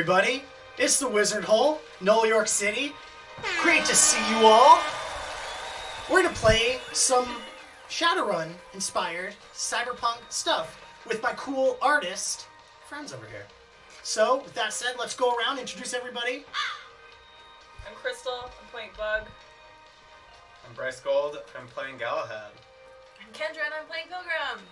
everybody. It's the Wizardhole, Null York City. Great to see you all. We're going to play some Shadowrun-inspired cyberpunk stuff with my cool artist friends over here. So, with that said, let's go around and introduce everybody. I'm Crystal. I'm playing Bug. I'm Bryce Gold. I'm playing Galahad. I'm Kendra and I'm playing Pilgrim.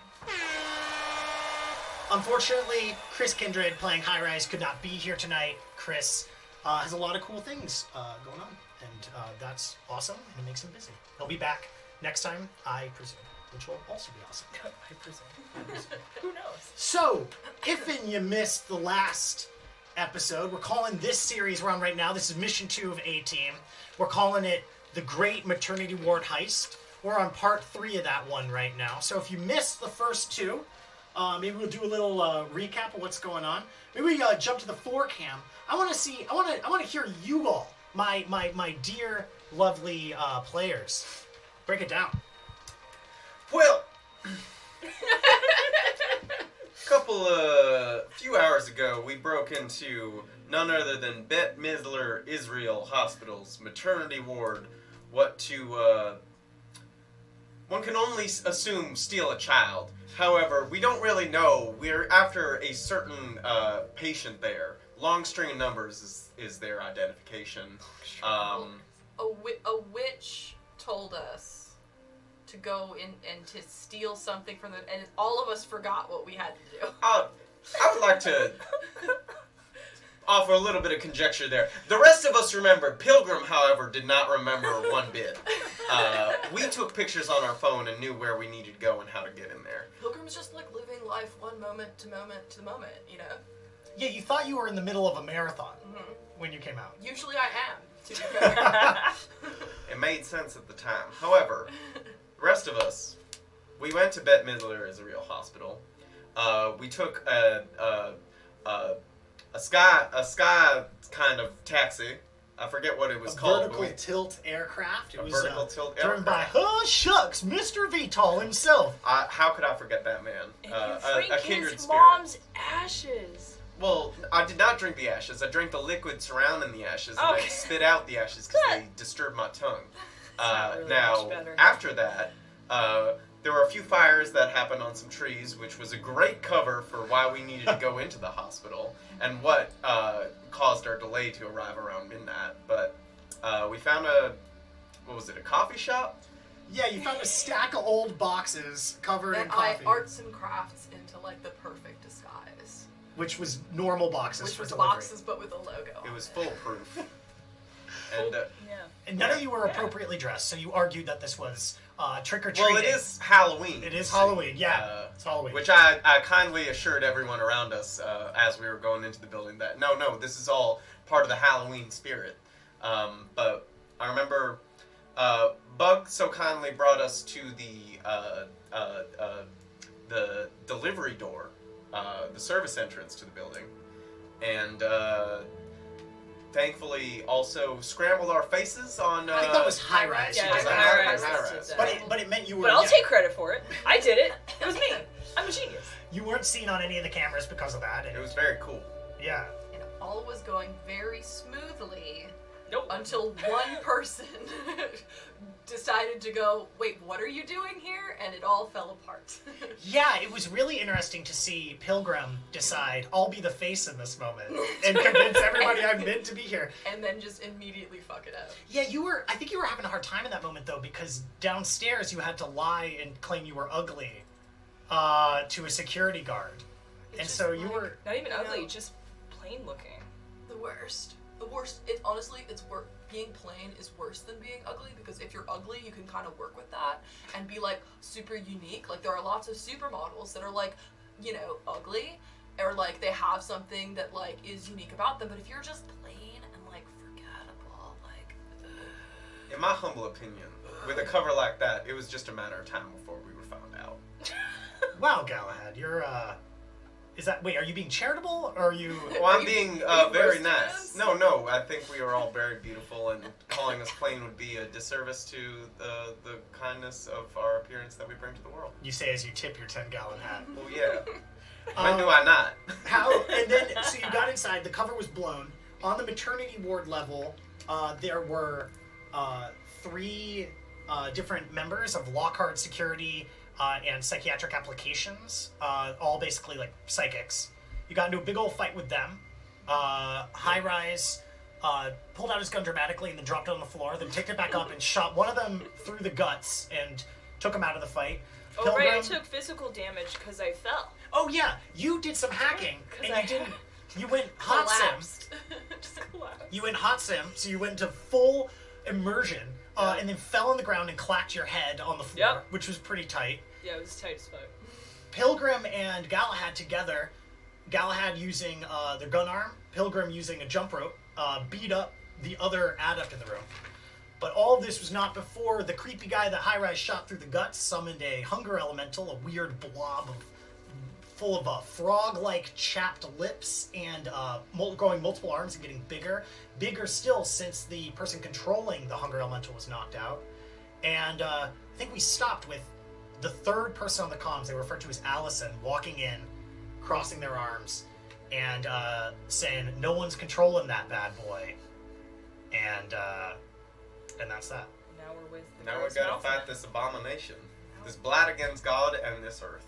Unfortunately, Chris Kindred playing Highrise could not be here tonight. Chris has a lot of cool things going on, and that's awesome, and it makes him busy. He'll be back next time, I presume, which will also be awesome. I presume. Who knows? So, if you missed the last episode, we're calling this series we're on right now, this is Mission 2 of A-team. We're calling it The Great Maternity Ward Heist. We're on part 3 of that one right now. So if you missed the first two, maybe we'll do a little recap of what's going on. Maybe we jump to the forecam. I want to hear you all, my dear, lovely players. Break it down. Well, few hours ago, we broke into none other than Bett-Midler Israel Hospital's maternity ward. One can only assume steal a child. However, we don't really know. We're after a certain patient there. Long string of numbers is their identification. A witch told us to go in and to steal something from them, and all of us forgot what we had to do. I would like to offer a little bit of conjecture there. The rest of us remembered. Pilgrim, however, did not remember one bit. We took pictures on our phone and knew where we needed to go and how to get in there. Pilgrim's just like living life one moment to moment, you know? Yeah, you thought you were in the middle of a marathon when you came out. Usually I am, to be fair. It made sense at the time. However, the rest of us, we went to Bett-Midler Israel Hospital. We took a sky kind of taxi. I forget what it was called. Vertical tilt aircraft. It was vertical tilt driven aircraft. by, oh shucks, Mr. VTOL himself. How could I forget that man? And you A drink kindred his spirit. mom's ashes. Well, I did not drink the ashes. I drank the liquid surrounding the ashes, and Okay. I spit out the ashes because they disturbed my tongue. not really Now, much better. after that, there were a few fires that happened on some trees, which was a great cover for why we needed to go into the hospital and what caused our delay to arrive around midnight. But we found a coffee shop? Yeah, you found a stack of old boxes covered in And I coffee, arts and crafts into like the perfect disguise. which was normal boxes Which for was delivery. boxes but with a logo. It was on foolproof. And Yeah. And none of you were appropriately dressed, so you argued that this was trick-or-treating. well, it is Halloween. It is Halloween, yeah. It's Halloween. Which I kindly assured everyone around us as we were going into the building that no, this is all part of the Halloween spirit. But I remember Bug so kindly brought us to the delivery door, the service entrance to the building, and thankfully also scrambled our faces on. I think that was Highrise. Yeah, who did it was that. Highrise. But it meant you were. But I'll yeah, take credit for it. I did it. It was me. I'm a genius. You weren't seen on any of the cameras because of that. And, It was very cool. yeah. And all was going very smoothly Nope. until one person decided to go, wait, what are you doing here? And it all fell apart. Yeah, it was really interesting to see Pilgrim decide, I'll be the face in this moment, and convince everybody I'm meant to be here. And then just immediately fuck it up. Yeah, I think you were having a hard time in that moment, though, because downstairs you had to lie and claim you were ugly to a security guard. It's And just so you like- were... Not even You ugly, know. just plain looking. The worst. The worst. It honestly, being plain is worse than being ugly, because if you're ugly, you can kind of work with that and be like super unique. Like there are lots of supermodels that are like, you know, ugly, or like they have something that like is unique about them. But if you're just plain and like forgettable, like, In my humble opinion, with a cover like that, it was just a matter of time before we were found out. Wow, Galahad, you're Wait, are you being charitable, or are you... Well, I'm being very roasting nice. us? No, I think we are all very beautiful, and calling us plain would be a disservice to the kindness of our appearance that we bring to the world. You say as you tip your 10-gallon hat. Well, yeah. When do I not? And then, so you got inside, the cover was blown. On the maternity ward level, there were 3 different members of Lockhart Security and Psychiatric Applications, all basically like psychics. You got into a big old fight with them. Highrise pulled out his gun dramatically and then dropped it on the floor, then picked it back up and shot one of them through the guts and took him out of the fight. Oh, right, I took physical damage because I fell. Oh, yeah, you did some hacking, and you went hot sim. Just collapsed. You went hot sim, so you went into full immersion, and then fell on the ground and clacked your head on the floor, which was pretty tight. Yeah, it was tight as fuck. Pilgrim and Galahad together, Galahad using their gun arm, Pilgrim using a jump rope, beat up the other adept in the room. But all of this was not before the creepy guy that Highrise shot through the guts summoned a hunger elemental, a weird blob full of frog-like chapped lips and growing multiple arms and getting bigger. Bigger still since the person controlling the hunger elemental was knocked out. And I think we stopped with the third person on the comms, they referred to as Allison, walking in, crossing their arms, and saying, "No one's controlling that bad boy." And that's that. Now we're with the Now we gotta fight this abomination. This blight against God and this earth.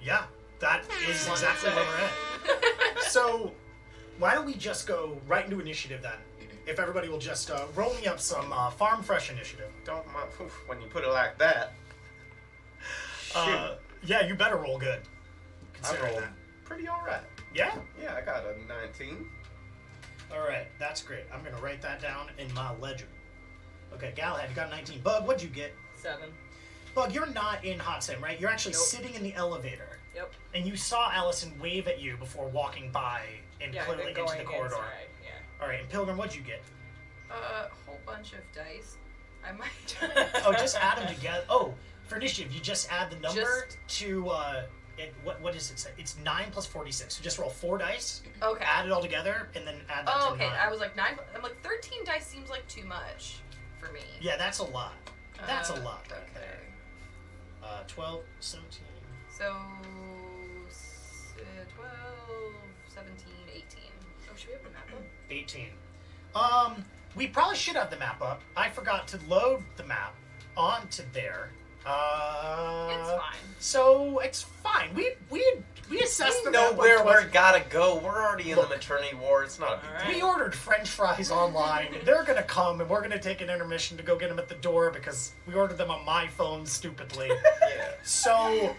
Yeah, that is exactly where we're at. So, why don't we just go right into initiative then? If everybody will just roll me up some Farm Fresh initiative. Don't mind when you put it like that. Yeah, you better roll good. I Considering rolled that. pretty alright. Yeah? Yeah, I got a 19. Alright, that's great. I'm going to write that down in my ledger. Okay, Galahad, you got 19. Bug, what'd you get? 7. Bug, you're not in Hot Sim, right? You're actually Nope. sitting in the elevator. Yep. And you saw Allison wave at you before walking by and clearly I've been into the going corridor. inside, yeah. Alright, and Pilgrim, what'd you get? A whole bunch of dice. I might. Oh, just add them together. Oh, for initiative, you just add the number to what does it say? It's 9 plus 46. So just roll 4 dice. Okay. Add it all together, and then add that Oh, to okay. 9. I was like 9. I'm like 13 dice seems like too much for me. Yeah, that's a lot. That's a lot right Okay. there. 12, 17. So 12, 17, 18. Oh, should we have the map up? 18. We probably should have the map up. I forgot to load the map onto there. It's fine. So it's fine. We assessed the We know map. where we gotta go. We're already in the maternity ward. It's not a big Alright. deal. We ordered French fries online. They're gonna come, and we're gonna take an intermission to go get them at the door because we ordered them on my phone stupidly. Yeah. So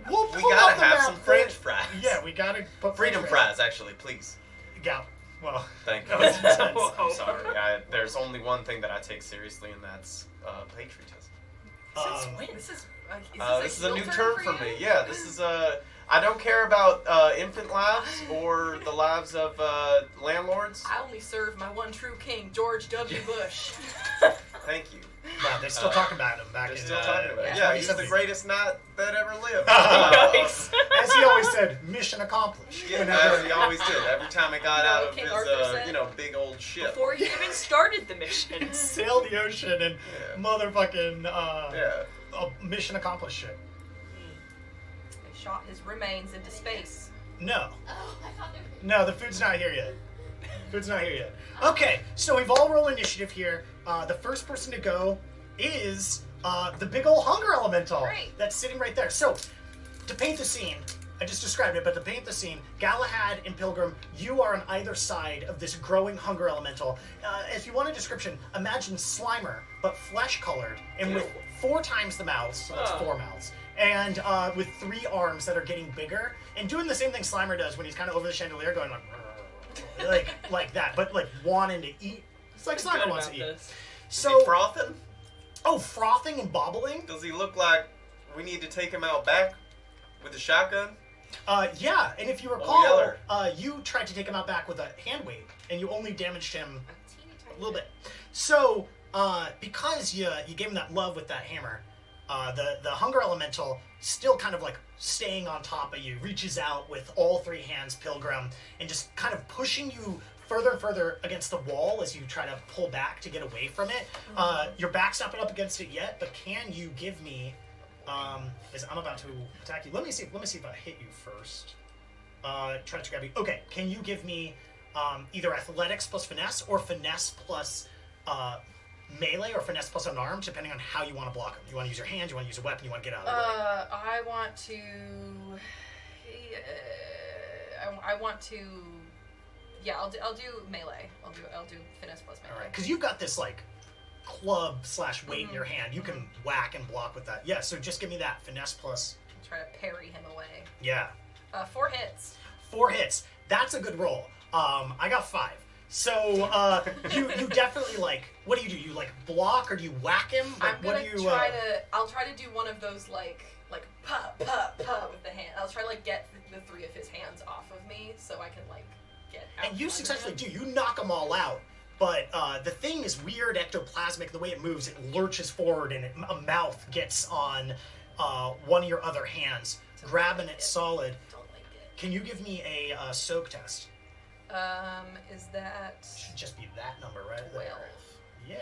we'll pull We gotta up the have map some French fries. Yeah, we gotta put Freedom French fries, actually, please. Yeah. Well, Thank you. that was intense. I'm sorry. There's only one thing that I take seriously, and that's patriotism. Um, This is This is a new heel term for you? me. Yeah, this is I don't care about infant lives or the lives of landlords. I only serve my one true king, George W. Bush. Thank you. wow, they're still talking about him back They're in. still talking about it. yeah, Yeah, he's the greatest knight that ever lived. Nice. As he always said, mission accomplished. Yeah, Whenever- as he always did. Every time he got out of King his, Arthur said. big old ship. Before you even started the mission. sail the ocean and Yeah. motherfucking Yeah. mission accomplished shit. They shot his remains into space. No. Oh, I thought they were. No, the food's not here yet. Food's not here yet. Okay, so we've all rolled initiative here. The first person to go is the big old hunger elemental Great. that's sitting right there. So, to paint the scene, I just described it, but to paint the scene, Galahad and Pilgrim, you are on either side of this growing hunger elemental. If you want a description, imagine Slimer, but flesh-colored, and with 4 times the mouths, so that's 4 mouths, and with 3 arms that are getting bigger, and doing the same thing Slimer does when he's kind of over the chandelier going like that, but like wanting to eat. It's like Slimer wants to eat. Is So, he frothing? oh, frothing and bobbling? Does he look like we need to take him out back with a shotgun? Yeah, and if you Oh, recall, yeller. you tried to take him out back with a hand weight, and you only damaged him A teeny tiny a little bit. So, because you gave him that love with that hammer, The hunger elemental, still kind of like staying on top of you, reaches out with all three hands, Pilgrim, and just kind of pushing you further and further against the wall as you try to pull back to get away from it. Your back's not been up against it yet, but can you give me, as I'm about to attack you, let me see if I hit you first. Try to grab you. Okay, can you give me either athletics plus finesse, or finesse plus melee, or finesse plus unarmed, depending on how you want to block them. You want to use your hands, you want to use a weapon, you want to get out of the way. I want to... I want to... Yeah, I'll do melee. I'll do finesse plus melee. Alright, because you've got this, like, club / weight in your hand. You can whack and block with that. Yeah, so just give me that. Finesse plus... I'll try to parry him away. Yeah. 4 hits. 4 hits. That's a good roll. I got 5. So, you definitely, like, what do? You, like, block, or do you whack him? Like, I'm gonna I'll try to do one of those, like pop, pop, pop with the hand. I'll try to, like, get the 3 of his hands off of me, so I can, like, get out. And you successfully do. You knock them all out. But the thing is weird, ectoplasmic. The way it moves, it lurches forward, and a mouth gets on one of your other hands, grabbing it solid. Don't like it. Can you give me a soak test? Is that... Should just be that number right 12. there. Yeah.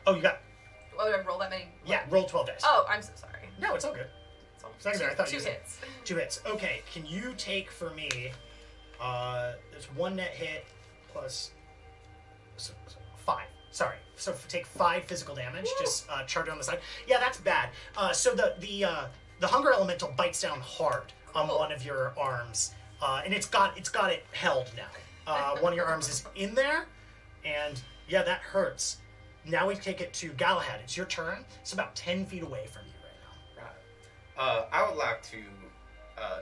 Oh, you got... Oh, did I roll that many? Yeah, roll 12 dice. Oh, I'm so sorry. No, it's all good. It's almost Secondary, I thought you 2 said- hits. 2 hits. Okay, can you take for me, there's 1 net hit plus 5. Sorry. So take 5 physical damage. Just chart it on the side. Yeah, that's bad. So the hunger elemental bites down hard on one of your arms, and it's got it held now. One of your arms is in there, and yeah, that hurts. Now we take it to Galahad. It's your turn. It's about 10 feet away from you right now. Right. I would like to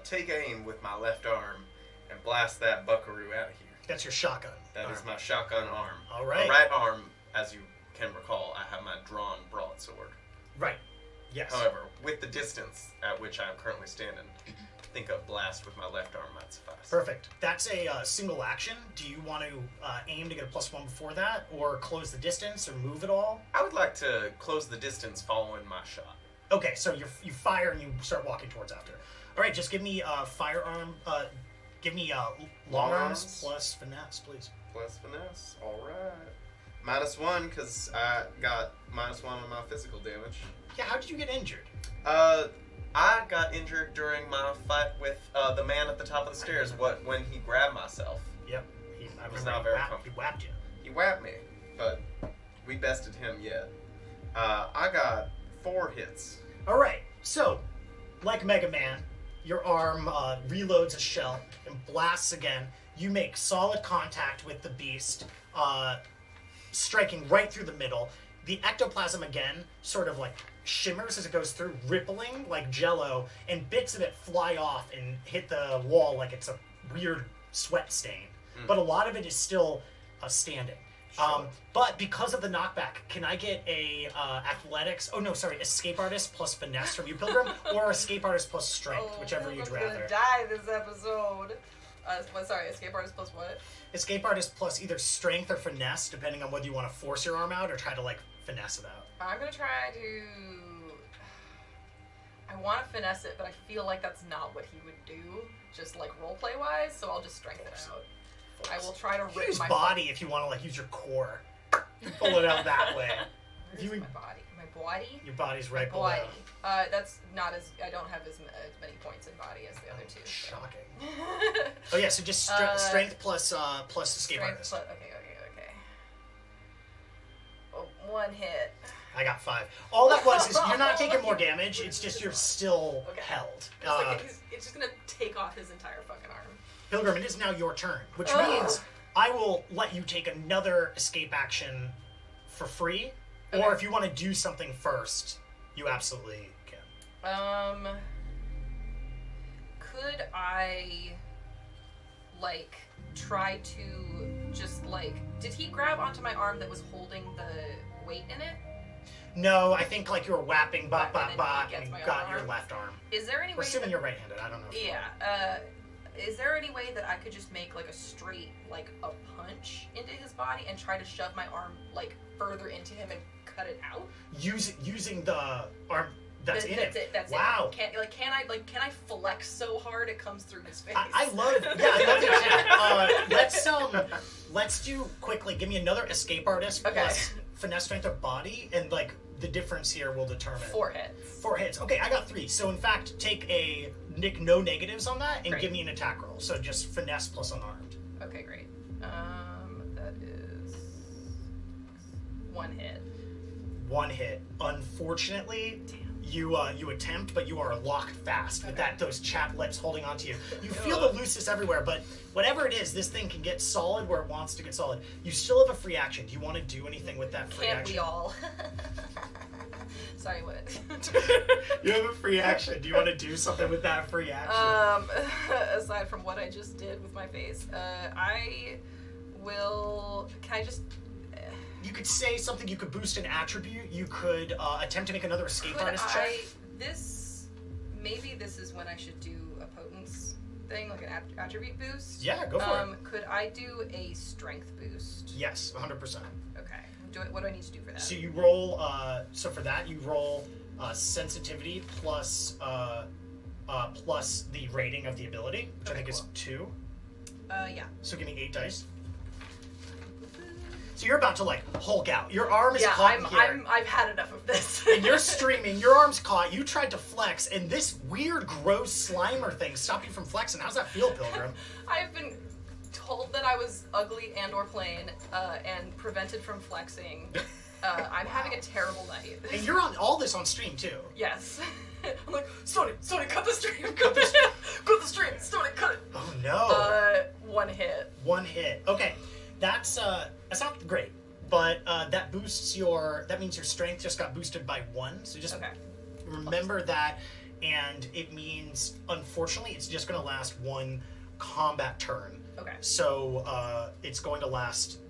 take aim with my left arm and blast that buckaroo out of here. That's your shotgun. That is my shotgun arm. All right. My right arm, as you can recall, I have my drawn broadsword. Right. Yes. However, with the distance at which I am currently standing, I think a blast with my left arm might suffice. Perfect. That's a single action. Do you want to aim to get a +1 before that, or close the distance, or move at all? I would like to close the distance following my shot. Okay, so you fire and you start walking towards after. All right, just give me firearm. Give me long arms plus finesse, please. Plus finesse. All right. -1 because I got -1 on my physical damage. Yeah, how did you get injured? I got injured during my fight with the man at the top of the stairs. When he grabbed myself. Yep. I was not very He comfortable. whapped you. He whapped me, but we bested him yet. I got 4 hits. All right, so like Mega Man, your arm reloads a shell and blasts again. You make solid contact with the beast, striking right through the middle. The ectoplasm again sort of like shimmers as it goes through, rippling like jello, and bits of it fly off and hit the wall like it's a weird sweat stain. But a lot of it is still standing. Sure. But because of the knockback, can I get a athletics? Oh no, sorry, escape artist plus finesse from you, Pilgrim, or escape artist plus strength, whichever you'd rather. I'm gonna die this episode. Sorry, escape artist plus what? Escape artist plus either strength or finesse, depending on whether you want to force your arm out or try to like finesse it out. I'm gonna try to... I want to finesse it, but I feel like that's not what he would do, just like roleplay wise, so I'll just strength it out. I will try to rip Use my body if you want to like use your core. Pull it out that way. Where's my body? My body? Your body's right below. Body. That's not as... I don't have as many points in body as the other two. So. Shocking. Oh yeah, so just strength plus escape artist. Okay. Oh, 1 hit. I got 5. All that was is you're not taking more damage. It's just you're still held. It's just gonna take off his entire fucking arm. Pilgrim, it is now your turn, which means I will let you take another escape action for free, or if you want to do something first, you absolutely can. Could I, like, try to just, like... Did he grab onto my arm that was holding the weight in it? No, I think, like, you were whapping, And then he and gets you my got arm. your left arm. Is there any We're way assuming that... you're right-handed, I don't know. Yeah, is there any way that I could just make like a straight, like a punch into his body and try to shove my arm like further into him and cut it out? Using the arm that's in it. That's wow. it. Can I flex so hard it comes through his face? I love it. Let's do quickly. Give me another escape artist plus finesse strength of body, and like the difference here will determine 4 hits. 4 hits. Okay, I got 3. So in fact, take no negatives on that and Great. give me an attack roll. So just finesse plus unarmed. Okay, great. That is 1 hit. 1 hit. Unfortunately, you attempt, but you are locked fast with those chapped lips holding onto you. You feel the looseness everywhere, but whatever it is, this thing can get solid where it wants to get solid. You still have a free action. Do you want to do anything with that free action? Can't we all? Sorry, what? You have a free action. Do you want to do something with that free action? Aside from what I just did with my face, I will. Can I just? You could say something. You could boost an attribute. You could attempt to make another escape artist check. Maybe this is when I should do a potence thing, like an attribute boost. Yeah, go for it. Could I do a strength boost? Yes, 100%. Okay. What do I need to do for that? So you roll. So for that, you roll sensitivity plus the rating of the ability, which I think is 2. Yeah. So give me 8 dice. So you're about to like Hulk out. Your arm is caught in here. I've had enough of this. And you're streaming. Your arm's caught. You tried to flex, and this weird, gross Slimer thing stopped you from flexing. How's that feel, Pilgrim? I've been told that I was ugly and/or plain, and prevented from flexing. I'm having a terrible night. And you're on all this on stream too. Yes. I'm like, Stony, cut the stream, cut the stream, Stony, cut it. Oh no. 1 hit. 1 hit. Okay, that's not great, but that boosts that means your strength just got boosted by 1. So just remember that, and it means unfortunately it's just going to last 1 combat turn. Okay. So it's going to last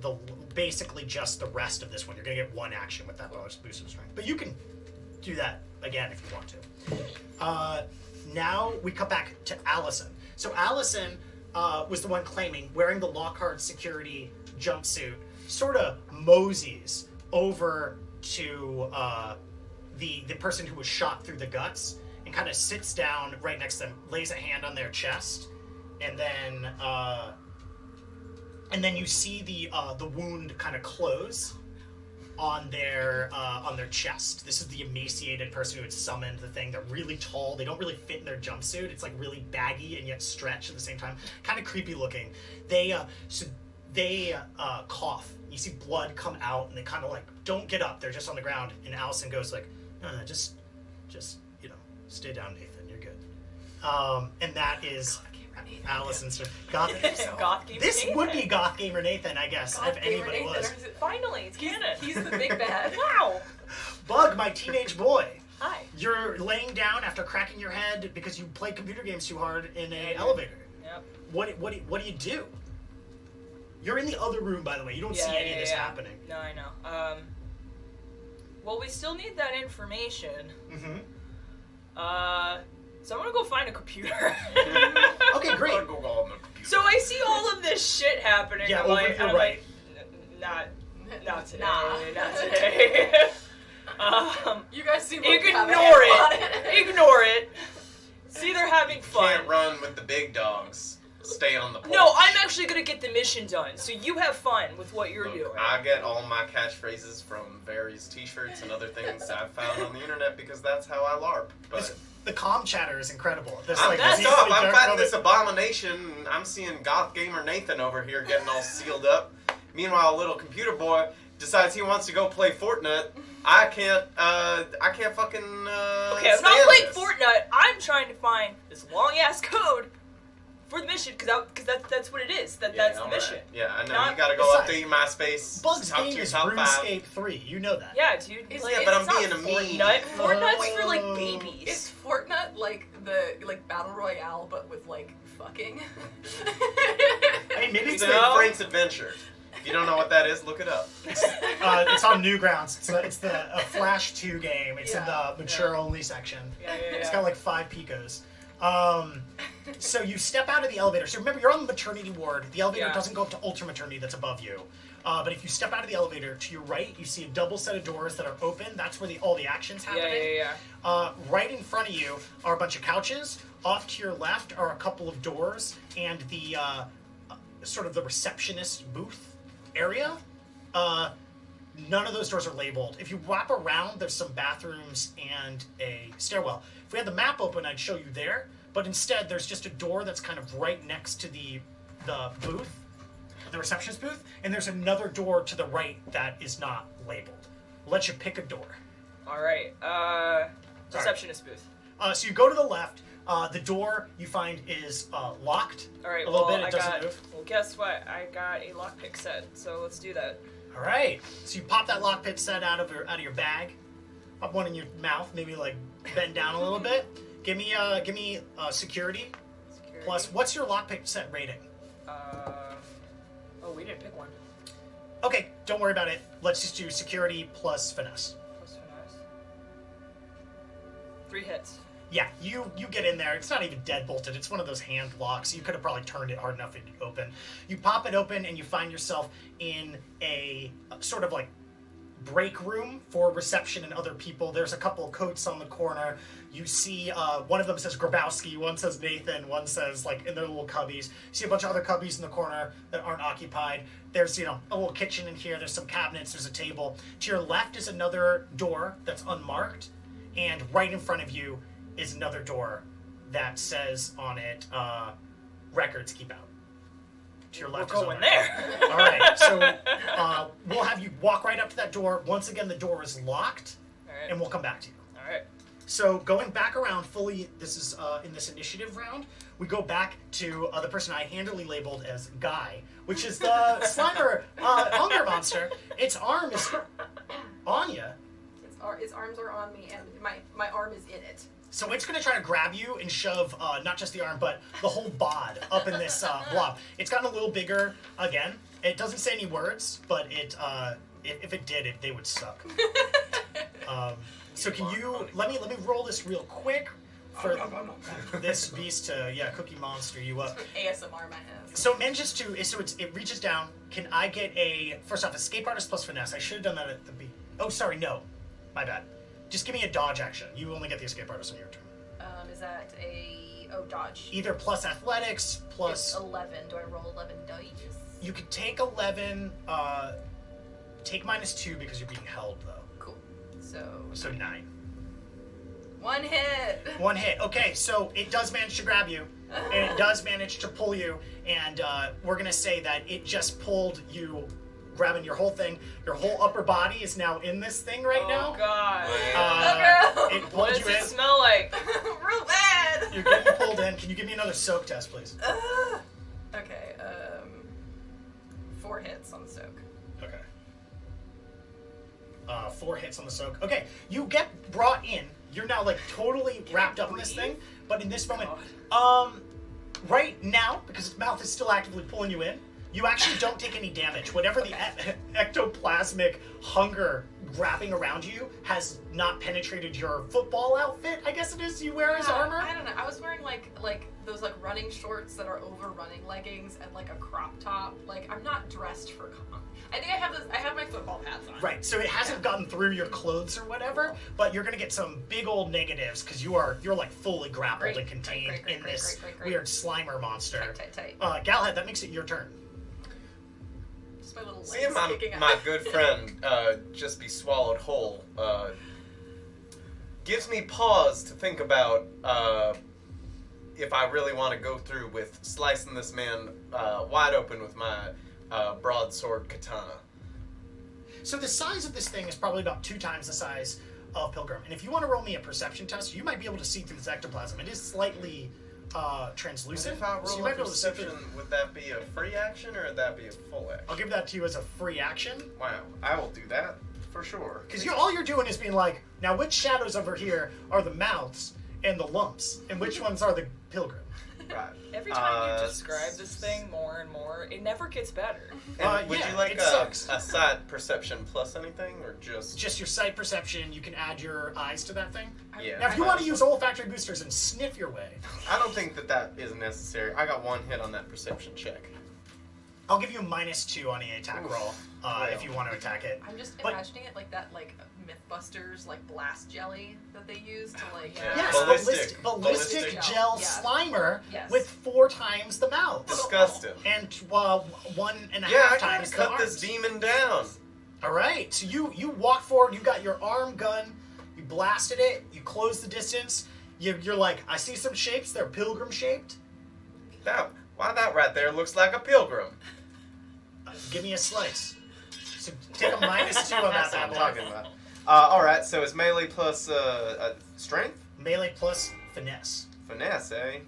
basically just the rest of this one. You're going to get 1 action with that boost of strength. But you can do that again if you want to. Now we cut back to Allison. So Allison was the one claiming, wearing the Lockhart security jumpsuit, sort of moseys over to the person who was shot through the guts and kind of sits down right next to them, lays a hand on their chest. And then you see the wound kind of close on their chest. This is the emaciated person who had summoned the thing. They're really tall. They don't really fit in their jumpsuit. It's like really baggy and yet stretched at the same time. Kind of creepy looking. They cough. You see blood come out, and they kind of like don't get up. They're just on the ground. And Allison goes like, "No, just stay down, Nathan. You're good." And that is Allison's goth Gamer This Nathan. would be Goth Gamer Nathan, I guess, if anybody Nathan, was. Finally, it's canon. He's the big bad. Wow. Bug, my teenage boy. Hi. You're laying down after cracking your head because you played computer games too hard in an elevator. Yep. What do you do? You're in the other room, by the way. You don't see any of this happening. No, I know. Well, we still need that information. Mm-hmm. So I'm gonna go find a computer. Okay, great. Go on the computer. So I see all of this shit happening. Yeah, I'm over like, to the I'm right. like, not today. Nah. Not today. You guys seem like you have a Ignore handle on it. Ignore it. See, they're having fun. Can't run with the big dogs. Stay on the porch. No, I'm actually gonna get the mission done. So you have fun with what you're Look, doing. I get all my catchphrases from various t-shirts and other things I've found on the internet because that's how I LARP. But The comm chatter is incredible. There's I'm like pissed these off. like, I'm dark fighting moments. this abomination. And I'm seeing Goth Gamer Nathan over here getting all sealed up. Meanwhile, little computer boy decides he wants to go play Fortnite. I can't fucking. Okay, I'm not playing Fortnite. I'm trying to find this long ass code for the mission because that's what it is. That's the alright. mission. Yeah, I know. Not- You gotta go Besides, update MySpace. Bug's talk to game your is top 5. RuneScape 3. You know that. Yeah, dude. Yeah, but I'm being a mean. Fortnite's for like babies. Is Fortnite like the Battle Royale but with like fucking? Hey, maybe It's it's, named Frank's Adventure. If you don't know what that is, look it up. it's on Newgrounds. It's a Flash 2 game. It's in Yeah, the mature only section. Yeah. It's got like 5 picos. So you step out of the elevator. So remember, you're on the maternity ward. The elevator Yeah. doesn't go up to ultra maternity that's above you. But if you step out of the elevator, to your right, you see a double set of doors that are open. That's where all the action's happening. Yeah. Right in front of you are a bunch of couches. Off to your left are a couple of doors and the sort of the receptionist booth area. None of those doors are labeled. If you wrap around, there's some bathrooms and a stairwell. If we had the map open, I'd show you there. But instead, there's just a door that's kind of right next to the booth, the receptionist booth, and there's another door to the right that is not labeled. I'll let you pick a door. All right. Receptionist booth. So you go to the left. The door you find is locked. All right. A little bit. It doesn't move. Well, guess what? I got a lockpick set, so let's do that. All right. So you pop that lockpick set out of your bag. Pop one in your mouth. Maybe like bend down a little bit. Give me security. Plus, what's your lockpick set rating? Oh, we didn't pick one. Okay, don't worry about it. Let's just do security plus finesse. Plus finesse. 3 hits. Yeah, you get in there. It's not even dead bolted. It's one of those hand locks. You could have probably turned it hard enough to open. You pop it open and you find yourself in a sort of like break room for reception and other people. There's a couple of coats on the corner. You see one of them says Grabowski, one says Nathan, one says like in their little cubbies. You see a bunch of other cubbies in the corner that aren't occupied. There's, a little kitchen in here. There's some cabinets. There's a table. To your left is another door that's unmarked. And right in front of you is another door that says on it, records keep out. To your left We're is going unmarked. there. All right, so we'll have you walk right up to that door. Once again, the door is locked, All right. and we'll come back to you. All right. So going back around fully, this is in this initiative round, we go back to the person I handily labeled as Guy, which is the Slimer hunger monster. Its arm is on you. Its arms are on me, and my arm is in it. So it's going to try to grab you and shove not just the arm, but the whole bod up in this blob. It's gotten a little bigger again. It doesn't say any words, but if it did, they would suck. So can you let me roll this real quick for this beast to Cookie Monster you up. ASMR my ass. So it manages to it reaches down. Can I get first off escape artist plus finesse? I should have done that at the beat. Oh, sorry, no, my bad. Just give me a dodge action. You only get the escape artist on your turn. Is that dodge? Either plus athletics, plus... It's 11. Do I roll 11 dice? You could take 11, take -2 because you're being held, though. Cool. So 9. 1 hit! 1 hit. Okay, so it does manage to grab you, and it does manage to pull you, and we're going to say that it just pulled you, grabbing your whole thing. Your whole upper body is now in this thing right now. Oh, God. It pulled What you does it in. smell like? Real bad! You're getting pulled in. Can you give me another soak test, please? Okay, 4 hits on the soak. Okay. 4 hits on the soak. Okay, you get brought in. You're now like totally wrapped up in this thing. But in this moment, right now, because its mouth is still actively pulling you in, you actually don't take any damage. Whatever the ectoplasmic hunger wrapping around you has not penetrated your football outfit, I guess it is you wear as armor. I don't know. I was wearing like those like running shorts that are over running leggings and like a crop top. Like I'm not dressed for I think I have my football pads on. Right, so it hasn't gotten through your clothes or whatever, but you're gonna get some big old negatives because you're like fully grappled and contained in this weird Slimer monster. Tight. Galahad, that makes it your turn. Just my little Seeing legs kicking out. my good friend just be swallowed whole gives me pause to think about if I really want to go through with slicing this man wide open with my broadsword katana. So the size of this thing is probably about 2 times the size of Pilgrim. And if you want to roll me a perception test, you might be able to see through this ectoplasm. It is slightly translucent. If I so you roll might a be able to see perception, through. would that be a free action or would that be a full action? I'll give that to you as a free action. Wow, I will do that for sure. Because all you're doing is being like, now which shadows over here are the mouths and the lumps, and which ones are the Pilgrim? Right. Every time you describe this thing more and more, it never gets better. And would yeah, you like it a sucks. sight perception plus anything, or just... Just your sight perception, you can add your eyes to that thing. Yeah. Now, if you want to use olfactory boosters and sniff your way, I don't think that is necessary. I got 1 hit on that perception check. I'll give you a -2 on the attack Oof. roll if you want to attack it. I'm just But- imagining it like that, like Mythbusters, like blast jelly that they use to like. Yeah. Yes, Ballistic. ballistic gel Yeah. Slimer Yes. with 4 times the mouth. Disgusting. And 1.5 Yeah, I gotta times the cut this arms. demon down. All right, so you walk forward. You got your arm gun. You blasted it. You close the distance. You're like, I see some shapes. They're pilgrim shaped. Now, why that right there looks like a pilgrim? Give me a slice. So take a -2 on that That's what bad I'm boy. talking about. Alright, so it's melee plus strength? Melee plus finesse. Finesse, eh?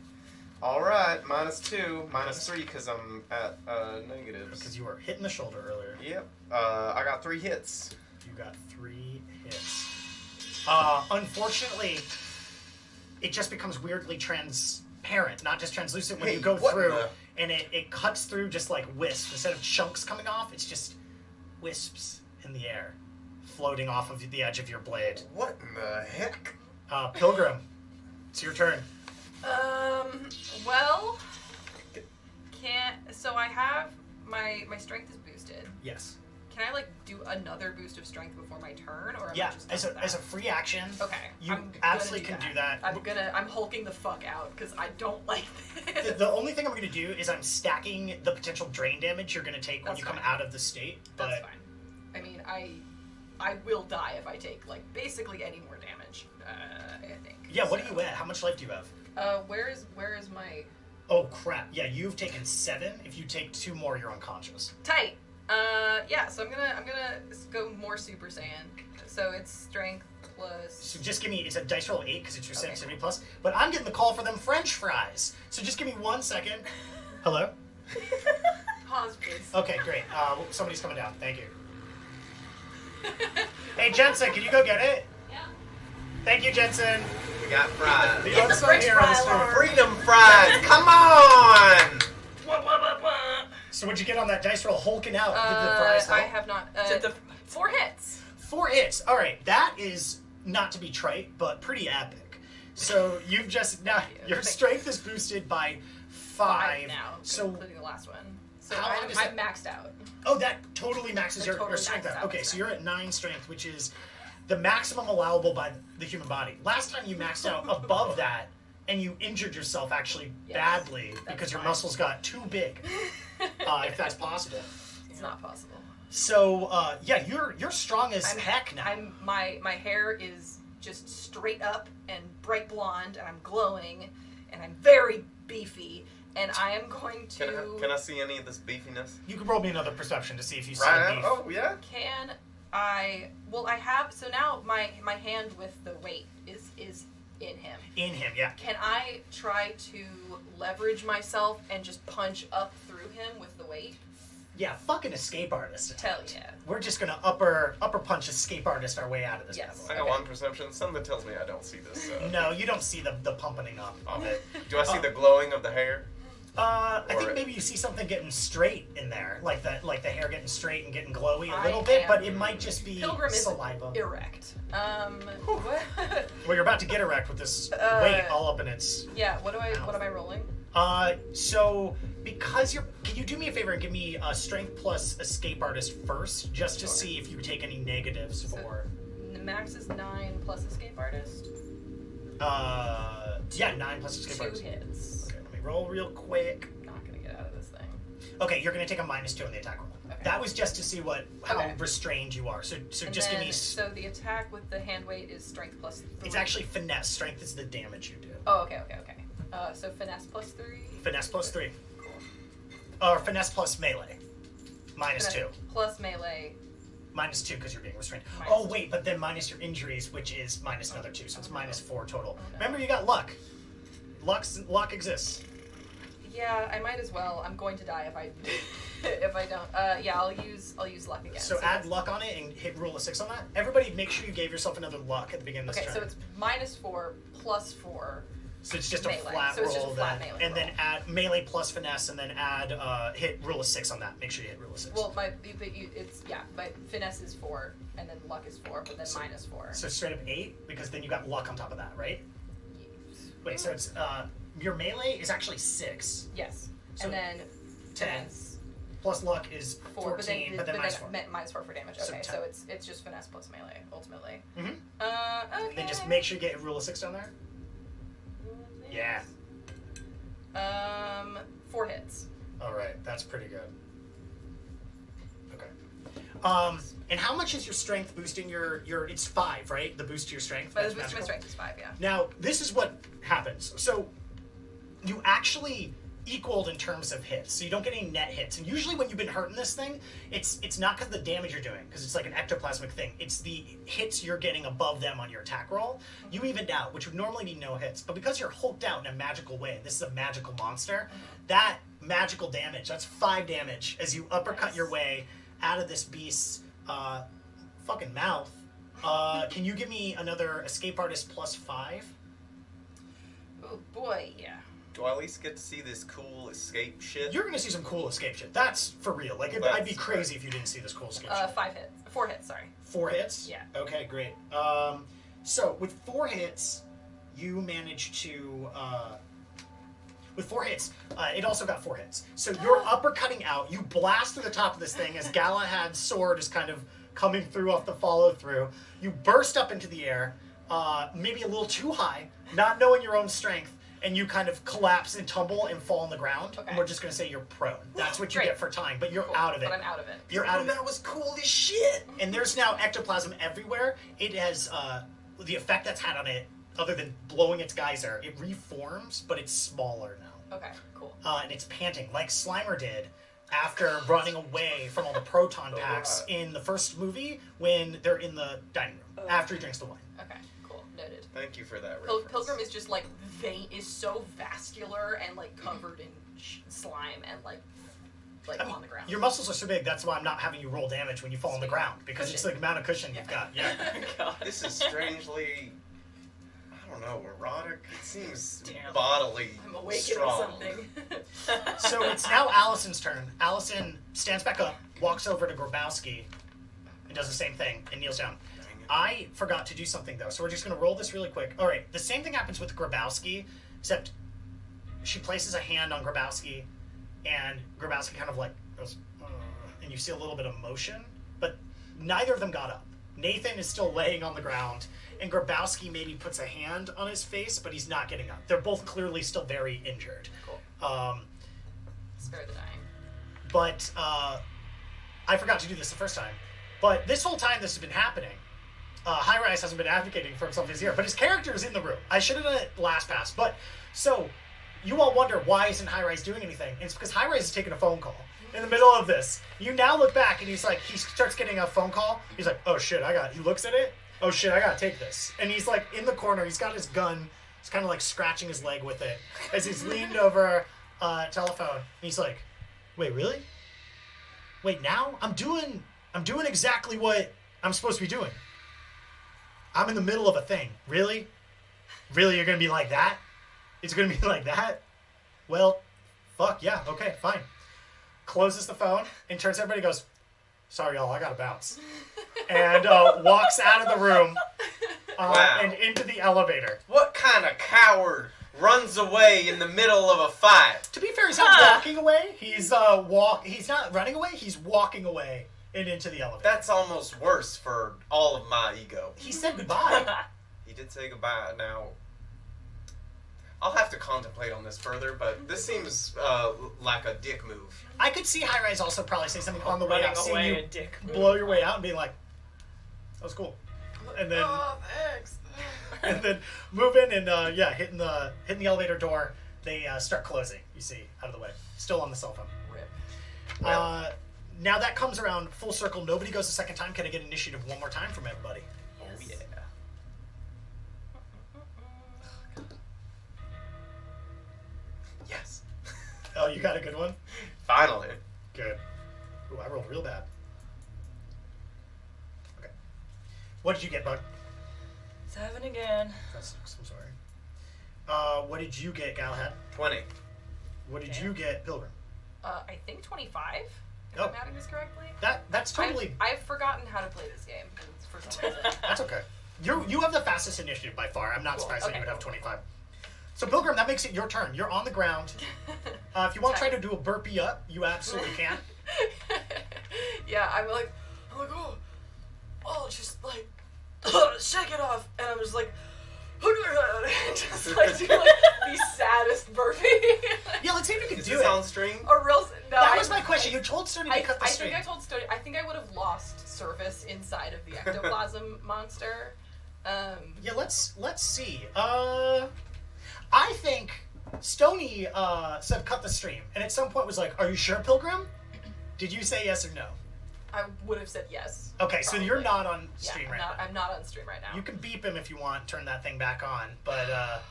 Alright, -2, -3 because I'm at negatives. Because you were hit in the shoulder earlier. Yep. I got 3 hits. You got 3 hits. Unfortunately, it just becomes weirdly transparent, not just translucent when Hey, you go what through, the- and it cuts through just like wisps. Instead of chunks coming off, it's just wisps in the air, floating off of the edge of your blade. What in the heck? Pilgrim, it's your turn. Well, so I have my strength is boosted. Yes. Can I like do another boost of strength before my turn, or am Yeah, I just as done with a that? free action. Okay, You I'm gonna absolutely can do that. I'm hulking the fuck out because I don't like this. The only thing I'm going to do is I'm stacking the potential drain damage you're going to take when That's you come fine. out of the state. But That's fine. I mean, I will die if I take like basically any more damage. I think. yeah, what are you at? How much life do you have? Where is my Oh crap! Yeah, you've taken 7. If you take 2 more, you're unconscious. tight? Yeah. So I'm gonna go more Super Saiyan. So it's strength plus. So just give me. It's a dice roll 8 because it's your Okay. sensitivity plus. But I'm getting the call for them French fries. So just give me 1 second. Hello. Pause, please. Okay, great. Somebody's coming down. Thank you. Hey Jensen, can you go get it? Yeah. Thank you, Jensen. We got fries. The Get the unsung French heroes fry for- alarm. Freedom fries! Come on! So what'd you get on that dice roll? Hulking out. Did the fries I help? have not. Did the- 4 hits. 4 hits. All right, that is not to be trite, but pretty epic. So you've just now your strength is boosted by 5. Now, So including the last one. So How long I'm does that- maxed out. oh, that totally maxes That your totally strength maxes out. out Okay, my so you're at 9 strength, which is the maximum allowable by the human body. Last time you maxed out above that, and you injured yourself actually Yes, badly that's because your fine. muscles got too big, if that's possible. It's not possible. So yeah, you're strong as I'm- heck now. My hair is just straight up and bright blonde, and I'm glowing, and I'm very beefy, and I am going to. Can I see any of this beefiness? You can roll me another perception to see if you see Right? beef. Oh, yeah? Can I? Well, I have. So now my hand with the weight is in him. In him, yeah. Can I try to leverage myself and just punch up through him with the weight? Yeah, fucking escape artist. Hell yeah. We're just gonna upper punch escape artist our way out of this. Yes. level. I got Okay. 1 perception. Something tells me I don't see this. No, you don't see the pumping up of it. Do I see the glowing of the hair? I think Or- maybe you see something getting straight in there, like the hair getting straight and getting glowy a I little bit, am- but it might just be Pilgrim is saliva. erect. What? Well, you're about to get erect with this weight all up in its. Yeah. What am I rolling? So because can you do me a favor and give me a strength plus escape artist first, just to Sure. see if you take any negatives So- for. The max is 9 plus escape artist. Yeah, 9 plus escape 2 artist. hits. Okay, let me roll real quick. Not gonna get out of this thing. Okay, you're gonna take a -2 on the attack roll. Okay. That was just to see how Okay. restrained you are. So And just give then, me. So the attack with the hand weight is strength plus 3. It's actually finesse. Strength is the damage you do. Oh, okay. So finesse plus 3. Finesse plus 3. Cool. Or finesse plus melee. Finesse -2. Plus melee. -2 because you're being restrained. Minus Oh 2. wait, but then minus your injuries, which is minus another 2, so it's -4 total. Oh, no. Remember, you got luck. Luck exists. Yeah, I might as well. I'm going to die if I if I don't. Yeah, I'll use luck again. So add that's- luck on it and hit roll a 6 on that. Everybody, make sure you gave yourself another luck at the beginning of this Okay, so turn. it's -4 plus 4. So it's just a Melee. flat So it's roll just a flat then. melee And then roll. add melee plus finesse, and then add hit roll a 6 on that. Make sure you hit roll a 6. Well, but finesse is 4, and then luck is 4, but then mine is 4. So straight up 8, because then you got luck on top of that, right? Wait, so it's your melee is actually 6. Yes. So and then 10. finesse Plus luck is 4, 14, but then minus 4. minus 4 for damage. So Okay, 10. so it's just finesse plus melee ultimately. Mm-hmm. Okay. And then just make sure you get roll a 6 down there. Yeah. 4 hits. All right, that's pretty good. Okay. And how much is your strength boosting your? It's 5, right? The boost to your strength. But That's the boost to my magical? strength is 5, yeah. Now, this is what happens. So, you actually equaled in terms of hits, so you don't get any net hits. And usually, when you've been hurting this thing, it's not because of the damage you're doing, because it's like an ectoplasmic thing. It's the hits you're getting above them on your attack roll. You evened out, which would normally be no hits, but because you're hulked out in a magical way, this is a magical monster. That magical damage, that's 5 damage as you uppercut your way out of this beast's fucking mouth. Can you give me another escape artist plus 5? Oh boy, yeah. Do I at least get to see this cool escape shit? You're gonna see some cool escape shit. That's for real. Like, I'd be crazy if you didn't see this cool escape shit. 5 hits. 4 hits, sorry. 4 hits? Yeah. Okay, great. So with 4 hits, you manage to with 4 hits, it also got 4 hits. So you're uppercutting out, you blast through the top of this thing as Galahad's sword is kind of coming through off the follow through. You burst up into the air, maybe a little too high, not knowing your own strength, and you kind of collapse and tumble and fall on the ground. Okay. And we're just gonna say you're prone. That's what you Great. get for time, but you're Cool. out of it. But I'm out of it. You're out of it. That was cool as shit! And there's now ectoplasm everywhere. It has the effect that's had on it, other than blowing its geyser, it reforms, but it's smaller now. Okay, cool. And it's panting, like Slimer did after running away from all the proton packs in the first movie when they're in the dining room, after he drinks the wine. Okay, cool. Noted. Thank you for that reference. Pilgrim is just like is so vascular and like covered in slime and like I mean, on the ground. your muscles are so big, that's why I'm not having you roll damage when you fall on the ground, because it's the amount of cushion you've got. Yeah. God. This is strangely, I don't know, erotic. It seems Damn. bodily I'm awakening strong. something. So it's now Allison's turn. Allison stands back up, walks over to Grabowski, and does the same thing, and kneels down. I forgot to do something, though, so we're just going to roll this really quick. All right, the same thing happens with Grabowski, except she places a hand on Grabowski, and Grabowski kind of like goes, and you see a little bit of motion, but neither of them got up. Nathan is still laying on the ground, and Grabowski maybe puts a hand on his face, but he's not getting up. They're both clearly still very injured. Cool. Spare the dying. But I forgot to do this the first time. But this whole time this has been happening, Highrise hasn't been advocating for himself this year, but his character is in the room. I should have done it last pass. But, so, you all wonder, why isn't Highrise doing anything? And it's because Highrise is taking a phone call in the middle of this. You now look back, and he's like, he starts getting a phone call. He's like, oh shit, he looks at it. Oh shit, I gotta take this. And he's like, in the corner, he's got his gun. He's kind of like scratching his leg with it as he's leaned over telephone. And he's like, wait, really? Wait, now? I'm doing exactly what I'm supposed to be doing. I'm in the middle of a thing. Really? Really, you're gonna be like that? It's gonna be like that? Well, fuck, yeah, okay, fine. Closes the phone and turns to everybody and goes, sorry, y'all, I gotta bounce. And walks out of the room Wow. and into the elevator. What kind of coward runs away in the middle of a fight? To be fair, he's not walking away. He's not running away. He's walking away and into the elevator. That's almost worse for all of my ego. He said goodbye. He did say goodbye. Now, I'll have to contemplate on this further, but this seems like a dick move. I could see Highrise also probably say something on the way Running out, seeing away, you a dick move. blow your way out and being like, that was cool. And then thanks. and then moving and hitting the elevator door. They start closing. You see out of the way, still on the cell phone. Rip. Well. Now that comes around full circle. Nobody goes the second time. Can I get initiative one more time from everybody? Oh, yeah. Yes. Oh, you got a good one. Finally. Good. Ooh, I rolled real bad. Okay. What did you get, Bug? 7 again. That's I'm sorry. What did you get, Galahad? 20. What did you get, Pilgrim? I think 25. If Oh. I'm adding this correctly. That's totally... I've forgotten how to play this game for some reason. That's okay. You have the fastest initiative by far. I'm not surprised that you would have cool. 25. So, Pilgrim, that makes it your turn. You're on the ground. If you want to try to do a burpee up, you absolutely can. Yeah, I'm like, just like, shake it off, and I'm just like, just like do like the saddest burpee. Yeah, let's see if you can Is do this it. on stream? A real. No, That was my question. You told Stoney to cut the I string. think I told Stony. I think I would have lost service inside of the ectoplasm monster. Yeah, let's see. I think Stoney said cut the stream, and at some point was like, "Are you sure, Pilgrim?" Did you say yes or no? I would have said yes. Okay, so you're probably. not on stream right now. I'm not on stream right now. You can beep him if you want. Turn that thing back on, but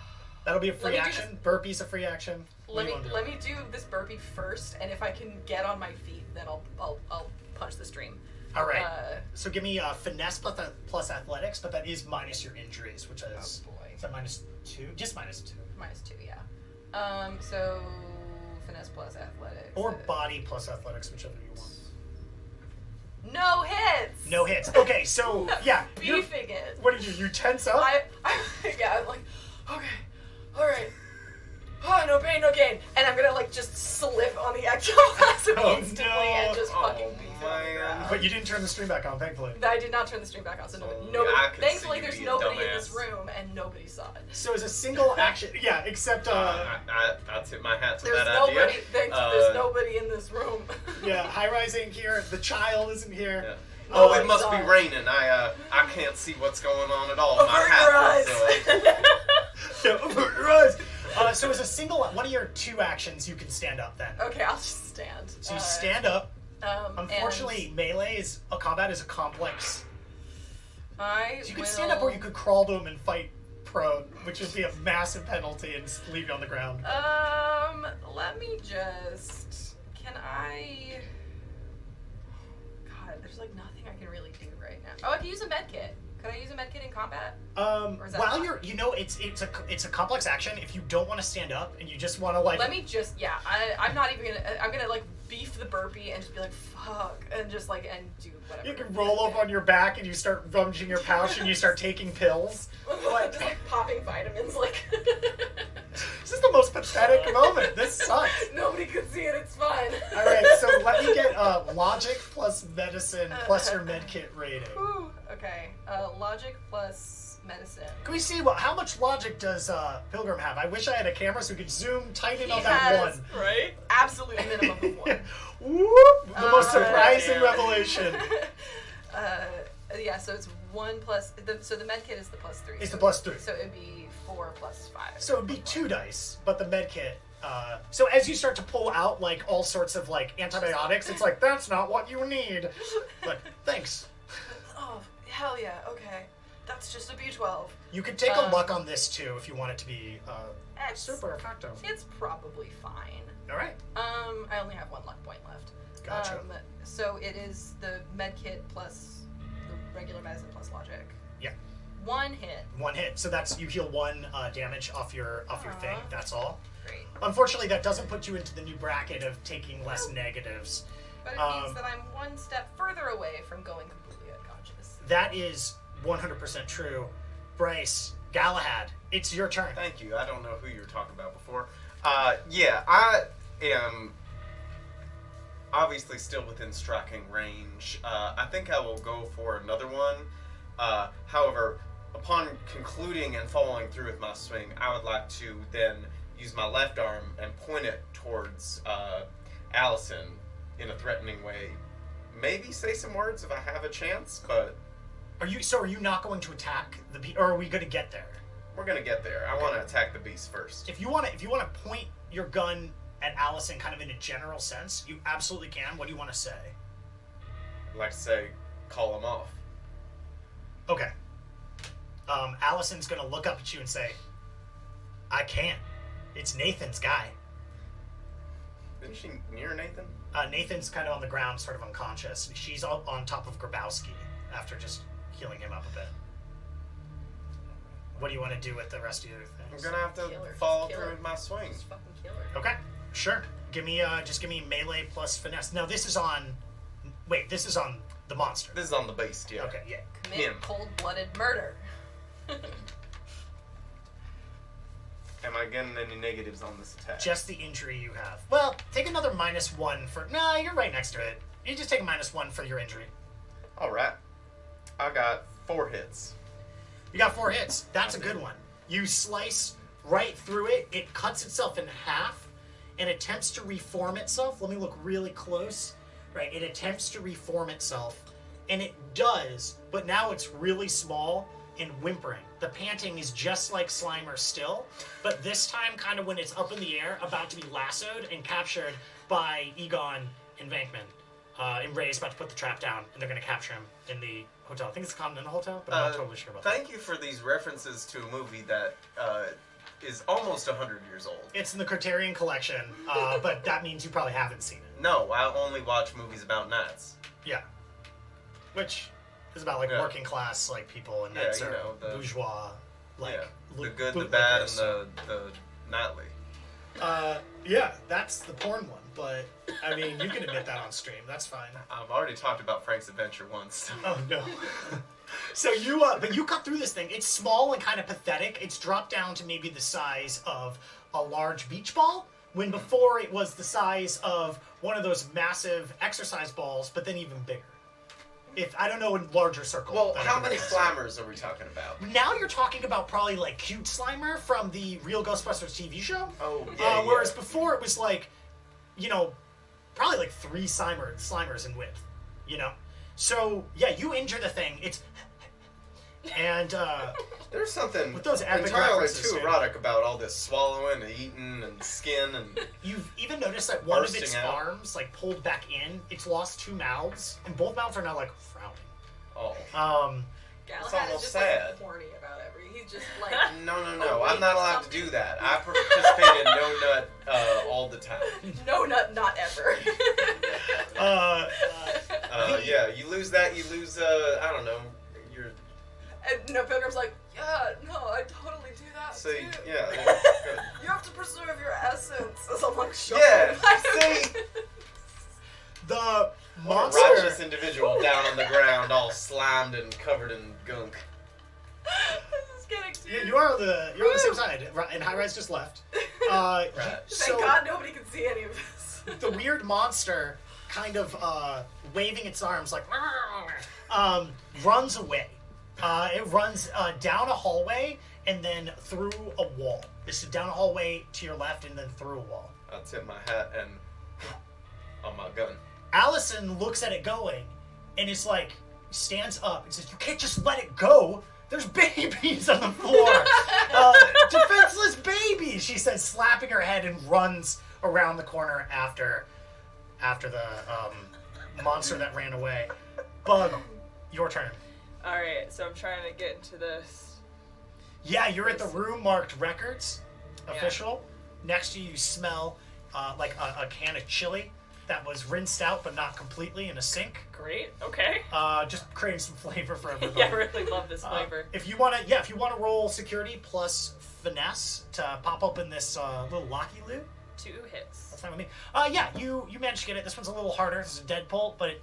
that'll be a free Let me do action. Burpee's a free action. What do you Let me do this burpee first, and if I can get on my feet, then I'll punch the stream. All right. So give me finesse plus athletics, but that is minus your injuries, which is Oh boy. is that -2? Just -2. -2, yeah. So finesse plus athletics. Or body plus athletics, whichever you want. No hits. No hits. Okay, so yeah. Beefing it. What do? You tense up? I'm like, okay, all right. Oh, no pain, no gain. And I'm gonna like just slip on the ectoplasm instantly and just fucking beef it on the ground. But you didn't turn the stream back on, thankfully. I did not turn the stream back on, so I nobody. can Thankfully, see you there's being nobody in dumbass. this room, and nobody saw it. So as a single action, yeah, except I tip my hat to There's that nobody. idea. There's nobody in this room. yeah, Highrise ain't here. The child isn't here. Yeah. Oh, Oh, it must be sorry. raining. I can't see what's going on at all. Avert My your hat eyes. Yeah, avert your eyes. So as a single, one of your 2 actions, you can stand up then. Okay, I'll just stand. So you stand up. And Unfortunately, combat is a complex. I So you could stand up or you could crawl to him and fight prone, which would be a massive penalty and just leave you on the ground. Let me just. Can I? God, there's like nothing I can really do right now. Oh, I can use a med kit. Could I use a med kit in combat? Or is that While not? you're, it's a complex action. If you don't want to stand up and you just want to like, Let me just, I'm not even gonna, I'm gonna like beef the burpee and just be like, fuck, and just like, and do whatever. you can roll over on your back and you start rummaging your pouch and you start taking pills. Just like popping vitamins, like. This is the most pathetic moment. This sucks. Nobody could see it, it's fine. All right, so let me get logic plus medicine plus your med kit rating. Whew, okay, logic plus medicine. Can we see how much logic does Pilgrim have? I wish I had a camera so we could zoom tight in He on that has- one. Right? Absolute minimum of 1. Whoop! The most surprising damn. revelation. Yeah, so it's 1 plus. So the med kit is the +3. It's so the +3. So it'd be 4 plus 5. So it'd be 2 dice, but the med kit. So as you start to pull out like all sorts of like antibiotics, it's like that's not what you need. But thanks. Oh hell yeah! Okay, that's just a B12. You could take a luck on this too if you want it to be It's- super effective. It's probably fine. All right. I only have 1 luck point left. Gotcha. So it is the med kit plus the regular medicine plus logic. Yeah. 1 hit. 1 hit. So that's you heal 1 damage off your thing. That's all. Great. Unfortunately, that doesn't put you into the new bracket of taking less negatives. But it means that I'm 1 step further away from going completely unconscious. That is 100% true. Bryce, Galahad, it's your turn. Thank you. I don't know who you were talking about before. Yeah, I am obviously still within striking range. I think I will go for another one. However, upon concluding and following through with my swing, I would like to then use my left arm and point it towards Allison in a threatening way. Maybe say some words if I have a chance, but Are you not going to attack the beast, or are we going to get there? we're gonna get there. I want to attack the beast first. If you want to point your gun at Allison, kind of in a general sense, you absolutely can. What do you want to say? I'd like to say, call him off. Okay. Allison's going to look up at you and say, "I can't. It's Nathan's guy." Isn't she near Nathan? Nathan's kind of on the ground, sort of unconscious. She's up on top of Grabowski after just healing him up a bit. What do you want to do with the rest of your things? I'm gonna have to Killer. follow Killer. through with my swing. Just fucking killer. Okay, sure. Give me melee plus finesse. Now this is on. Wait, this is on the monster. This is on the beast, yeah. Okay, yeah. Commit Him. cold-blooded murder. Am I getting any negatives on this attack? Just the injury you have. Well, take another -1 for. Nah, you're right next to it. You just take a -1 for your injury. All right. I got 4 hits. You got 4 hits. That's a good one. You slice right through it. It cuts itself in half and attempts to reform itself. Let me look really close. Right, it attempts to reform itself, and it does, but now it's really small and whimpering. The panting is just like Slimer still, but this time kind of when it's up in the air, about to be lassoed and captured by Egon and Vankman. And Ray's about to put the trap down, and they're going to capture him in the hotel. I think it's the Continental Hotel, but I'm not totally sure about that. Thank you for these references to a movie that is almost 100 years old. It's in the Criterion Collection, but that means you probably haven't seen it. No, I only watch movies about gnats. Yeah. Which is about, like, working class, like, people, and Yeah, that's you know, the- bourgeois, like, Yeah, the lo- good, the bad, and bootlickers. the nightly. Yeah, that's the porn one, but, I mean, you can admit that on stream, that's fine. I've already talked about Frank's Adventure once. Oh, no. So you, but you cut through this thing. It's small and kind of pathetic. It's dropped down to maybe the size of a large beach ball, when before it was the size of one of those massive exercise balls, but then even bigger. If I don't know, in larger circle. Well, that I how can many reference. Slimers are we talking about? Now you're talking about probably like Cute Slimer from the Real Ghostbusters TV show. Oh, yeah, Whereas yeah. before it was like, you know, probably like 3 Slimers in width, you know? So, yeah, you injure the thing. It's... And, There's something with those epic entirely references, too dude. erotic about all this swallowing and eating and skin and... You've even noticed that one of its Bursting out. arms, like, pulled back in. It's lost 2 mouths, and both mouths are now, like, frowning. Oh. Galahad is almost just sad. like horny about every. He's just like. No, Oh, I'm wait, not allowed to something- do that. I participate in No Nut all the time. No nut, not ever. Yeah, you lose that, you lose, I don't know, your... And no, Pilgrim's like, yeah, no, I totally do that See, too. yeah, good. You have to preserve your essence. As I'm like, shut Yeah, up. see? The What a monster... righteous individual down on the ground, all slimed and covered in gunk. This is getting too. You're on the same side, and Highrise just left. Right. So Thank God nobody can see any of this. the weird monster, kind of waving its arms like, runs away. It runs down a hallway and then through a wall. This is down a hallway to your left and then through a wall. I tip my hat and on my gun. Allison looks at it going and is like, stands up and says, "You can't just let it go. There's babies on the floor. Defenseless babies," she says, slapping her head, and runs around the corner after the monster that ran away. Bug, your turn. Alright, so I'm trying to get into this. Yeah, you're at the room marked records, official. Next to you smell like a can of chili that was rinsed out but not completely in a sink. Great, okay. Just creating some flavor for everybody. Yeah, I really love this flavor. If you want to roll security plus finesse to pop open this little locky loot, 2 hits. that's fine with me. Yeah, you managed to get it. This one's a little harder. This is a deadbolt, but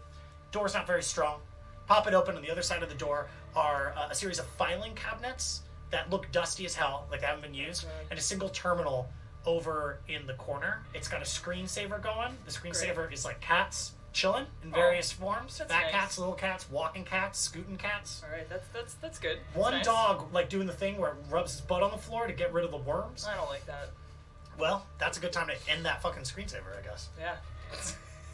door's not very strong. Pop it open. On the other side of the door are a series of filing cabinets that look dusty as hell, like they haven't been used, and a single terminal over in the corner. It's got a screensaver going. The screensaver is like cats chilling in various forms. That's Fat nice. cats, little cats, walking cats, scooting cats. Alright, that's good. That's One nice. dog like doing the thing where it rubs his butt on the floor to get rid of the worms. I don't like that. Well, that's a good time to end that fucking screensaver, I guess. Yeah.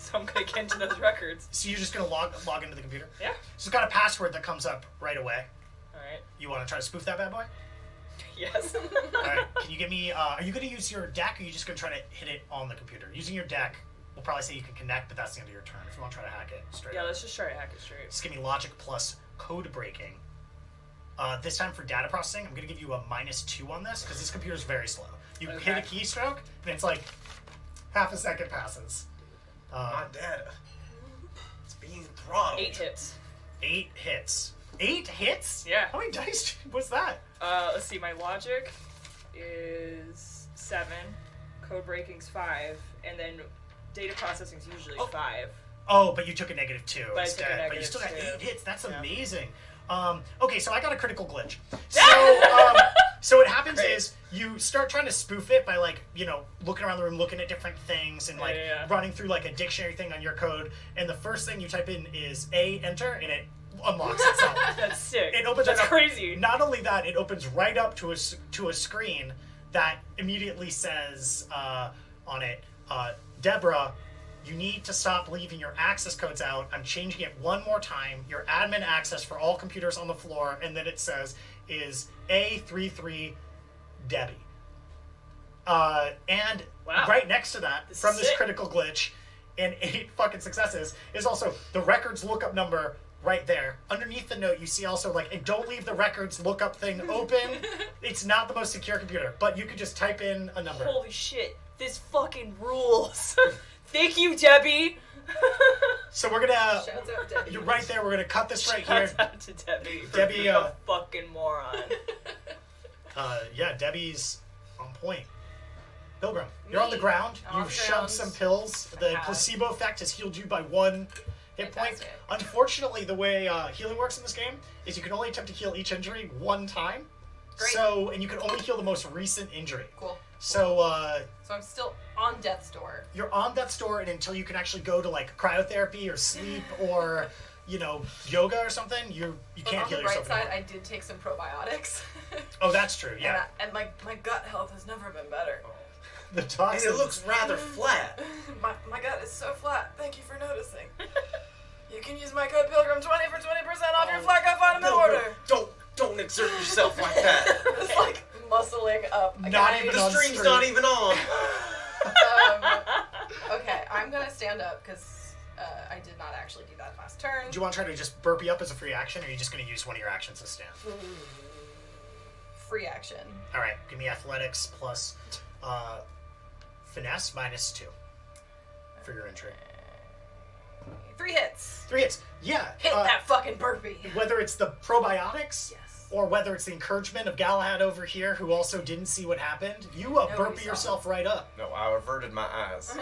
So I'm gonna get into those records. So you're just gonna log into the computer? Yeah. So it's got a password that comes up right away. Alright. You want to try to spoof that bad boy? Yes. All right. Can you give me? Are you gonna use your deck, or are you just gonna try to hit it on the computer? Using your deck, we'll probably say you can connect, but that's the end of your turn. If you want to try to hack it straight Yeah, up. let's just try to hack it straight. Just give me logic plus code breaking. This time for data processing, I'm gonna give you a -2 on this because this computer is very slow. You hit a keystroke, and it's like half a second passes. My data. It's being throttled. 8 hits. 8 hits. 8 hits? Yeah. How many dice was that? Let's see, my logic is 7, code breaking's 5, and then data processing's usually 5. Oh, but you took a -2 But instead. I took a But you still got -2. 8 hits. That's Yeah. amazing. Okay, so I got a critical glitch. So what happens is you start trying to spoof it by like, looking around the room, looking at different things, and like running through like a dictionary thing on your code. And the first thing you type in is A, enter, and it unlocks itself. That's sick. It opens That's up. crazy. Not only that, it opens right up to a screen that immediately says on it, Deborah, you need to stop leaving your access codes out. I'm changing it one more time. Your admin access for all computers on the floor, and then it says is A33 Debbie. And right next to that, from this critical glitch and 8 fucking successes, is also the records lookup number right there. Underneath the note, you see also like, and don't leave the records lookup thing open. It's not the most secure computer, but you could just type in a number. Holy shit, this fucking rules. Thank you, Debbie. So we're gonna. Shouts out Debbie. You're right there. We're gonna cut this right here. Shout out to Debbie. For Debbie, being a fucking moron. Yeah, Debbie's on point. Pilgrim, you're on the ground. On You've the shoved ground. some pills. The have. placebo effect has healed you by 1 hit point. Fantastic. Unfortunately, the way healing works in this game is you can only attempt to heal each injury 1 time. Great. So, and you can only heal the most recent injury. Cool. So, So I'm still on death's door. you're on death's door, and until you can actually go to like cryotherapy or sleep or yoga or something, you can't on heal the bright yourself side, anymore. I did take some probiotics. Oh, that's true. Yeah. And my gut health has never been better. The And toxins. it looks rather flat. My gut is so flat. Thank you for noticing. You can use my code Pilgrim 20 for 20% off your flat gut vitamin order. Don't exert yourself like that. It's like muscling up. Not Okay, even The on stream's stream. not even on. Okay, I'm gonna stand up because I did not actually do that last turn. Do you want to try to just burpee up as a free action, or are you just going to use one of your actions to stand? Free action. All right, give me athletics plus finesse -2 for your entry. 3 hits. 3 hits. Yeah. Hit that fucking burpee. Whether it's the probiotics, Yes. or whether it's the encouragement of Galahad over here, who also didn't see what happened, you burpee saw yourself right up. No, I averted my eyes.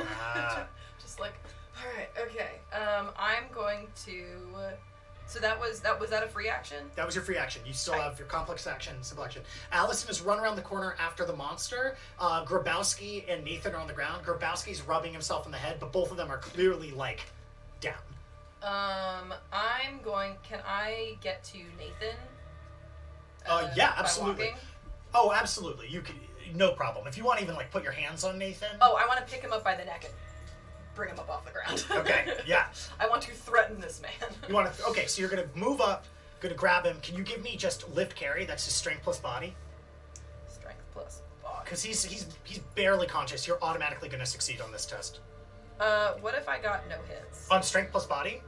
Just like, all right, okay. I'm going to. So was that a free action? That was your free action. You still Right. have your complex action, simple action. Allison has run around the corner after the monster. Grabowski and Nathan are on the ground. Grabowski's rubbing himself in the head, but both of them are clearly, down. Can I get to Nathan? Yeah, by absolutely. walking? Oh, absolutely. You can, no problem. If you want to even, put your hands on Nathan. Oh, I want to pick him up by the neck and bring him up off the ground. Okay, yeah. I want to threaten this man. You want to, okay, so you're going to move up, going to grab him. Can you give me just lift carry? That's his strength plus body. Strength plus body. Because he's barely conscious. You're automatically going to succeed on this test. What if I got no hits? On strength plus body?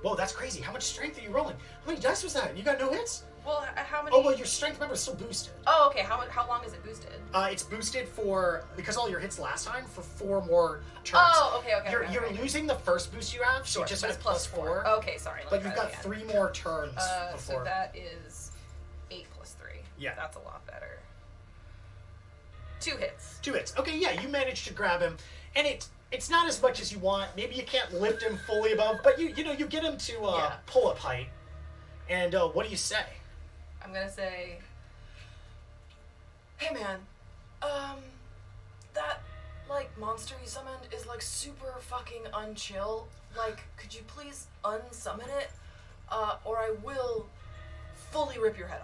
Whoa, that's crazy. How much strength are you rolling? How many dice was that? You got no hits? Well, how many? Oh, well, your strength member is still boosted. Oh, okay. How long is it boosted? It's boosted because all your hits last time, for 4 more turns. Oh, okay. You're okay. losing the first boost you have, so Sure, you just but have it's plus 4. Okay, sorry. But you've got 3 more turns before. So that is 8 plus 3. Yeah. That's a lot better. 2 hits. 2 hits. Okay, yeah, you managed to grab him, and it's not as much as you want. Maybe you can't lift him fully above, but you get him to pull-up height. And what do you say? I'm gonna say, hey man, that monster you summoned is super fucking unchill. Could you please unsummon it, or I will fully rip your head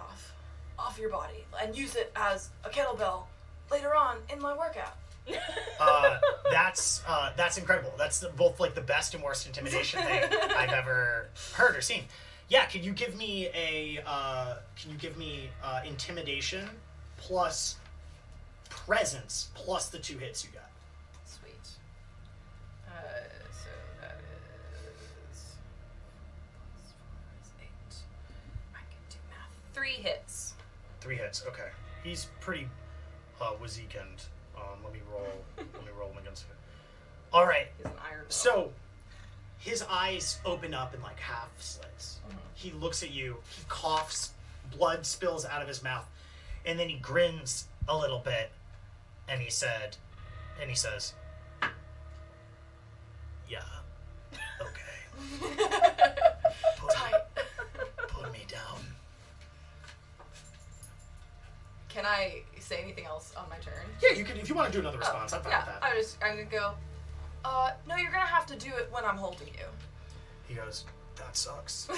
off your body and use it as a kettlebell later on in my workout. That's incredible. That's both the best and worst intimidation thing I've ever heard or seen. Yeah, can you give me intimidation plus presence plus the 2 hits you got? Sweet. So that is plus 4 is 8. I can do math. 3 hits. 3 hits. Okay, he's pretty weakened. Let me roll him against it. All right. He's an iron will. So his eyes open up in half slits. Mm-hmm. He looks at you. He coughs. Blood spills out of his mouth, and then he grins a little bit, and he says, "Yeah, okay. Put me down." Can I say anything else on my turn? Yeah, you can if you want to do another response. I'm fine with that. I'm gonna go. No, you're gonna have to do it when I'm holding you. He goes, "That sucks."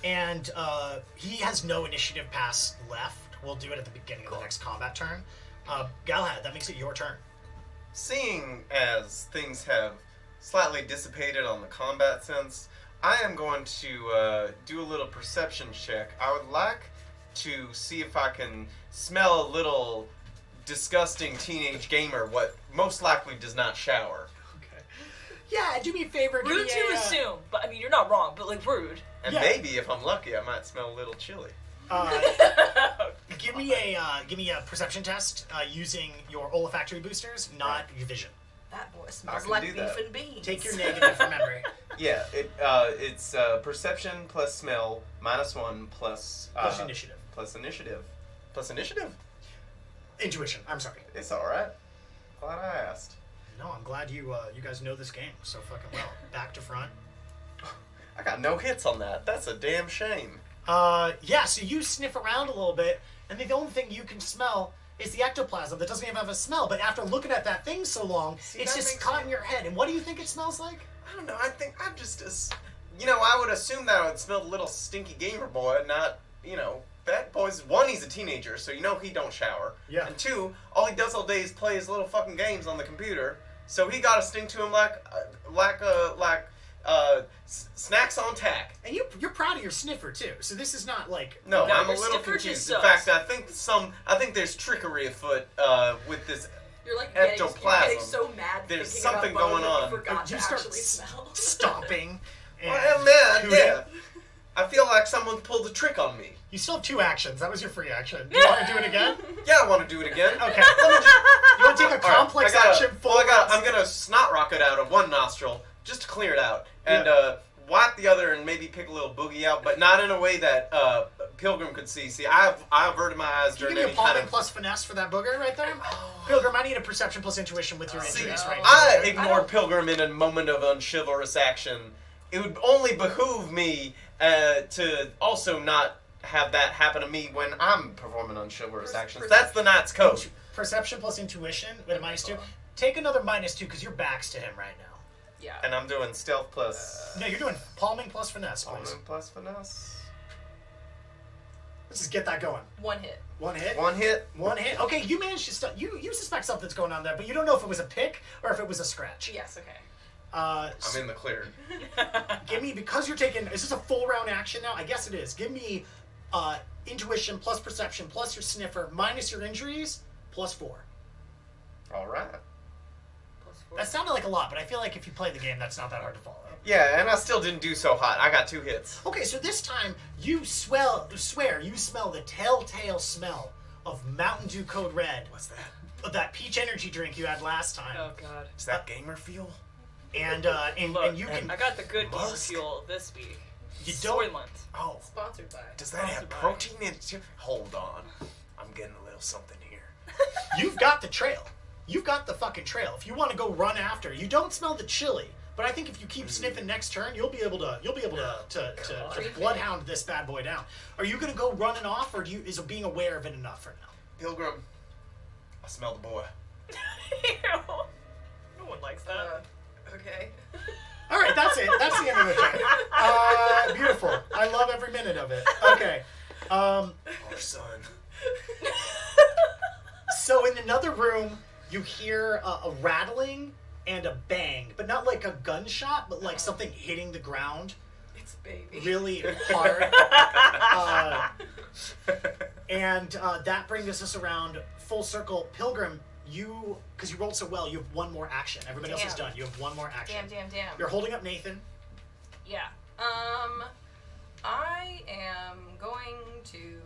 And he has no initiative pass left. We'll do it at the beginning of the next combat turn. Galahad, that makes it your turn. Seeing as things have slightly dissipated on the combat sense, I am going to do a little perception check. I would like to see if I can smell a little disgusting teenage gamer what most likely does not shower. Okay. Yeah, do me a favor. give Rude me to assume, but I mean, you're not wrong, but like rude. And Yeah. maybe if I'm lucky, I might smell a little chili. Give me a perception test using your olfactory boosters, not your vision. That boy smells can like do beef that. and beans. Take your negative from memory. Yeah, it's perception plus smell -1 plus Plus initiative. plus initiative. Plus initiative. Intuition. I'm sorry. It's all right. Glad I asked. No, I'm glad you guys know this game so fucking well. Back to front. I got no hits on that. That's a damn shame. Yeah, so you sniff around a little bit, and the only thing you can smell is the ectoplasm that doesn't even have a smell. But after looking at that thing so long, See, it's that just makes caught sense. in your head. And what do you think it smells like? I don't know. I think I'm just I would assume that I would smell a little stinky gamer boy, not, that boy's, one, he's a teenager, so he don't shower. Yeah. And two, all he does all day is play his little fucking games on the computer. So he got to stink to him like snacks on tack. And you're proud of your sniffer too. So this is not like No, No, I'm a your little sniffer confused. just In sucks. fact, I think there's trickery afoot with this. You're like Ectoplasm. you're getting so mad. There's thinking something about bone going that on. You forgot you to start actually smell. stomping. And Well, man, hooting. yeah. I feel like someone pulled a trick on me. You still have 2 actions. That was your free action. Do you want to do it again? Yeah, I want to do it again. Okay. You want to take a All right, complex I gotta- action full? I'm gonna snot rocket out of one nostril just to clear it out, and wipe the other, and maybe pick a little boogie out, but not in a way that Pilgrim could see. See, I averted my eyes Can you during give me a any kind palming of. plus finesse for that booger right there? Pilgrim, I need a perception plus intuition with your See, injuries right now. I okay? ignored Pilgrim in a moment of unchivalrous action. It would only behoove me to also not have that happen to me when I'm performing unchivalrous actions. That's the Knight's code. Perception plus intuition with a -2. Take another -2 because your back's to him right now. Yeah. And I'm doing stealth plus. No, you're doing palming plus finesse, please. Palming plus finesse. Let's just get that going. One hit. One hit. One hit. One hit. Okay, you managed to you suspect something's going on there, but you don't know if it was a pick or if it was a scratch. Yes. Okay. I'm in the clear. Give me, because you're taking, is this a full round action now? I guess it is. Give me intuition plus perception plus your sniffer minus your injuries +4. All right. +4. That sounded like a lot, but I feel like if you play the game, that's not that hard to follow. Yeah, and I still didn't do so hot. I got 2 hits. Okay, so this time you swear you smell the telltale smell of Mountain Dew Code Red. What's that? Of that peach energy drink you had last time. Oh god. Is that gamer fuel? And Look, you can I got the good gamer Musk. fuel this week. You don't- Soylent. Oh, Sponsored by. does that have Sponsored by- protein in it too? Hold on. I'm getting a little something here. You've got the trail. You've got the fucking trail. If you want to go run after, you don't smell the chili. But I think if you keep sniffing next turn, you'll be able to bloodhound this bad boy down. Are you gonna go running off, or is being aware of it enough for now? Pilgrim, I smell the boy. Ew. No one likes that. Okay. All right, that's it. That's the end of the turn. Beautiful. I love every minute of it. Okay. Our son. So in another room, you hear a rattling and a bang, but not like a gunshot, but like something hitting the ground It's baby. really hard. And that brings us around full circle. Pilgrim, because you rolled so well, you have one more action. Everybody else is Damn. done. You have one more action. Damn. You're holding up Nathan. Yeah. I am going to.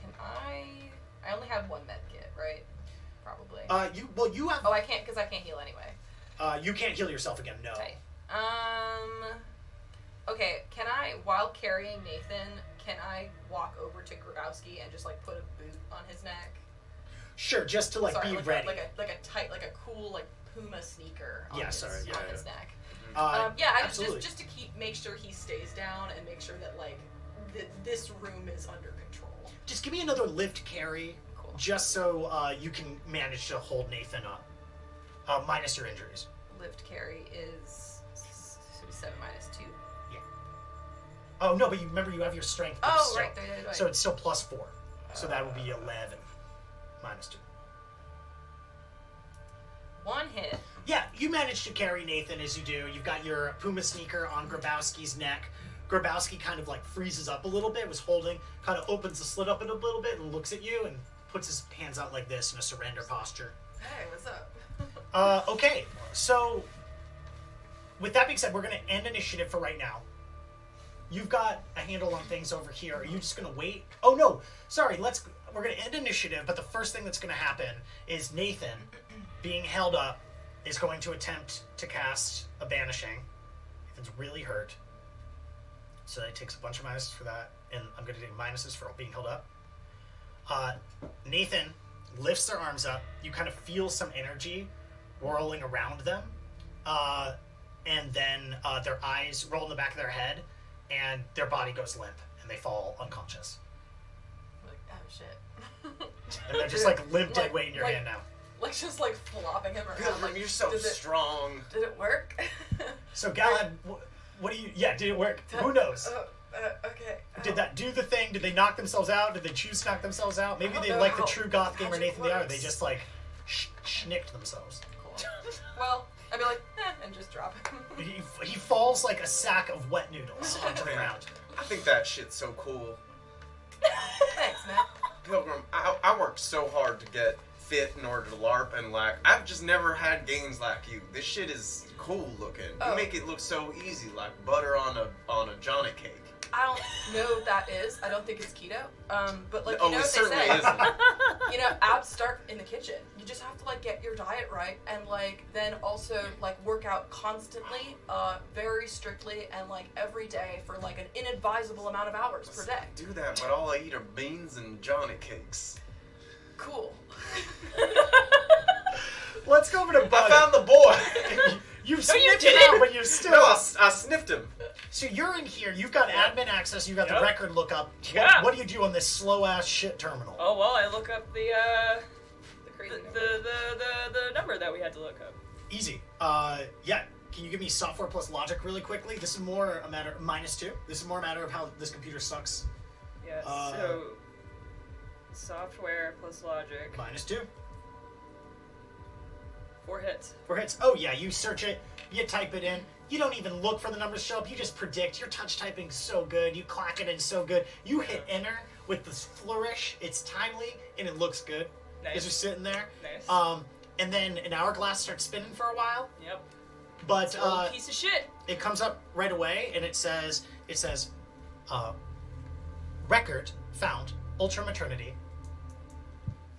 Can I? I only have one med kit, right? Probably. You have. Oh, I can't because I can't heal anyway. You can't heal yourself again. No. Tight. Okay. Can I? While while carrying Nathan, can I walk over to Grabowski and just like put a boot on his neck? Sure, just to be ready. Like a tight, like a cool like Puma sneaker on his neck. I absolutely. just to make sure he stays down and make sure that like this room is under control. Just give me another lift carry, Cool. just so you can manage to hold Nathan up, minus your injuries. Lift carry is 7 minus 2. Oh no, but you remember you have your strength. Oh, still. right. So it's still plus 4. So that would be 11 minus 2. 1 hit. Yeah, you manage to carry Nathan as you do. You've got your Puma sneaker on Grabowski's neck. Grabowski kind of like freezes up a little bit, was holding, kind of opens the slit up a little bit and looks at you and puts his hands out like this in a surrender posture. Hey, what's up? Okay, so with that being said, we're going to end initiative for right now. You've got a handle on things over here. Are you just going to wait? Oh no, sorry. We're going to end initiative, but the first thing that's going to happen is Nathan, being held up, is going to attempt to cast a banishing. Nathan's really hurt, so that takes a bunch of minuses for that, and I'm going to do minuses for being held up. Nathan lifts their arms up. You kind of feel some energy whirling around them, and then their eyes roll in the back of their head, and their body goes limp, and they fall unconscious. Like, oh shit. And they're just like limp dead weight in your hand now. Like just like flopping him around. Pilgrim, you're so strong. Did it work? So Galahad, what do you? Yeah, did it work? Who knows? Okay. Did that do the thing? Did they knock themselves out? Did they choose to knock themselves out? Maybe they like the true goth gamer Nathan they are. They just like schnicked themselves. Cool. Well, I'd be like, and just drop him. He falls like a sack of wet noodles onto the ground. I think that shit's so cool. Thanks, man. Pilgrim, I worked so hard to get fit in order to LARP, and like I've just never had games like you. This shit is cool looking. You make it look so easy, like butter on a Johnny cake. I don't know what that is. I don't think it's keto. But like Oh, you know it what certainly they say. isn't. You know, abs start in the kitchen. You just have to like get your diet right, and like then also like work out constantly, very strictly, and like every day for like an inadvisable amount of hours per day. Do that, but all I eat are beans and Johnny cakes. Cool. Let's go over to Bud. I found the boy. You've sniffed him out, but you're still. No, I sniffed him. So you're in here. You've got admin access. You've got the record lookup. Yeah. What do you do on this slow ass shit terminal? Oh well, I look up the Crazy the number that we had to look up. Easy. Yeah. Can you give me software plus logic really quickly? This is more a matter -2. This is more a matter of how this computer sucks. Yes. So software plus logic. -2. 4 hits. 4 hits. Oh yeah, you search it, you type it in, you don't even look for the numbers to show up, you just predict. Your touch typing's so good, you clack it in so good. You hit enter with this flourish, it's timely, and it looks good. Nice. As you're sitting there. Nice. And then an hourglass starts spinning for a while. Yep. But Old piece of shit. it comes up right away, and it says, record found, Ultra Maternity.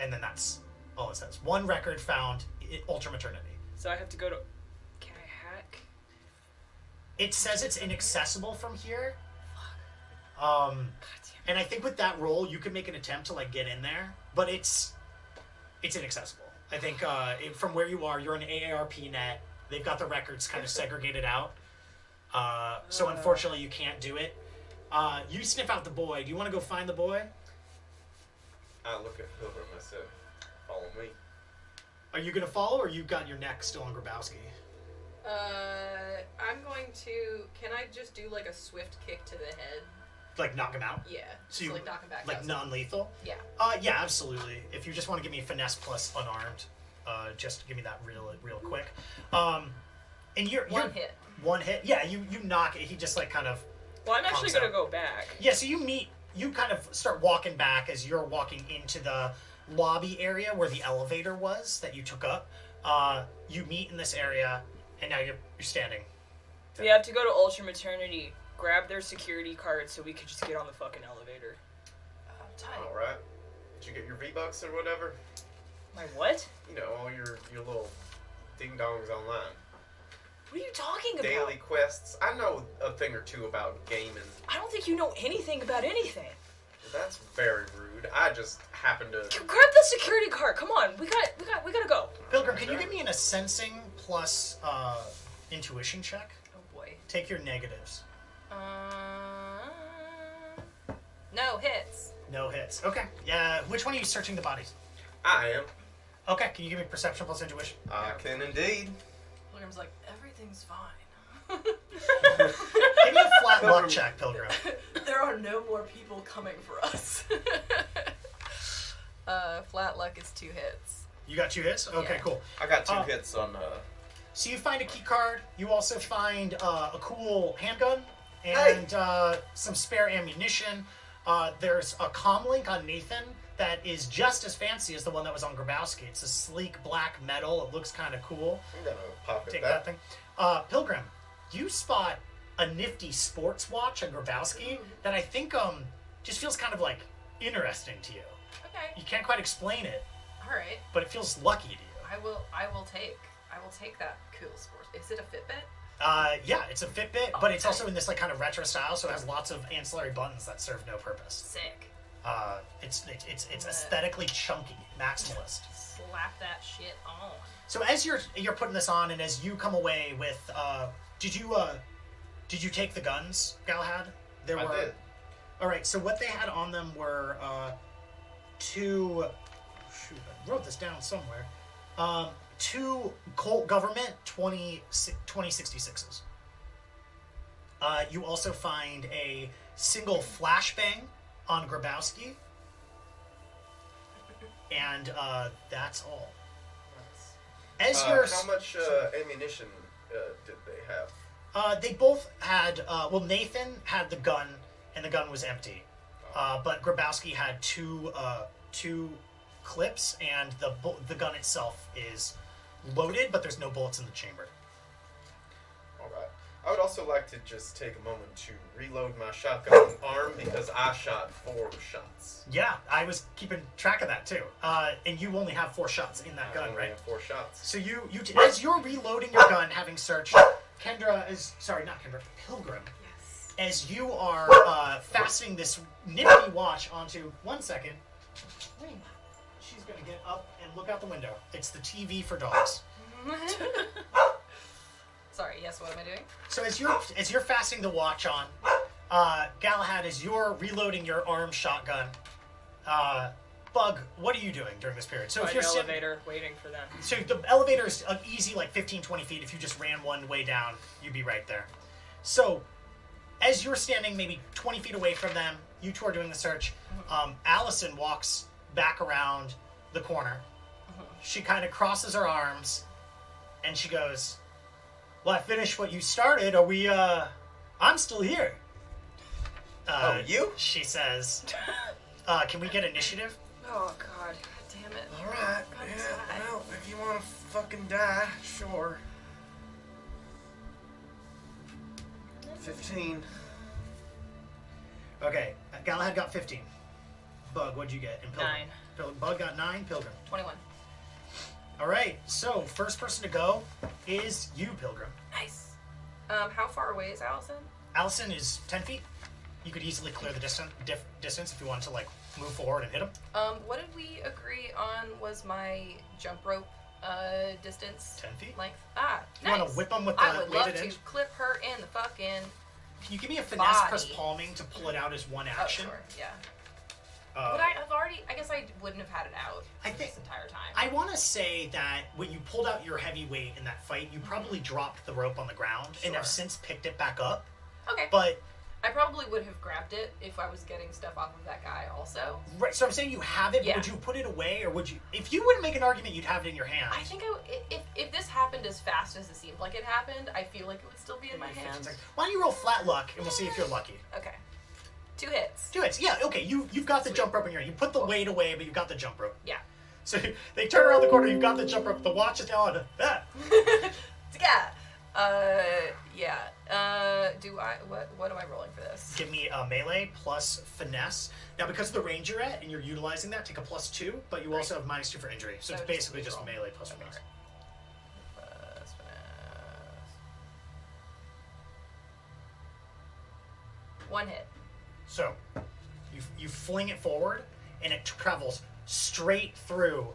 And then that's all it says. 1 record found, Ultra Maternity. So I have to go to. Can I hack? It says it's inaccessible from here. God damn. And I think with that roll, you could make an attempt to like get in there, but it's inaccessible. I think from where you are, you're in AARP net. They've got the records kind of segregated out. So unfortunately, you can't do it. You sniff out the boy. Do you want to go find the boy? I look at Pilgrim. I said, "Follow me." Are you gonna follow, or you got your neck still on Grabowski? I'm going to. Can I just do like a swift kick to the head? Like knock him out? Yeah. So you like knock him back. like non-lethal? Yeah. Yeah, absolutely. If you just want to give me finesse plus unarmed, just give me that real quick. And you're 1 hit. 1 hit. Yeah, you knock it. He just like kind of. Well, I'm actually Conks gonna out. go back. Yeah, so you kind of start walking back as you're walking into the lobby area where the elevator was that you took up. You meet in this area, and now you're standing. We have to go to Ultra Maternity, grab their security card so we could just get on the fucking elevator. Tight. All right. Did you get your V-Bucks or whatever? My what? You know, all your little ding dongs online. What are you talking about? daily quests. I know a thing or two about gaming. I don't think you know anything about anything. That's very rude. I just happen to. Grab the security card. Come on, we gotta go. Pilgrim, can you give me a sensing plus intuition check? Oh boy. Take your negatives. No hits. No hits. Okay. Yeah. Which one are you searching the bodies? I am. Okay. Can you give me perception plus intuition? I can indeed. Pilgrim's like, everything's fine. Give me a flat luck check, Pilgrim. There are no more people coming for us. Flat luck is 2 hits. You got 2 hits? Okay, Yeah. cool. I got 2 hits on. So you find a key card. You also find a cool handgun and some spare ammunition. There's a comlink on Nathan that is just as fancy as the one that was on Grabowski. It's a sleek black metal. It looks kind of cool. I'm gonna pocket Take that. that thing. Pilgrim, you spot a nifty sports watch on Grabowski that I think just feels kind of like interesting to you. Okay. You can't quite explain it, All right. but it feels lucky to you. I will take that cool sports. Is it a Fitbit? Yeah, it's a Fitbit, but it's also in this like kind of retro style, so it has lots of ancillary buttons that serve no purpose. Sick. It's aesthetically chunky, maximalist. Slap that shit on. So as you're putting this on, and as you come away with, did you take the guns, Galahad? I did. All right. So what they had on them were 2. Shoot, I wrote this down somewhere. 2 Colt Government 2066s. You also find a single flashbang on Grabowski. And that's all. As you're... How much ammunition did they have? They both had... well, Nathan had the gun, and the gun was empty. But Grabowski had 2 clips, and the gun itself is loaded, but there's no bullets in the chamber. Alright. I would also like to just take a moment to reload my shotgun arm because I shot 4 shots. Yeah, I was keeping track of that too. And you only have 4 shots in that I gun, only right? have 4 shots. So as you're reloading your gun, having searched, Pilgrim. Yes. As you are fastening this nifty watch onto, 1 second. She's gonna get up and look out the window. It's the TV for dogs. Sorry. Yes. What am I doing? So as you're fastening the watch on, Galahad, as you're reloading your armed shotgun, Bug, what are you doing during this period? So By if the you're sitting, elevator, waiting for them. so the elevator is an easy like 15-20 feet. If you just ran one way down, you'd be right there. So as you're standing maybe 20 feet away from them, you two are doing the search. Allison walks back around the corner. She kind of crosses her arms, and she goes, "Well, I finished what you started. Are we? I'm still here." You? She says, "Can we get initiative?" Oh God. Damn it. Alright. God, Yeah, die. well, if you want to fucking die, sure. 15. Okay, Galahad got 15. Bug, what'd you get? And Pilgrim? 9. Bug got 9. Pilgrim. 21. All right. So first person to go is you, Pilgrim. Nice. How far away is Allison? Allison is 10 feet. You could easily clear the distance if you wanted to like move forward and hit him. What did we agree on was my jump rope distance? 10 feet. Length. You Nice. want to whip him with I the would love weighted to edge? clip her in the fucking. Can you give me a finesse plus Body. palming to pull it out as one action? Oh, sure. Yeah. Uh, Would I have already? I guess I wouldn't have had it out I think- this entire time. I want to say that when you pulled out your heavy weight in that fight, you probably dropped the rope on the ground and have Sure. since picked it back up. Okay. But I probably would have grabbed it if I was getting stuff off of that guy also. right, so I'm saying you have it. Yeah. But would you put it away, or would you? If you were to make an argument, you'd have it in your hand. I think if this happened as fast as it seemed like it happened, I feel like it would still be in my hand. Why don't you roll flat luck and we'll see if you're lucky. Okay. 2 hits. 2 hits. Yeah. Okay. You've got the Sweet. jump rope in your hand. You put the weight away, but you've got the jump rope. Yeah. So they turn around the corner. You've got the jump rope. The watch is now on. Yeah. Do I? What am I rolling for this? Give me a melee plus finesse. Now, because of the range you're at and you're utilizing that, take a +2, but you also have -2 for injury. So So it's just basically reroll. just melee plus finesse. Plus finesse. 1 hit. So, you fling it forward, and it travels straight through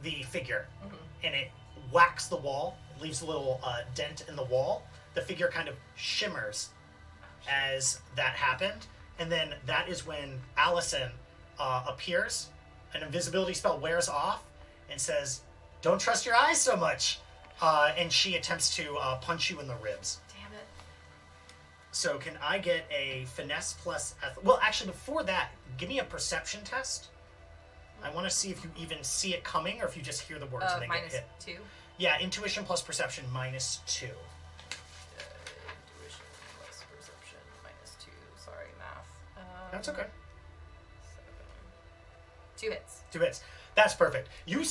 the figure, and it whacks the wall, leaves a little dent in the wall. The figure kind of shimmers as that happened, and then that is when Allison appears. An invisibility spell wears off and says, "Don't trust your eyes so much," and she attempts to punch you in the ribs. Damn it. So can I get a finesse plus... Well, actually, before that, give me a perception test. I want to see if you even see it coming or if you just hear the words and they get hit. -2. Yeah, intuition plus perception -2. Intuition plus perception -2. Sorry, math. That's okay. 2 hits. 2 hits. That's perfect. You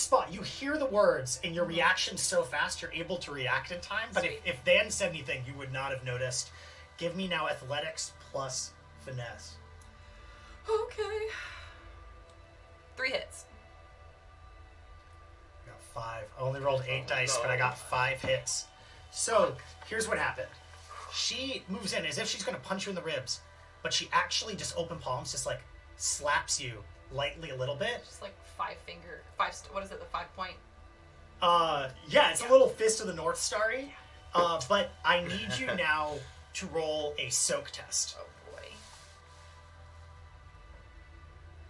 hear the words, and your reaction's so fast, you're able to react in time. But if they hadn't said anything, you would not have noticed. Give me now athletics plus finesse. Okay. 3 hits. I got 5. I only rolled 8 dice, but I got 5 hits. So, here's what happened. She moves in as if she's going to punch you in the ribs, but she actually just open palms, just like slaps you lightly a little bit. Just like 5-finger, what is it, the 5-point? Yeah, it's a little Fist of the North Starry. But I need you now to roll a soak test. Oh boy.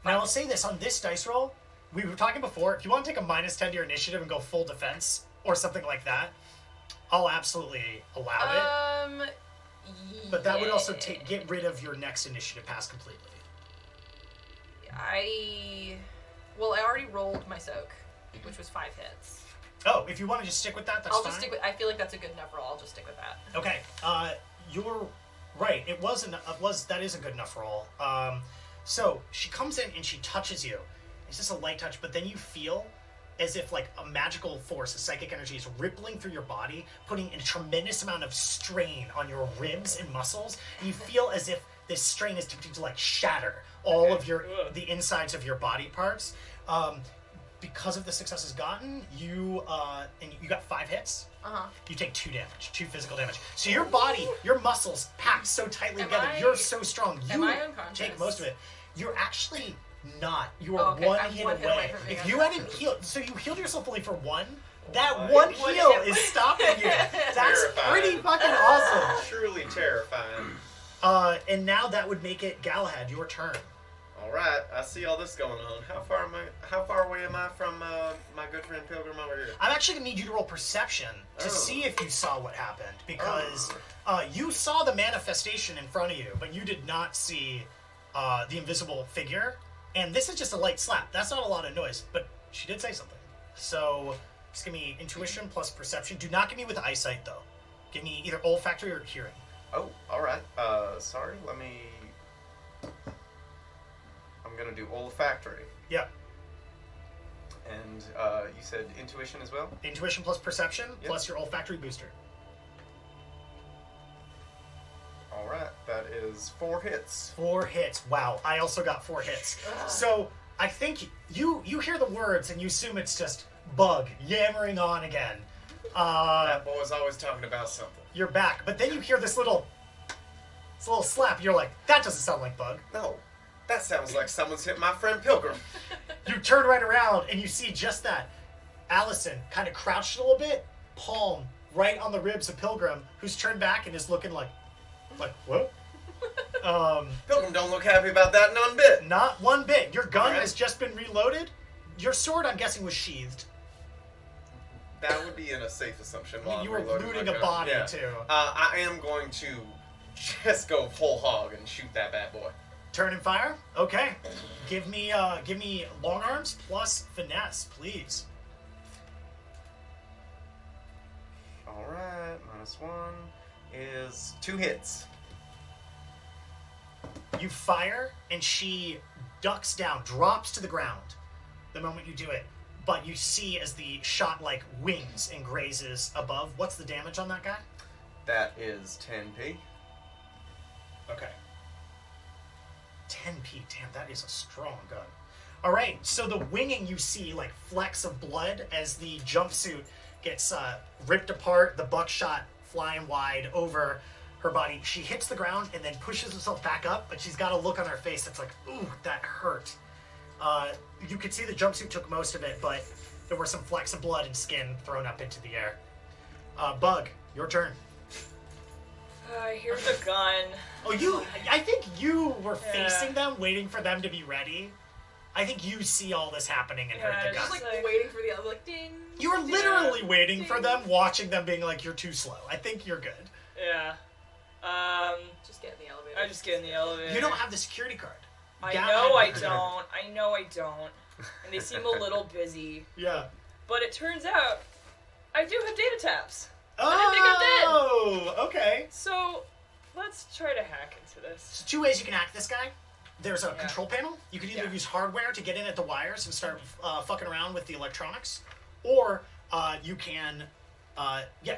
Now I'll say this, on this dice roll, we were talking before, if you want to take a -10 to your initiative and go full defense, or something like that, I'll absolutely allow it. But that would also get rid of your next initiative pass completely. I already rolled my soak, which was 5 hits. Oh, if you want to just stick with that, that's fine. I'll just stick with. I feel like that's a good enough roll. I'll just stick with that. Okay. You're right. That is a good enough roll. So she comes in and she touches you. It's just a light touch, but then you feel as if like a magical force, a psychic energy is rippling through your body, putting a tremendous amount of strain on your ribs and muscles. And you feel as if this strain is attempting to like shatter all of the insides of your body parts. Because of the successes gotten, you got 5 hits. You take 2 damage, 2 physical damage. So your body, your muscles packed so tightly together. You're so strong. Am I unconscious? Take most of it. You're actually not. You are okay. one I'm hit one away. hit away from being If you hadn't healed, so you healed yourself only for 1. That Right. one heal is stopping you. That's Terrifying. pretty fucking awesome. Truly terrifying. And now that would make it Galahad, your turn. All right, I see all this going on. How far away am I from my good friend Pilgrim over here? I'm actually gonna need you to roll perception to see if you saw what happened, because you saw the manifestation in front of you, but you did not see the invisible figure. And this is just a light slap. That's not a lot of noise, but she did say something. So just give me intuition plus perception. Do not give me with eyesight though. Give me either olfactory or hearing. Oh, all right. Sorry. Let me. I'm gonna do olfactory. Yep. And you said intuition as well? Intuition plus perception Yep. plus your olfactory booster. Alright, that is 4 hits. 4 hits. Wow, I also got 4 hits. So I think you hear the words and you assume it's just Bug yammering on again. That boy's always talking about something. You're back, but then you hear this little slap. You're like, that doesn't sound like Bug. No, that sounds like someone's hit my friend Pilgrim. You turn right around and you see just that. Allison kind of crouched a little bit, palm right on the ribs of Pilgrim, who's turned back and is looking like what? Pilgrim don't look happy about that none bit. Not one bit. Your gun Alright. has just been reloaded. Your sword, I'm guessing, was sheathed. That would be a safe assumption. While You I'm were reloading looting my a gun. body, Yeah. too. I am going to just go whole hog and shoot that bad boy. Turn and fire? Okay. Give me long arms plus finesse, please. Alright, -1 is 2 hits. You fire, and she ducks down, drops to the ground the moment you do it. But you see as the shot, like, wings and grazes above. What's the damage on that guy? That is 10p. Okay. 10p. Damn, that is a strong gun. All right, so the winging you see, like, flecks of blood as the jumpsuit gets ripped apart, the buckshot flying wide over her body. She hits the ground and then pushes herself back up, but she's got a look on her face that's like, ooh, that hurt. You could see the jumpsuit took most of it, but there were some flecks of blood and skin thrown up into the air. Bug, your turn. Here's a gun. Oh, I think you were facing them, waiting for them to be ready. I think you see all this happening and heard the gun. Just like waiting for the other, like ding. You were literally waiting for them, watching them, being like, "You're too slow." I think you're good. Yeah. Just get in the elevator. I just get in the elevator. You don't have the security card. I know I don't. And they seem a little busy. Yeah. But it turns out I do have data taps. Oh, okay. So let's try to hack into this. So 2 ways you can hack this guy. There's a control panel. You can either use hardware to get in at the wires and start fucking around with the electronics, or you can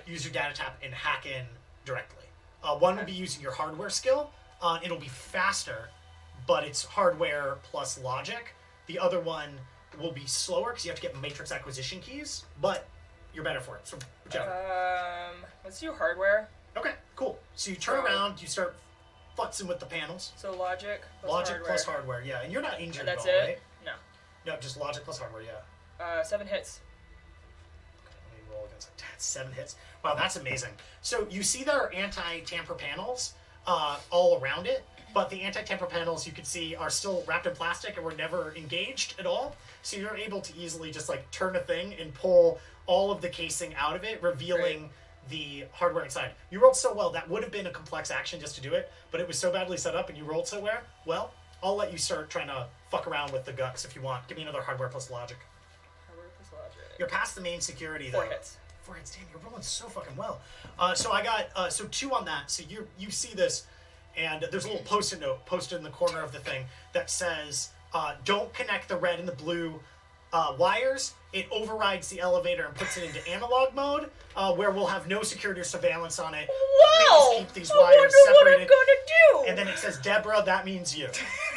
use your data tap and hack in directly. One would be using your hardware skill. It'll be faster, but it's hardware plus logic. The other one will be slower because you have to get matrix acquisition keys, but you're better for it. So whichever. Let's do hardware. Okay, cool. So you turn around, you start futzing with the panels. So logic plus Logic hardware. plus hardware, yeah. And you're not injured And that's at all, it? right? No. No, just logic plus hardware, yeah. 7 hits. Let me roll against it. That's 7 hits. Wow, that's amazing. So you see there are anti-tamper panels all around it, but the anti-tamper panels you can see are still wrapped in plastic and were never engaged at all. So you're able to easily just like turn a thing and pull all of the casing out of it, revealing the hardware inside. You rolled so well, that would have been a complex action just to do it, but it was so badly set up and you rolled so well, I'll let you start trying to fuck around with the guts if you want. Give me another hardware plus logic. Hardware plus logic. You're past the main security, though. 4 hits. 4 hits, damn, you're rolling so fucking well. So I got, 2 on that. So you see this, and there's a little post-it note posted in the corner of the thing that says, don't connect the red and the blue wires. It overrides the elevator and puts it into analog mode, where we'll have no security or surveillance on it. Wow! Keep these I wires wonder separated. what I'm gonna do! And then it says, Deborah, that means you.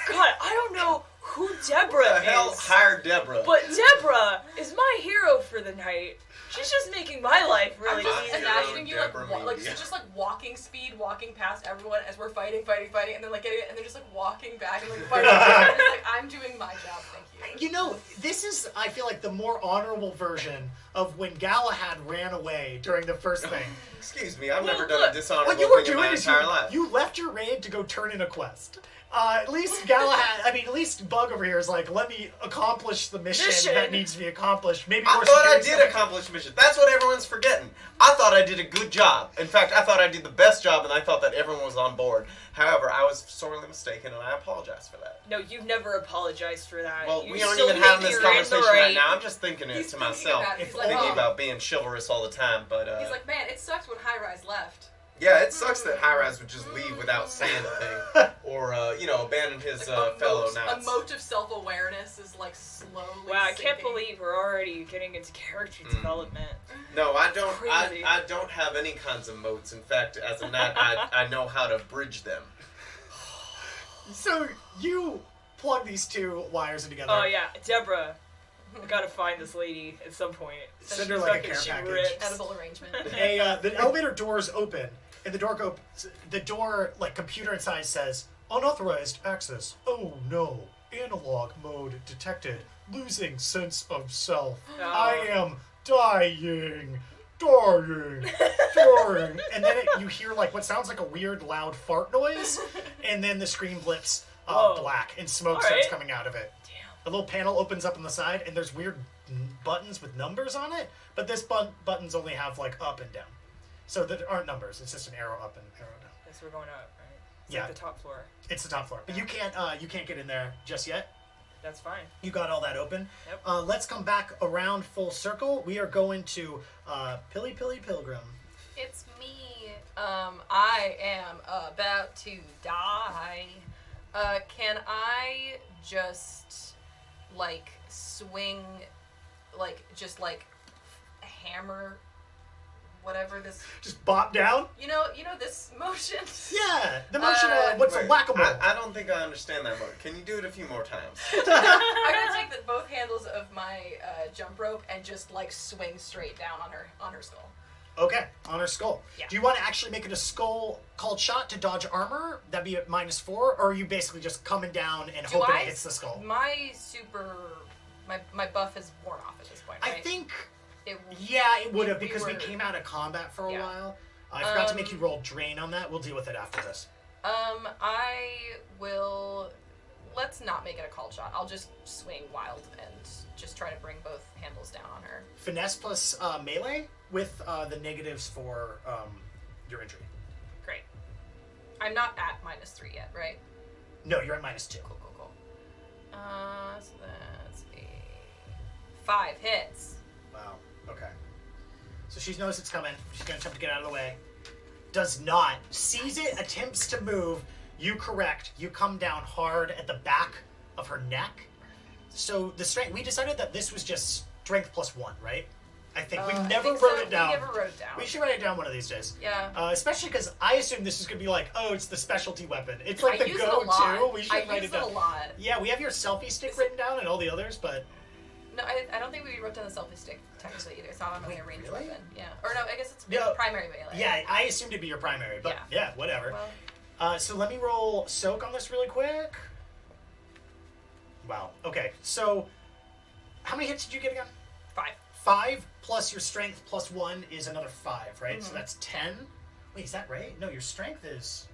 God, I don't know who Deborah Who the hell is. hired Deborah? But Deborah is my hero for the night. She's just making my life I'm really just easy. imagining you Deborah like Media. just like walking speed, walking past everyone as we're fighting, and then like getting it, and then just like walking back and like fighting. And just like I'm doing my job, thank you. You know, this is, I feel like, the more honorable version of when Galahad ran away during the first thing. Excuse me, I've Well, never done look, a dishonorable What you were thing in my doing is entire life. you left your raid to go turn in a quest. At least Galahad, at least Bug over here is like, let me accomplish the mission that needs to be accomplished. Maybe I more thought I security did stuff. accomplish mission. That's what everyone's forgetting. I thought I did a good job. In fact, I thought I did the best job, and I thought that everyone was on board. However, I was sorely mistaken, and I apologize for that. No, you've never apologized for that. Well, You we aren't still even think having this you're in the conversation right right. now. I'm just thinking it He's to thinking myself. about it. He's like, Thinking oh. about being chivalrous all the time, but He's like, man, it sucks when Highrise left. yeah, it sucks that Highrise would just leave without saying anything, or abandon his Like, fellow a knights. moat of self-awareness is like slowly. Wow, I can't sinking. believe we're already getting into character development. No, I don't. Crazy. I don't have any kinds of moats. In fact, as a knight, I know how to bridge them. So you plug these 2 wires in together. Oh yeah, Deborah. I gotta find this lady at some point. Send her like a care She package. rips. Edible arrangement. The elevator doors open, and the door, like, computer inside says, unauthorized access. Oh no, analog mode detected. Losing sense of self. Oh. I am dying. And then you hear, like, what sounds like a weird, loud fart noise, and then the screen blips Whoa. black, and smoke All starts right. coming out of it. Damn. A little panel opens up on the side, and there's weird buttons with numbers on it, but this buttons only have, like, up and down. So there aren't numbers, it's just an arrow up and arrow down. Yes, we're going up, right? It's Yeah. like the top floor. It's the top floor. But you can't get in there just yet. That's fine. You got all that open. Yep. Let's come back around full circle. We are going to Pilgrim. It's me. I am about to die. Can I just like swing, like just like hammer, whatever this? Just bop down? You know this motion. Yeah, the motion. What's a Wait, whack-a-mole? I don't think I understand that mode. Can you do it a few more times? I'm gonna take both handles of my jump rope and just like swing straight down on her skull. Okay, on her skull. Yeah. Do you want to actually make it a skull called shot to dodge armor? That'd be at -4, or are you basically just coming down and hoping it hits the skull? My my buff is worn off at this point, right? I think, It, yeah, it would have we because we were- came out of combat for a Yeah. while. I forgot to make you roll drain on that. We'll deal with it after this. I will. Let's not make it a called shot. I'll just swing wild and just try to bring both handles down on her. Finesse plus melee with the negatives for your injury. Great. I'm not at -3 yet, right? No, you're at -2. Cool. So that's a 5 hits. Wow. Okay. So she knows it's coming. She's gonna attempt to get out of the way. Does not. Sees it, attempts to move. You correct. You come down hard at the back of her neck. So the strength. We decided that this was just strength +1, right? I think we never wrote it down. We never wrote it down. We should write it down one of these days. Yeah. Especially because I assume this is gonna be like, oh, it's the specialty weapon. It's like I the use it a lot. go-to. We should I write use it down. a lot. Yeah, we have your selfie stick written down and all the others, but No, I don't think we wrote down the selfie stick technically either. It's not on Wait, a ranged really? weapon. Yeah. Or no, I guess it's No. primary melee. yeah, I assumed it'd be your primary, but yeah, whatever. Well, So let me roll soak on this really quick. Wow. Okay. So how many hits did you get again? 5. 5 plus your strength +1 is another 5, right? So Mhm. that's 10. Wait, is that right? No, your strength is.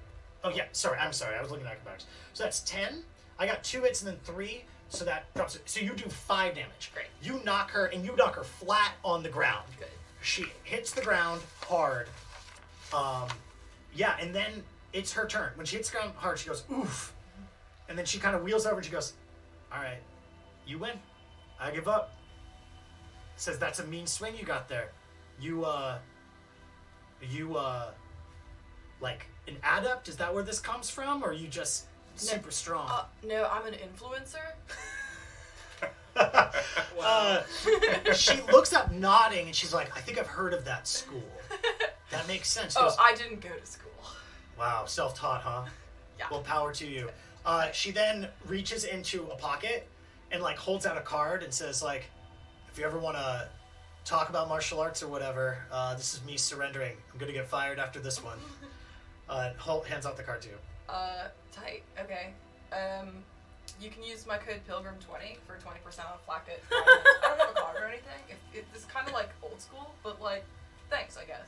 Oh yeah. Sorry. I'm sorry. I was looking at backwards. So that's 10. I got 2 hits and then 3. So that drops it. So you do 5 damage. Great. You knock her and you knock her flat on the ground. Good. She hits the ground hard. Yeah, and then it's her turn. When she hits the ground hard, she goes, oof. And then she kind of wheels over and she goes, all right, you win. I give up. Says, that's a mean swing you got there. You, like, an adept? Is that where this comes from? Or are you just super strong? No, I'm an influencer. She looks up nodding and she's like, I think I've heard of that school. That makes sense. She Oh, goes, I didn't go to school. wow, self-taught, huh? Yeah. Well, power to you. She then reaches into a pocket and like holds out a card and says like, if you ever want to talk about martial arts or whatever, this is me surrendering. I'm going to get fired after this one. Hands out the card to you. Tight. Okay. You can use my code Pilgrim20 for 20% off Flacket. I don't have a card or anything. It's kind of like old school, but like, thanks, I guess.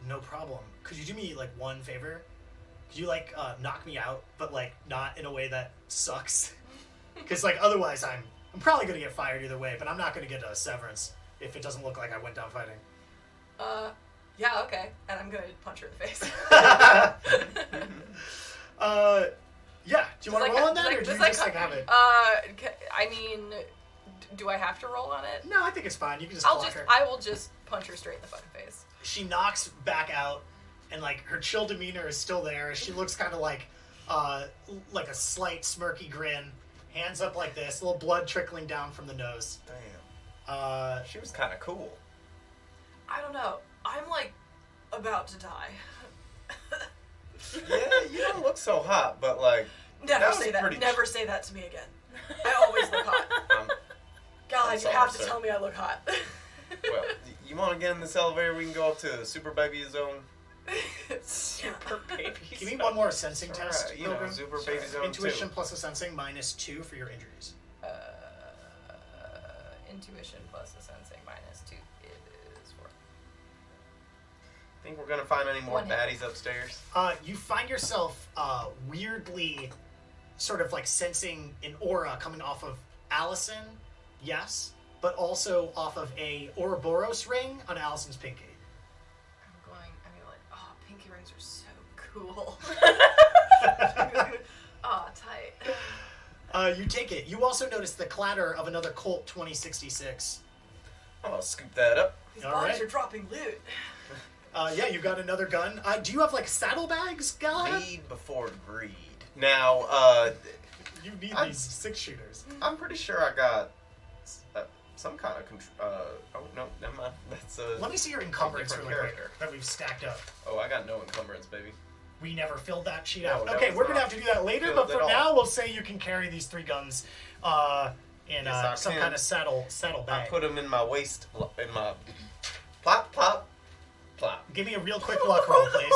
No problem. Could you do me like one favor? Could you like knock me out, but like not in a way that sucks? Because like otherwise I'm probably gonna get fired either way, but I'm not gonna get a severance if it doesn't look like I went down fighting. Yeah, okay. And I'm gonna punch her in the face. Yeah. Do you want to roll on that, or do you just like have it? I mean, do I have to roll on it? No, I think it's fine. You can just block her. I will just punch her straight in the fucking face. She knocks back out, and like her chill demeanor is still there. She looks kind of like a slight smirky grin, hands up like this, a little blood trickling down from the nose. Damn. She was kind of cool. I don't know. I'm like about to die. Yeah, you don't look so hot, but like. Never was say that. pretty Never say that to me again. I always look hot. God, I'm you sorry, have to sir. tell me I look hot. Well, you want to get in this elevator? We can go up to Super Baby Zone. Super baby. Give me one more sensing All test. right, you know, Pilgrim. Super Baby Zone Intuition 2. plus a sensing -2 for your injuries. Intuition plus a sensing -2 is 4. Think we're gonna find any more One hit. baddies upstairs? You find yourself weirdly sort of like sensing an aura coming off of Allison, yes, but also off of a Ouroboros ring on Allison's pinky. Oh, pinky rings are so cool. Oh, tight. You take it. You also notice the clatter of another Colt 2066. I'll scoop that up. These All bodies right. are dropping loot. Yeah, you got another gun. Do you have like saddlebags, Galahad? Need before greed. Now, You need I'm- these 6-shooters. I'm pretty sure I got some kind of oh no, never mind. That's Let me see your encumbrance different really quick character. that we've stacked up. Oh, I got no encumbrance, baby. We never filled that sheet No, out. that Okay, was we're gonna not have to do that later, filled but for at all. now, we'll say you can carry these 3 guns in Yes, I some can. kind of saddle I bag. put them in my waist, in my Plop, plop, plop. Give me a real quick luck roll, please.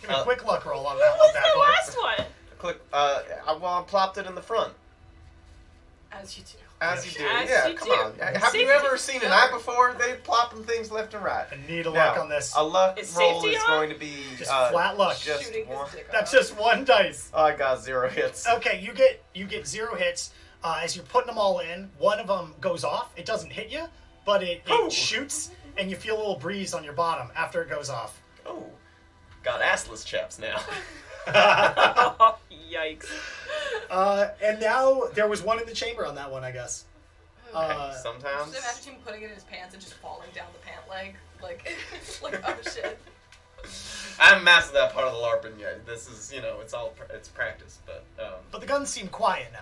Give me a quick luck roll on that What was bad the boy. last one? Click. I plopped it in the front. As you do. As you do. As Yeah, you come do. on. Have you Safety. ever seen an eye before? They plopping things left and right. I need a Now, luck on this. A luck Is roll safety is on? going to be Just flat luck. Just Shooting one. his dick That's off. just one dice. Oh, I got 0 hits. Okay, you get 0 hits. As you're putting them all in, one of them goes off. It doesn't hit you, but it Ooh. shoots, and you feel a little breeze on your bottom after it goes off. Oh, got assless chaps now. Oh, yikes. And now there was one in the chamber on that one, I guess. Sometimes. Just imagine him putting it in his pants and just falling down the pant leg. Like, like, oh shit. I haven't mastered that part of the LARPing yet. This is, it's practice, but But the guns seem quiet now.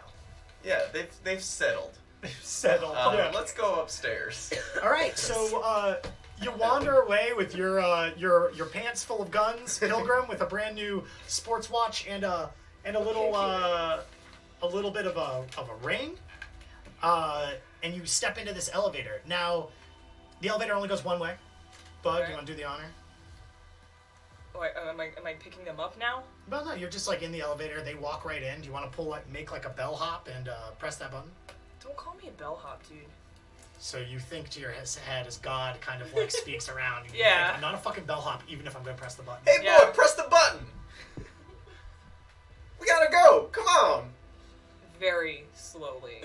yeah, they've settled. Settled. Yeah. Let's go upstairs. All right, so you wander away with your pants full of guns, Pilgrim, with a brand new sports watch and a little bit of a ring, and you step into this elevator. Now, the elevator only goes one way. Bug, Okay. you want to do the honor? Oh, am I picking them up now? Well, no, you're just like in the elevator. They walk right in. Do you want to make like a bellhop and press that button? Don't call me a bellhop, dude. So you think to your head as God kind of like speaks around. You Yeah. think, I'm not a fucking bellhop, even if I'm going to press the button. Hey, Yeah. boy, press the button. We gotta go. Come on. Very slowly.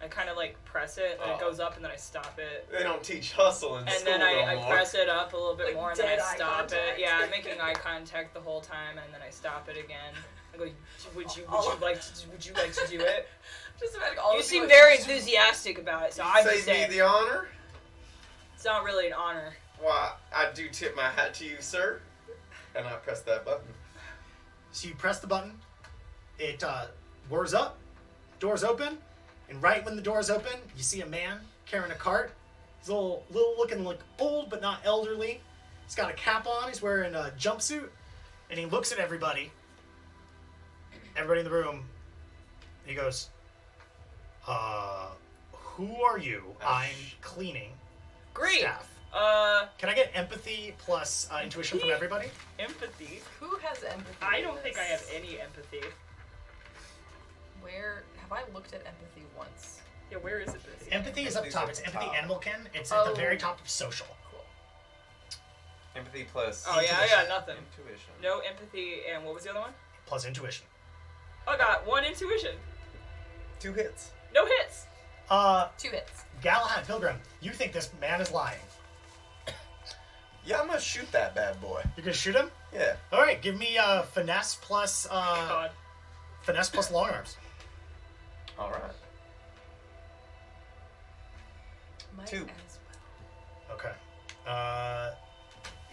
I kind of like press it, and it goes up, and then I stop it. They don't teach hustle in And school then I no more. press it up a little bit Like more, and then I dead eye stop contact. it. Yeah, I'm making eye contact the whole time, and then I stop it again. I go, would you like to do it? Just imagine all You of seem like, very enthusiastic about it, so I'm Say just me saying the honor. it's not really an honor. Why, I do tip my hat to you, sir. And I press that button. So you press the button, it whirs up, doors open, and right when the doors open, you see a man carrying a cart. He's a little looking like old, but not elderly. He's got a cap on, he's wearing a jumpsuit, and he looks at everybody in the room, and he goes, who are you? I'm cleaning Great. staff. Can I get empathy plus intuition from everybody? Empathy. Who has empathy? I in don't think I this? have any empathy. Where have I looked at empathy once? Yeah, where is it? Empathy is up Empathy's top. at It's the empathy top. animalkin. It's at the Oh. very top of social. Cool. Empathy plus. Oh yeah, I got nothing. Intuition. No empathy, and what was the other one? Plus intuition. I got 1 intuition. 2 hits. No hits. 2 hits. Galahad Pilgrim, you think this man is lying. Yeah, I'm gonna shoot that bad boy. You're gonna shoot him? Yeah. Alright, give me finesse plus God. long arms. All right. Might 2. as well. Okay.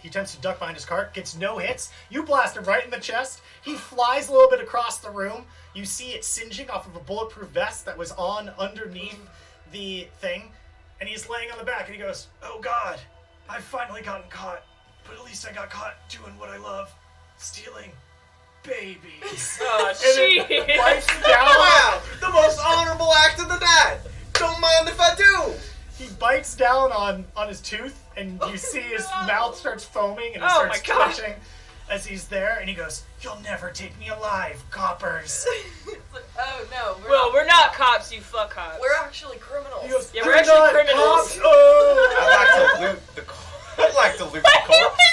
He attempts to duck behind his cart, gets no hits. You blast him right in the chest. He flies a little bit across the room. You see it singeing off of a bulletproof vest that was on underneath the thing. And he's laying on the back and he goes, "Oh God, I've finally gotten caught. But at least I got caught doing what I love. Stealing babies." Oh, And then shit. bites down. Wow! The most honorable act of the night! Don't mind if I do! He bites down on his tooth, and you see his mouth starts foaming, and he Oh starts my God. twitching as he's there, and he goes, "You'll never take me alive, coppers." It's like, oh no. Well, we're not cops, you fuck cops. We're actually criminals. He goes, Yeah, "You're we're actually not criminals." cops." Oh! I'd like to loot the corpse.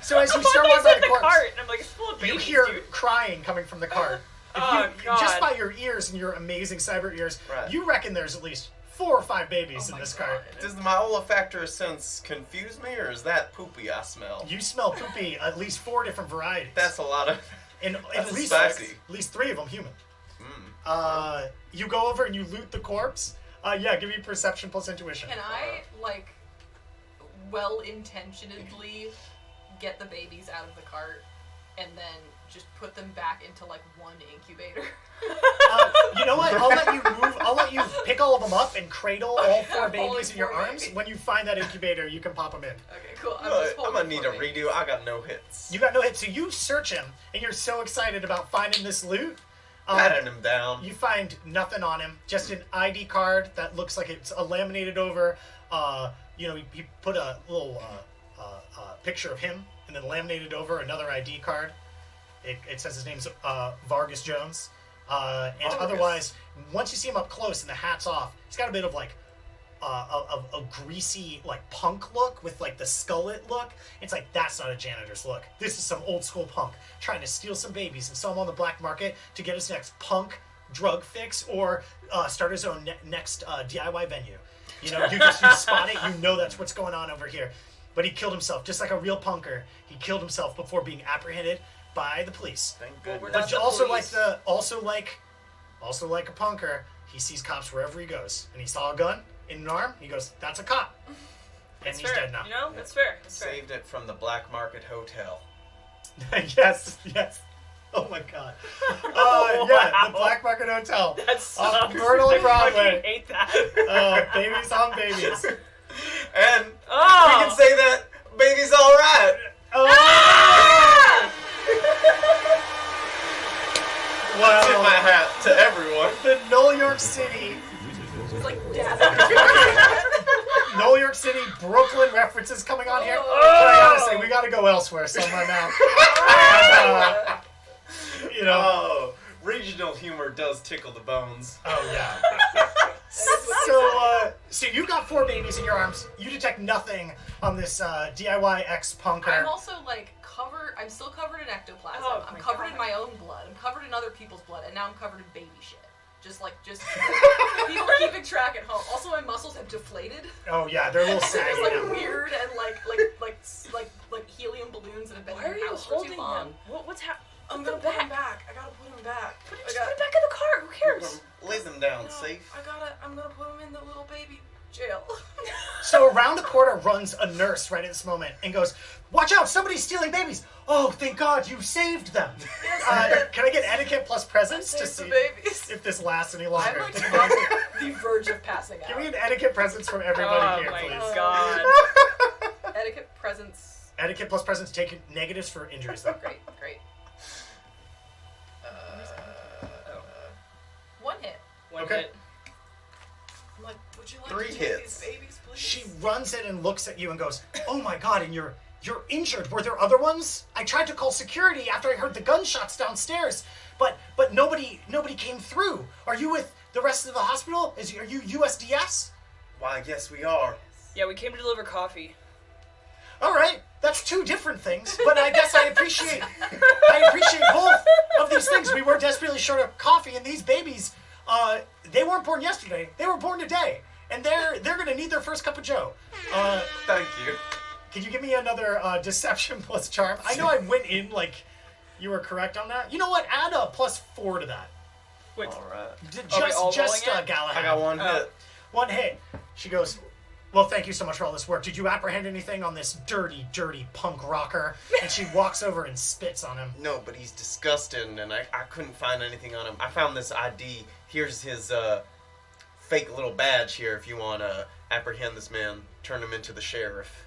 So as you I start thought walking by said the corpse, cart, and I'm like, it's full of you babies, hear dude. crying coming from the cart. If Oh, God. Just by your ears and your amazing cyber ears, Right. you reckon there's at least 4 or 5 babies Oh in my this God. cart. Does my olfactory sense confuse me, or is that poopy I smell? You smell poopy, at least 4 different varieties. That's a lot of. and that's at least spicy. at least 3 of them human. Mm. You go over and you loot the corpse. Yeah, give me perception plus intuition. Can I, like, well-intentionedly get the babies out of the cart and then just put them back into, like, one incubator? You know what? I'll let you move. I'll let you pick all of them up and cradle all 4 Holding babies in your 4 arms. babies. When you find that incubator, you can pop them in. Okay, cool. I'm just gonna holding need 4 a babies. redo. I got no hits. You got no hit, so you search him, and you're so excited about finding this loot. Patting him down. You find nothing on him, just an ID card that looks like it's a laminated over he put a little picture of him and then laminated over another ID card. It says his name's Vargas Jones. And otherwise, once you see him up close and the hat's off, he's got a bit of like a greasy like punk look with like the skullet look. It's like, that's not a janitor's look. This is some old school punk trying to steal some babies and sell them on the black market to get his next punk drug fix or start his own next DIY venue. You spot it, that's what's going on over here. But he killed himself just like a real punker. He killed himself before being apprehended by the police. Thank goodness. But also like a punker, he sees cops wherever he goes, and he saw a gun in an arm. He goes, "That's a cop," and he's dead now. That's fair. That's fair. Saved it from the black market hotel. Yes. Oh my god. Yeah, the Black Market Hotel. That's off Myrtle and Broadway. I hate that. Babies on babies. And we can say that baby's all right. Well, tip my hat to everyone. The Null York City. It's like dad. Null York City, Brooklyn references coming on here. But I gotta say, we gotta go elsewhere somewhere now. And, regional humor does tickle the bones. Oh yeah. So you got 4 babies in your arms. You detect nothing on this DIY ex-punker. I'm also like covered. I'm still covered in ectoplasm. I'm covered in my own blood. I'm covered in other people's blood, and now I'm covered in baby shit. Just people keeping track at home. Also, my muscles have deflated. Oh yeah, they're a little saggy. It's like now. weird and like helium balloons that have been Why are in you the house for too holding long. them? What's happening? I'm gonna put them back. I gotta put them back. Just put it back in the car. Who cares? Lay them down safe. I'm gonna put them in the little baby jail. So around the corner runs a nurse right at this moment and goes, "Watch out! Somebody's stealing babies! Oh, thank God you saved them!" Can I get etiquette plus presence to see the babies. if this lasts any longer? I'm like on the verge of passing out. Give me an etiquette presence from everybody here, my please. God. Etiquette presence. Etiquette plus presence. Take negatives for injuries, though. Great. 1 hit. Okay. Hit. I'm like, would you like 3 to take hits. these babies, please? She runs in and looks at you and goes, "Oh my God! And you're injured. Were there other ones? I tried to call security after I heard the gunshots downstairs, but nobody came through. Are you with the rest of the hospital? Are you USDS?" Why, yes, we are. Yeah, we came to deliver coffee. All right, that's 2 different things, but I guess I appreciate both of these things. We were desperately short of coffee, and these babies, they weren't born yesterday. They were born today, and they're gonna need their first cup of joe. Thank you. Can you give me another deception plus charm? I know I went in like you were correct on that. You know what? Add a +4 to that. Wait. All right. Just rolling it? Galahad. I got 1 hit. 1 hit. She goes, "Well, thank you so much for all this work. Did you apprehend anything on this dirty, dirty punk rocker?" And she walks over and spits on him. No, but he's disgusting, and I couldn't find anything on him. I found this ID. Here's his fake little badge here if you want to apprehend this man. Turn him into the sheriff.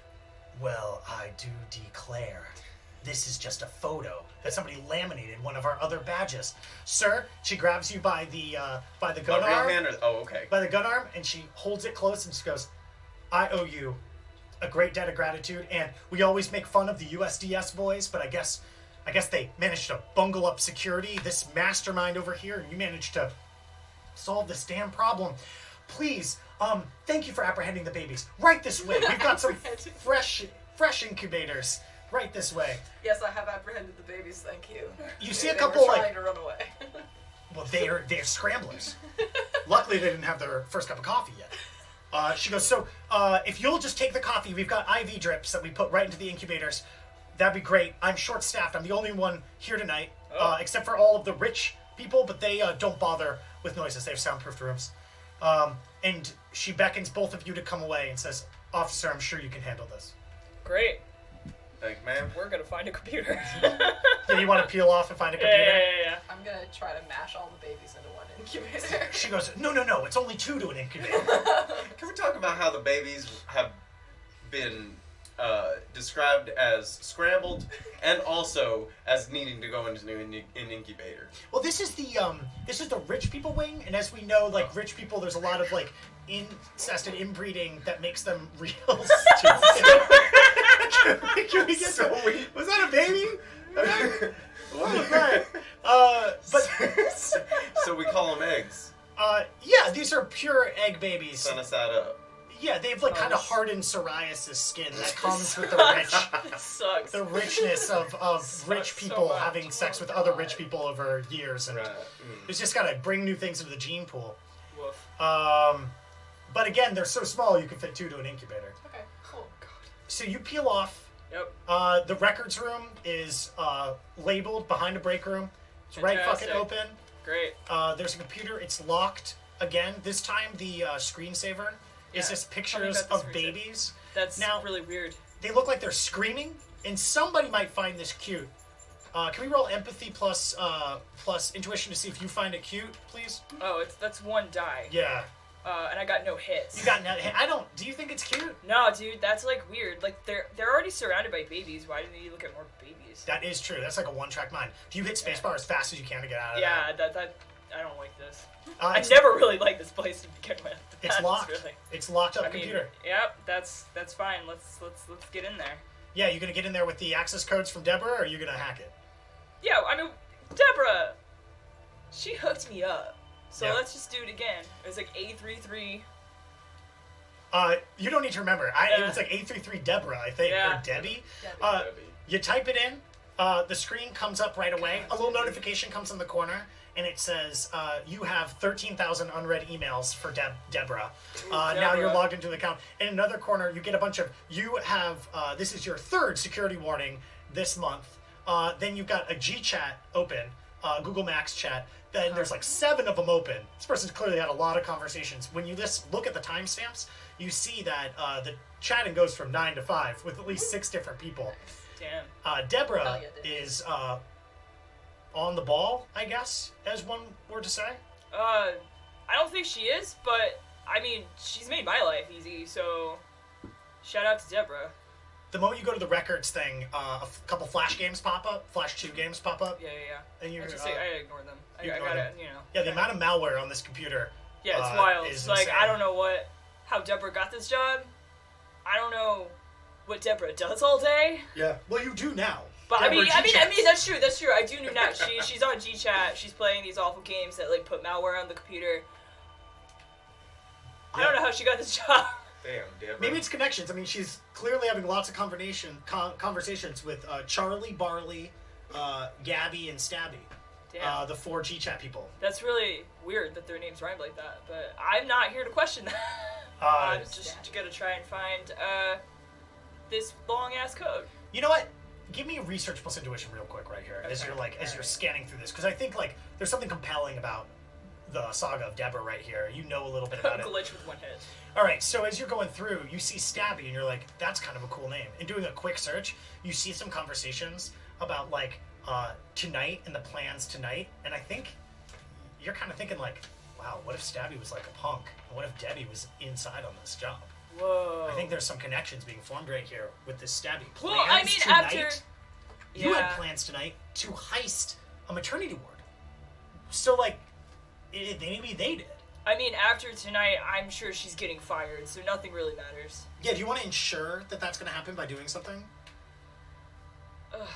Well, I do declare, this is just a photo that somebody laminated one of our other badges. Sir, she grabs you by the gun real arm. hand or, oh, okay. By the gun arm, and she holds it close and she goes, "I owe you a great debt of gratitude, and we always make fun of the USDS boys, but I guess they managed to bungle up security, this mastermind over here, and you managed to solve this damn problem. Please, thank you for apprehending the babies. Right this way. We've got some fresh incubators. Right this way." Yes, I have apprehended the babies. Thank you. You see a They couple were trying to run away. well, they're scramblers. Luckily, they didn't have their first cup of coffee yet. She goes, "So, if you'll just take the coffee, we've got IV drips that we put right into the incubators. That'd be great. I'm short-staffed. I'm the only one here tonight, except for all of the rich people, but they don't bother with noises. They have soundproofed rooms." And she beckons both of you to come away and says, "Officer, I'm sure you can handle this." Great. Thank you, ma'am. We're gonna find a computer. Yeah, you want to peel off and find a computer? Yeah. I'm gonna try to mash all the babies into one incubator. She goes, no, it's only 2 to an incubator. Can we talk about how the babies have been described as scrambled and also as needing to go into an incubator. Well, this is the rich people wing, and as we know, like rich people, there's a lot of like incest and inbreeding that makes them real stupid. Can we get was that a baby? What was that? But So we call them eggs. Yeah, these are pure egg babies. Send us that up. Yeah, they have like kind of hardened psoriasis skin that comes with the Sucks. the richness of rich so people much. having sex with other rich people over years, and Right. it's just gotta bring new things into the gene pool. Woof. But again, they're so small you can fit 2 to an incubator. Okay, cool. So you peel off. Yep. The records room is labeled behind a break room. It's right Fantastic. fucking open. Great. There's a computer. It's locked again. This time the screensaver is Yeah, just tell me pictures about the of screensaver. babies. That's Now- really weird. They look like they're screaming, and somebody might find this cute. Can we roll empathy plus intuition to see if you find it cute, please? Oh, that's 1 die. Yeah. And I got no hits. You got that. I don't. Do you think it's cute? No, dude, that's like weird. Like they're already surrounded by babies. Why didn't you look at more babies? That is true. That's like a one-track mind. Do you hit spacebar as fast as you can to get out of Yeah, that I don't like this. that? I It's, never really liked this place to begin with. it's That's locked. Really, It's locked up I mean, computer. yep, that's fine. Let's get in there. Yeah, you gonna get in there with the access codes from Deborah, or are you gonna hack it? Yeah, I mean, Deborah, she hooked me up. So Yeah. let's just do it again. It was like A33. You don't need to remember. It was like 833 Deborah, I think, Yeah. or Debbie. Debbie. You type it in. The screen comes up right away. A little notification comes in the corner, and it says you have 13,000 unread emails for Deborah. Now you're Deborah. logged into the account. In another corner, you get a bunch of. You have. This is your 3rd security warning this month. Then you've got a G chat open, Google Max chat. Then there's like 7 of them open. This person's clearly had a lot of conversations. When you just look at the timestamps, you see that the chatting goes from 9 to 5 with at least 6 different people. Damn. Deborah Hell yeah, Debbie. is on the ball, I guess, as one were to say. I don't think she is, but I mean, she's made my life easy. So, shout out to Deborah. The moment you go to the records thing, couple Flash games pop up, Flash 2 games pop up, Yeah. and you're I ignore them. I ignore got them. it. You know. yeah, the amount of malware on this computer. Yeah, it's wild. is It's like insane. I don't know how Deborah got this job. I don't know what Deborah does all day. Yeah, well, you do now. But Deborah I mean, G-chats. that's true. That's true. I do know now. She's on G-Chat. She's playing these awful games that like put malware on the computer. I don't know how she got this job. Damn, Deborah. Maybe it's connections. I mean, she's clearly having lots of conversations with Charlie, Barley, Gabby, and Stabby. Damn. The 4 G-chat people. That's really weird that their names rhyme like that. But I'm not here to question that. I'm just gonna try and find this long ass code. You know what? Give me a research plus intuition real quick right here as you're scanning through this, because I think like there's something compelling about the saga of Deborah right here. You know a little bit about it. Glitch with 1 hit. All right, so as you're going through, you see Stabby, and you're like, that's kind of a cool name. And doing a quick search, you see some conversations about like tonight and the plans tonight, and I think you're kind of thinking like, wow, what if Stabby was like a punk? And what if Debbie was inside on this job? Whoa. I think there's some connections being formed right here with this Stabby. Well, I Plans mean, tonight? after. You Yeah. had plans tonight to heist a maternity ward. So, like, maybe they did. I mean, after tonight, I'm sure she's getting fired, so nothing really matters. Yeah, do you want to ensure that that's going to happen by doing something? Ugh.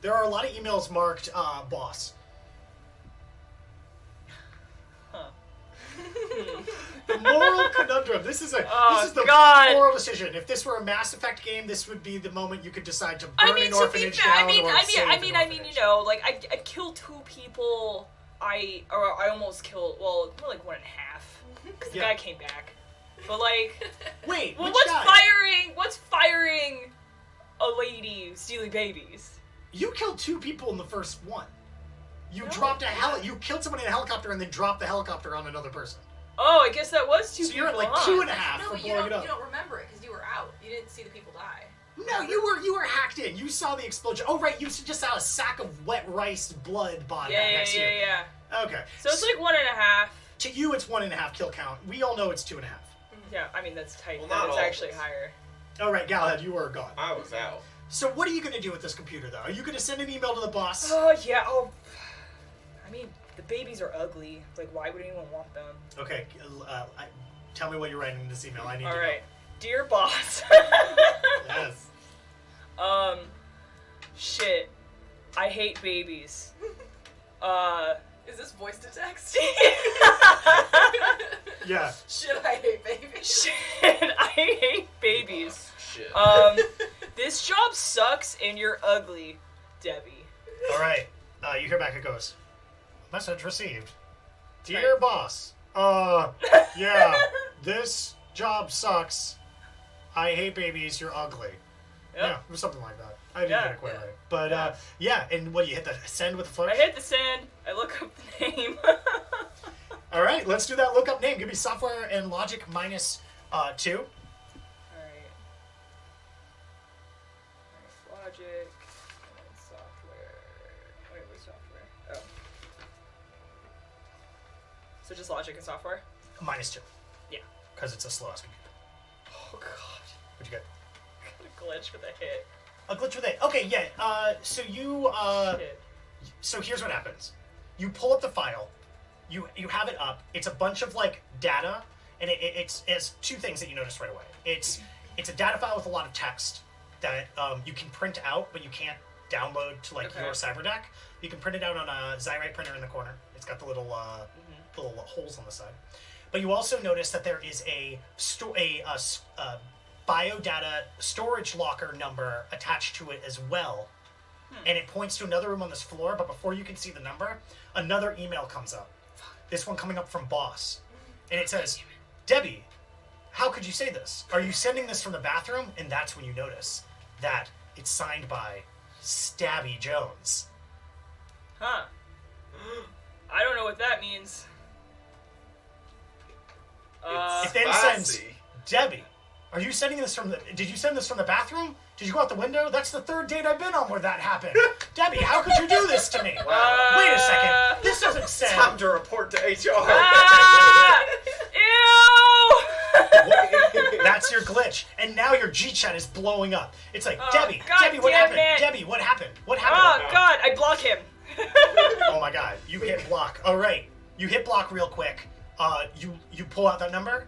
There are a lot of emails marked boss. Huh. The moral conundrum. This is the God. moral decision. If this were a Mass Effect game, this would be the moment you could decide to burn I mean, an to be orphanage fair, down I mean, or save an you orphanage. know, like I killed 2 people. I almost killed. Well, more like 1.5, because the Yeah. guy came back. But like, Wait, well, which what's guy? What's firing a lady stealing babies? You killed 2 people in the first one. You No, dropped a You killed somebody in a helicopter and then dropped the helicopter on another person. Oh, I guess that was 2 So people. you're at like huh? 2.5 No, for but you blowing it don't, up. you don't remember it because you were out. You didn't see the people die. No, you were hacked in. You saw the explosion. Oh, right, you just saw a sack of wet rice blood body next to you. Yeah. Okay. So it's like 1.5. To you, it's 1.5 kill count. We all know it's 2.5. Yeah, I mean that's tight. Well, That not was all of actually us. higher. All right, Galahad, you were gone. I was out. So what are you going to do with this computer, though? Are you going to send an email to the boss? Oh, yeah. Oh, I mean, the babies are ugly. Like, why would anyone want them? Okay, tell me what you're writing in this email. I need to know. All right. Dear boss. Yes. Shit. I hate babies. Is this voice to text? Yeah. Shit, I hate babies. Shit, I hate babies. Shit. This job sucks and you're ugly, Debbie. All right. You hear back. It goes. Message received. Dear boss. Yeah. This job sucks. I hate babies. You're ugly. Yep. Yeah, it was something like that. I didn't get it quite right. But, yeah, and what, you hit the send with the flourish? I hit the send. I look up the name. All right, let's do that lookup name. Give me software and logic minus 2. Alright. Logic. And then software. Wait, where's software? Oh. So just logic and software? Minus 2. Yeah. Because it's a slow-ass computer. Oh, God. What'd you get? Got a glitch with a hit. A glitch with it. Okay, yeah. So you, Shit. so here's what happens. You pull up the file. You have it up. It's a bunch of, like, data. And it's two things that you notice right away. It's a data file with a lot of text that you can print out, but you can't download to, like, your cyberdeck. You can print it out on a Xyrite printer in the corner. It's got the little holes on the side. But you also notice that there is a biodata storage locker number attached to it as well. And it points to another room on this floor, but before you can see the number, another email comes up. This one coming up from boss. And it says, Debbie, how could you say this? Are you sending this from the bathroom? And that's when you notice that it's signed by Stabby Jones. Huh. I don't know what that means. It then sends, Debbie, are you sending this from the... Did you send this from the bathroom? Did you go out the window? That's the third date I've been on where that happened. Debbie, how could you do this to me? Wait a second. This doesn't say... Time to report to HR. Ew! That's your glitch. And now your G-chat is blowing up. It's like, Oh, Debbie, God Debbie, what damn happened? it. Debbie, what happened? What Oh, happened? God, I block him. Oh, my God. You hit block. All right. You hit block real quick. You pull out that number?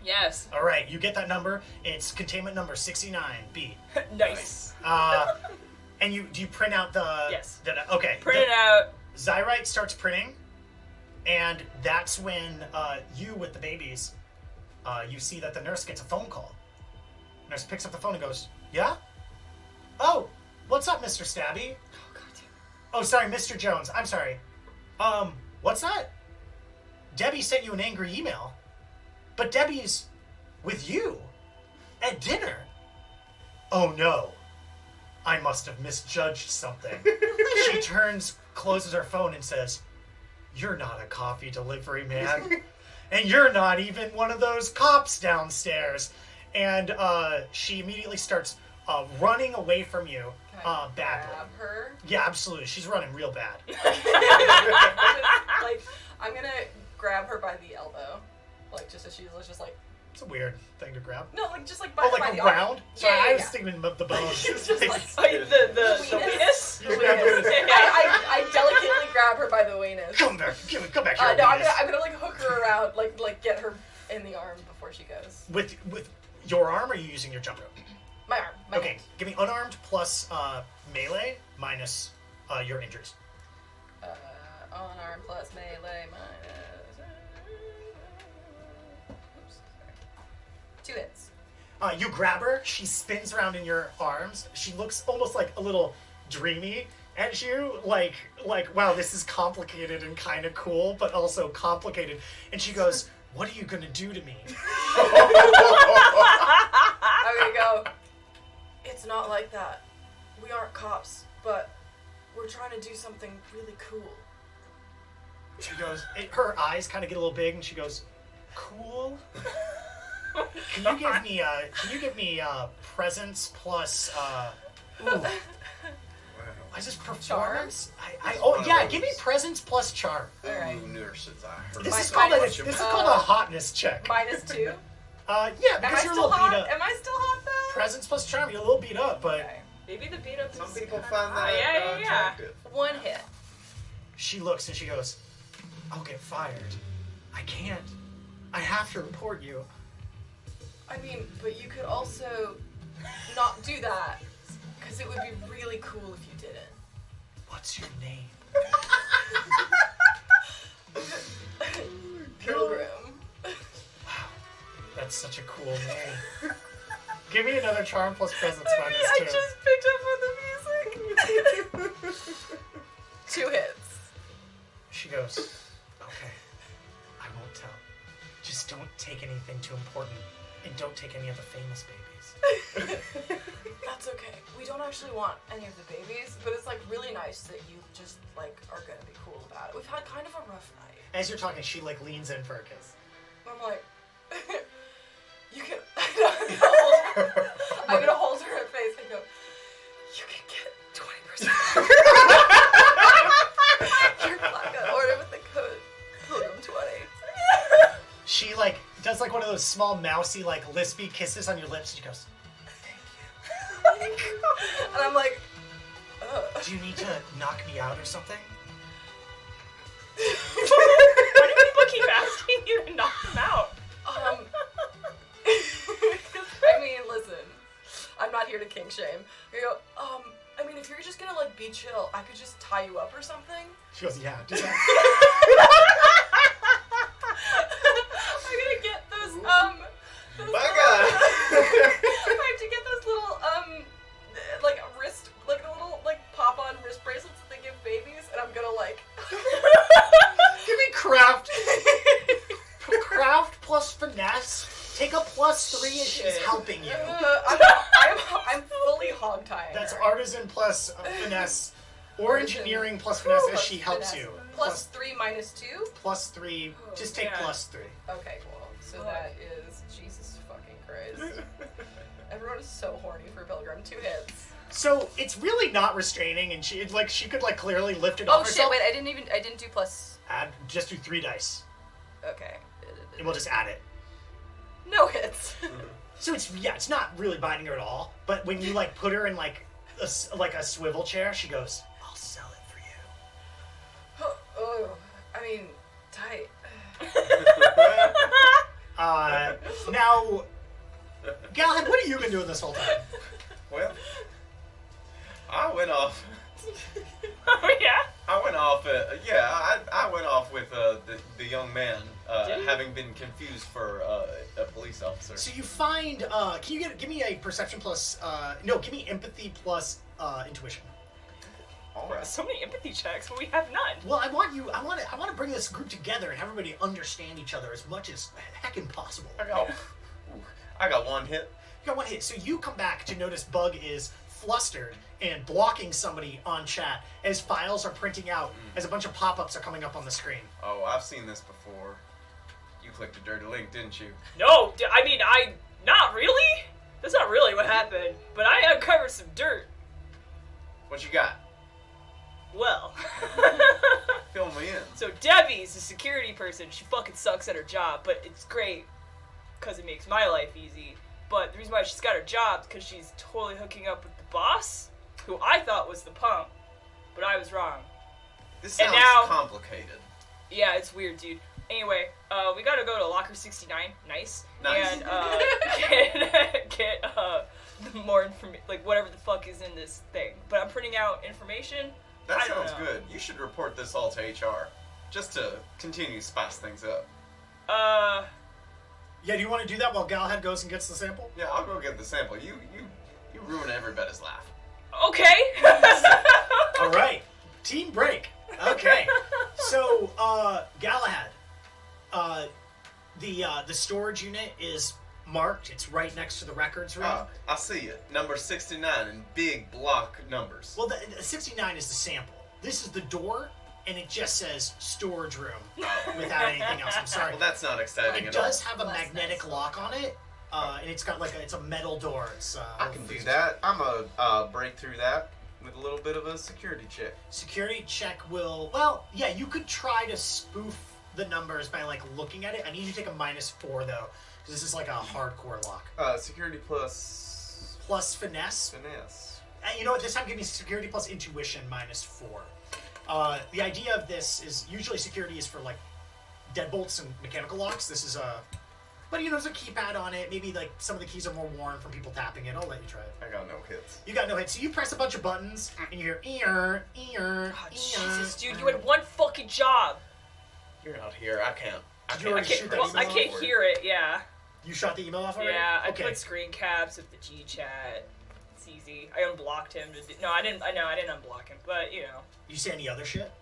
Yes. All right. You get that number. It's containment number 69B. Nice. And do you print out the... Yes. Okay. Print it out. Xyrite starts printing, and that's when you, with the babies, you see that the nurse gets a phone call. Nurse picks up the phone and goes, yeah? Oh, what's up, Mr. Stabby? Oh, God damn it. Oh, sorry, Mr. Jones. I'm sorry. What's that? Debbie sent you an angry email, but Debbie's with you at dinner. Oh, no. I must have misjudged something. She closes her phone and says, you're not a coffee delivery man. And you're not even one of those cops downstairs. And she immediately starts running away from you badly. Grab her? Yeah, absolutely. She's running real bad. Like, I'm gonna grab her by the elbow. Like, just as she's just like... It's a weird thing to grab. No, like, just like by, Oh, by like the around? arm. Sorry, Yeah, I was yeah. thinking of the bones. It's just like... The weenus? weenus? You grab the weenus. I delicately grab her by the weenus. Come back here. No, weenus. I'm gonna like hook her around, like get her in the arm before she goes. With your arm, or are you using your jump rope? My arm. My Okay, hand. give me unarmed plus melee minus your injuries. Unarmed plus melee minus. Oops. Sorry. 2 hits. You grab her. She spins around in your arms. She looks almost like a little dreamy at you, like wow, this is complicated and kind of cool, but also complicated. And she goes, "What are you gonna do to me?" I'm gonna go. It's not like that. We aren't cops, but we're trying to do something really cool. She goes. Her eyes kind of get a little big, and she goes, "Cool." Can you give me presence plus ooh. Is this performance? Give me presence plus charm. Alright. Nurses, I heard. This is Mine- called a hotness check. -2. Yeah, Am I because you're a still little beat hot? up. Am I still hot though? presence plus charm. You're a little beat up, but Okay. Maybe the beat up is Some people kinda find high. that Yeah. attractive. 1 hit. she looks and she goes, "I'll get fired. I can't. I have to report you." I mean, but you could also not do that, because it would be really cool if you didn't. What's your name? Pilgrim. Wow, that's such a cool name. Give me another charm plus presence minus I 2. just picked up on the music. 2 hits. She goes, "Okay, I won't tell. Just don't take anything too important, and don't take any of the famous babies." That's okay. We don't actually want any of the babies, but it's like really nice that you just like are gonna be cool about it. We've had kind of a rough night. As you're talking, she like leans in for a kiss. I'm like, you can. I'm gonna hold her face and go. You can get 20%. You're not gonna order with the code Pilgrim 20. She like does like one of those small mousy like lispy kisses on your lips. And she goes, "Thank you." And I'm like, Do you need to knock me out or something? Why do people keep asking you to knock them out? I mean, listen, I'm not here to kink shame. You go, I mean, if you're just gonna like be chill, I could just tie you up or something. She goes, "Yeah, do that." I'm gonna get those, those My little- God. I have to get those little, like wrist, like the little, like pop-on wrist bracelets that they give babies, and I'm gonna like. Give me craft. Craft plus finesse. Take a +3 and she's helping you. I'm fully hog-tying That's her. artisan plus finesse. Or engineering plus finesse as Plus she helps finesse. you. +3 minus 2? +3. Just take Yeah. +3. Okay, cool. So that is Jesus fucking Christ. Everyone is so horny for Pilgrim. 2 hits. So it's really not restraining, and she could like clearly lift it Oh off shit! herself. Wait, I didn't do plus. Just do 3 dice, Okay. and we'll just add it. No hits. So it's not really binding her at all. But when you like put her in like a swivel chair, she goes, "I'll sell it for you." Oh, I mean, tight. Now, Galahad, what have you been doing this whole time? Well, I went off. Oh yeah? I went off. I went off with the young man, Did you? having been confused for a police officer. So you find, can you give me a perception plus, give me empathy plus intuition. Alright. So many empathy checks, but we have none. Well, I want to bring this group together and have everybody understand each other as much as heckin' possible. I got 1 hit. You got 1 hit. So you come back to notice Bug is flustered and blocking somebody on chat as files are printing out, as a bunch of pop-ups are coming up on the screen. Oh, I've seen this before. You clicked a dirty link, didn't you? No, I mean, not really. That's not really what happened. But I uncovered some dirt. What you got? Well. Fill me in. So Debbie's a security person. She fucking sucks at her job, but it's great because it makes my life easy. But the reason why she's got her job is because she's totally hooking up with the boss, who I thought was the punk, but I was wrong. This And sounds now- complicated. Yeah, it's weird, dude. Anyway, we gotta go to locker 69. Nice. Nice. And get more information, like whatever the fuck is in this thing. But I'm printing out information. That I don't sounds know. good. You should report this all to HR, just to continue to spice things up. Yeah, do you want to do that while Galahad goes and gets the sample? Yeah, I'll go get the sample. You ruin everybody's laugh. Okay. All right. Team break. Okay. So, Galahad, the storage unit is marked. It's right next to the records room. I see it. Number 69 in big block numbers. Well, the 69 is the sample. This is the door, and it just says storage room without anything else. I'm sorry. Well, that's not exciting It at all. does have a Less magnetic nice. lock on it, and it's got it's a metal door. It's I can do that. I'm gonna break through that with a little bit of a security check. Security check will. You could try to spoof the numbers by looking at it. I need you to take a -4 though, because this is like a hardcore lock. Security plus plus finesse. Finesse. And you know what? This time give me security plus intuition -4. The idea of this is usually security is for like deadbolts and mechanical locks. This is but there's a keypad on it. Maybe like some of the keys are more worn from people tapping it. I'll let you try it. I got no hits. You got no hits. So you press a bunch of buttons and you hear Oh, Jesus, dude, you had one fucking job. You're not here. I can't. Did you already shoot that email I off? can't hear it. Yeah. You shot the email off already? Yeah, I Okay. put screen caps of the G chat. It's easy. I unblocked him. No, I didn't. I didn't unblock him, but You say any other shit?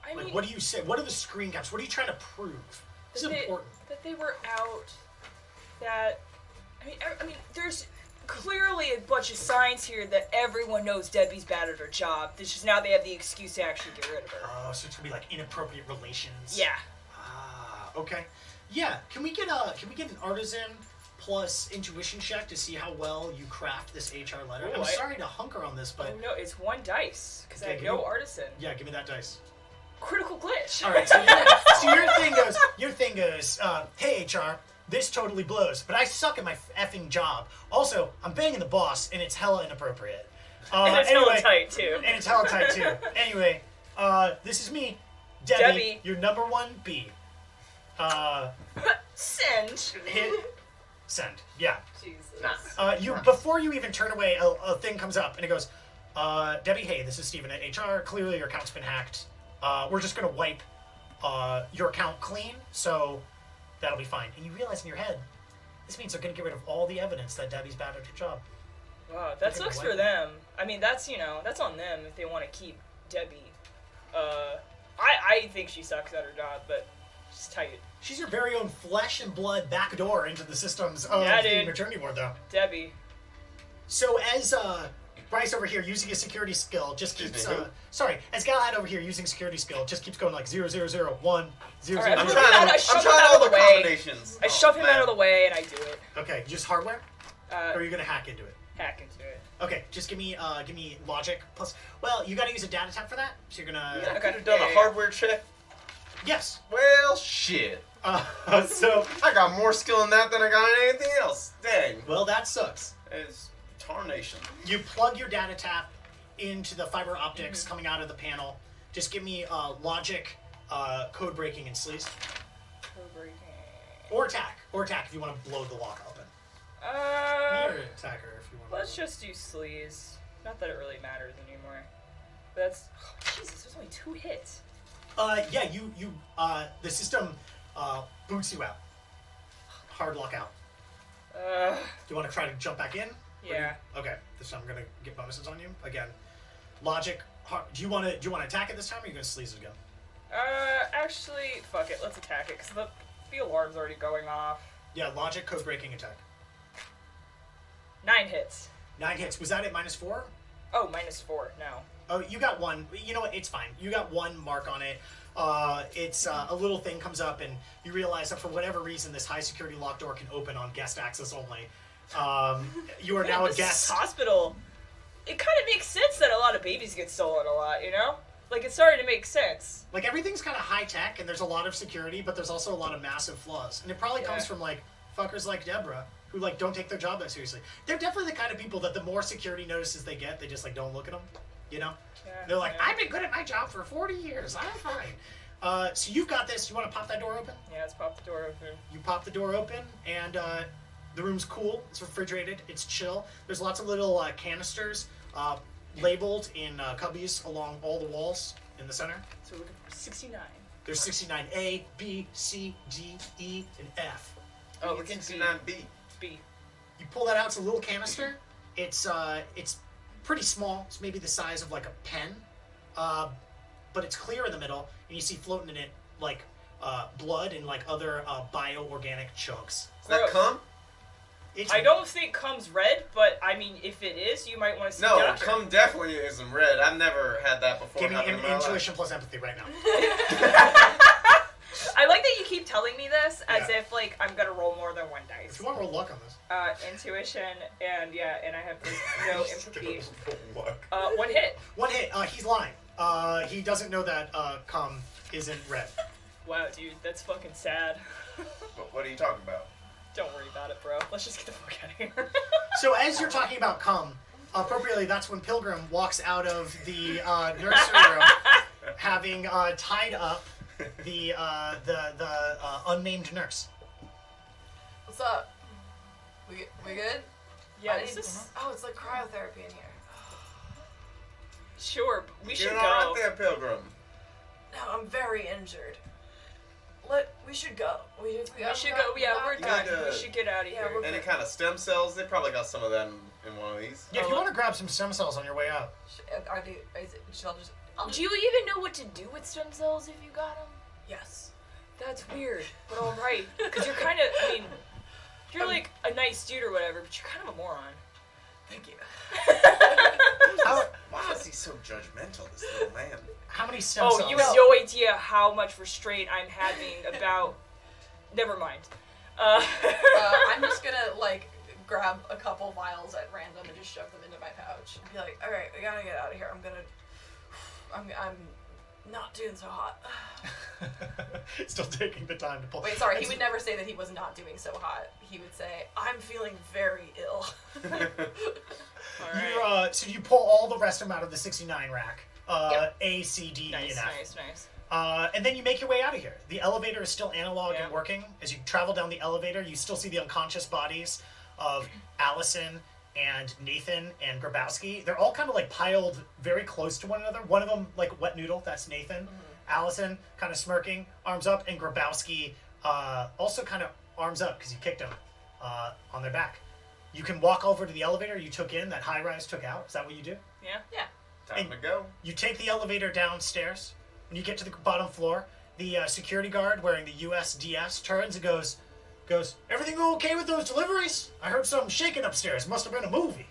I Like, mean, what do you say? What are the screen caps? What are you trying to prove? This is important. that they were out. That I mean, there's clearly a bunch of signs here that everyone knows Debbie's bad at her job. It's just now they have the excuse to actually get rid of her. Oh, so it's gonna be like inappropriate relations. Yeah. Ah, okay. Yeah. Can we get an artisan plus intuition check to see how well you craft this HR letter? Ooh, I'm sorry to hunker on this, but Oh no, it's one dice because I Okay, have give no me- artisan. yeah, give me that dice. Critical glitch. All right. So your thing goes. Hey HR, this totally blows, but I suck at my effing job. Also, I'm banging the boss, and it's hella inappropriate. And it's hella tight too. And it's hella tight too. Anyway, this is me, Debbie. Your number one B. Send. Hit send. Yeah. Jesus. Before you even turn away, a thing comes up and it goes, Debbie, hey, this is Steven at HR. Clearly your account's been hacked. We're just gonna wipe your account clean, so that'll be fine. And you realize in your head, this means they're gonna get rid of all the evidence that Debbie's bad at her job. Wow, that sucks for them. I mean, that's that's on them if they want to keep Debbie. I think she sucks at her job, but she's tight. She's your very own flesh and blood backdoor into the systems of Yeah, the dude. maternity ward, though. Debbie. So as Bryce over here using a security skill just keeps Excuse me, as Galahad over here using security skill just keeps going like 0 0 0 1 0 All right, 0 I'm 0. trying- I I'm shove trying him out all of the the way. combinations. I shove him out of the way and I do it. Okay, just hardware, or are you gonna hack into it? Hack into it. Okay, just give me logic plus. Well, you got to use a data type for that, so you're gonna. I Okay. could have done Yeah, a yeah. hardware check. Yes. Well, shit. So I got more skill in that than I got in anything else. Dang. well, that sucks. It's tarnation. You plug your data tap into the fiber optics coming out of the panel. Just give me logic, code breaking, and sleaze, or attack if you want to blow the lock open. Me or attacker if you want. Let's just do sleaze. Not that it really matters anymore. That's Jesus. There's only 2 hits. Yeah, you the system boots you out. Hard lock out. Do you want to try to jump back in? Yeah. Okay, this time I'm gonna get bonuses on you again. Logic. Do you want to attack it this time, or are you gonna sleaze it again? Actually, fuck it. Let's attack it because the alarm's already going off. Yeah, logic, code breaking, attack. 9 hits. 9 hits. Was that at -4? Oh, -4. No. Oh, you got 1. You know what? It's fine. You got 1 mark on it. It's a little thing comes up, and you realize that for whatever reason, this high security locked door can open on guest access only. You are now a This guest. hospital. It kind of makes sense that a lot of babies get stolen a lot. Like it's starting to make sense. Like everything's kind of high tech, and there's a lot of security, but there's also a lot of massive flaws. And it probably comes Yeah. from like fuckers like Deborah who like don't take their job that seriously. They're definitely the kind of people that the more security notices they get, they just like don't look at them. Yeah, They're like, yeah. I've been good at my job for 40 years. I'm fine. So you've got this. You want to pop that door open? Yeah, let's pop the door open. You pop the door open, and the room's cool. It's refrigerated. It's chill. There's lots of little canisters labeled in cubbies along all the walls in the center. So we're looking for 69. There's 69 A, B, C, D, E, and F. Oh, we're getting B. 69B. B. You pull that out. It's a little canister. It's pretty small. It's maybe the size of like a pen, but it's clear in the middle, and you see floating in it like blood and like other bioorganic chunks. Is that cum? It's, I don't think cum's red, but I mean, if it is, you might want to see No, the doctor. cum definitely isn't red. I've never had that before. give me happen in my life. intuition plus empathy right now. I like that you keep telling me this as Yeah. if like I'm gonna roll more than 1 dice. If you want to roll luck on this. Intuition and I have like, no empathy. Look. 1 hit. 1 hit. He's lying. He doesn't know that cum isn't red. Wow, dude, that's fucking sad. What are you talking about? Don't worry about it, bro. Let's just get the fuck out of here. So as you're talking about cum, appropriately, that's when Pilgrim walks out of the nursery room, having tied up the unnamed nurse. What's up? We good? Yeah, I this need- is... Oh, it's like cryotherapy in here. Sure, but we should You're go. all right there, Pilgrim. No, I'm very injured. We should go. We should go. Yeah, we're done. good. We should get out of Yeah, here. we're- Any kind of stem cells? They probably got some of them in one of these. Yeah, if you want to grab some stem cells on your way out. Should I just... Do you even know what to do with stem cells if you got them? Yes. That's weird, but all right. Because you're kind of, I mean, you're like a nice dude or whatever, but you're kind of a moron. Thank you. Why is he so judgmental, this little man? How many stem Oh, cells? you have no idea how much restraint I'm having about. Never mind. I'm just gonna, like, grab a couple vials at random and just shove them into my pouch. Be like, all right, we gotta get out of here. I'm not doing so hot. Still taking the time to pull. Wait, sorry, he would never say that he was not doing so hot. He would say, I'm feeling very ill. All You, right. so you pull all the rest of them out of the 69 rack. Yep. A, C, D, E, Nice, and F. nice. And then you make your way out of here. The elevator is still analog Yeah. and working. As you travel down the elevator, you still see the unconscious bodies of Allison and Nathan and Grabowski. They're all kind of like piled very close to one another. One of them, like wet noodle, that's Nathan. Allison, kind of smirking, arms up, and Grabowski also kind of arms up because you kicked him on their back. You can walk over to the elevator you took in that Highrise took out. Is that what you do? Yeah. yeah. Time to go. You take the elevator downstairs. When you get to the bottom floor, the security guard wearing the USDS turns and goes, everything okay with those deliveries? I heard something shaking upstairs. Must have been a movie.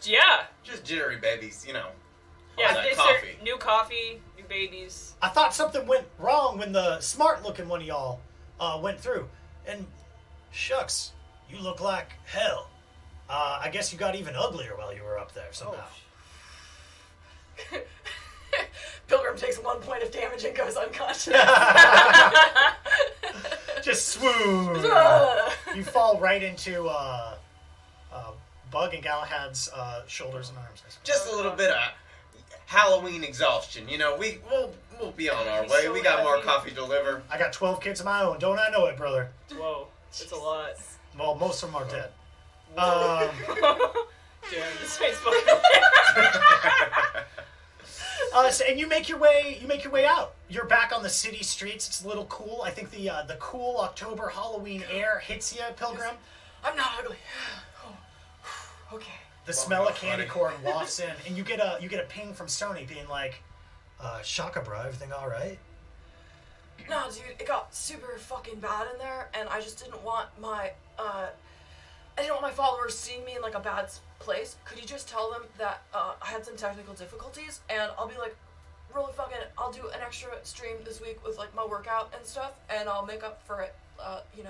Yeah. Just jittery babies, you know. Yeah, All that it's coffee. their new coffee, new babies. I thought something went wrong when the smart-looking one of y'all went through. And shucks, you look like hell. I guess you got even uglier while you were up there somehow. Pilgrim takes 1 point of damage and goes unconscious. Just swoon. You fall right into Bug and Galahad's shoulders and arms. Just a little bit of Halloween exhaustion. You know, we'll be on our He's way. so We got more heavy. coffee to deliver. I got 12 kids of my own. Don't I know it, brother? Whoa, that's a lot. Well, most of them are dead. Damn, this makes fucking. And you make your way out. You're back on the city streets. It's a little cool. I think the cool October Halloween air hits you, Pilgrim. I'm not ugly. Okay. The smell of buddy. candy corn wafts in, and you get a ping from Stoney being like, "Shaka, bro, everything all right?" No, dude, it got super fucking bad in there, and I just didn't want my followers seeing me in like a bad place. Could you just tell them that I had some technical difficulties, and I'll be like, really fucking, I'll do an extra stream this week with like my workout and stuff, and I'll make up for it, in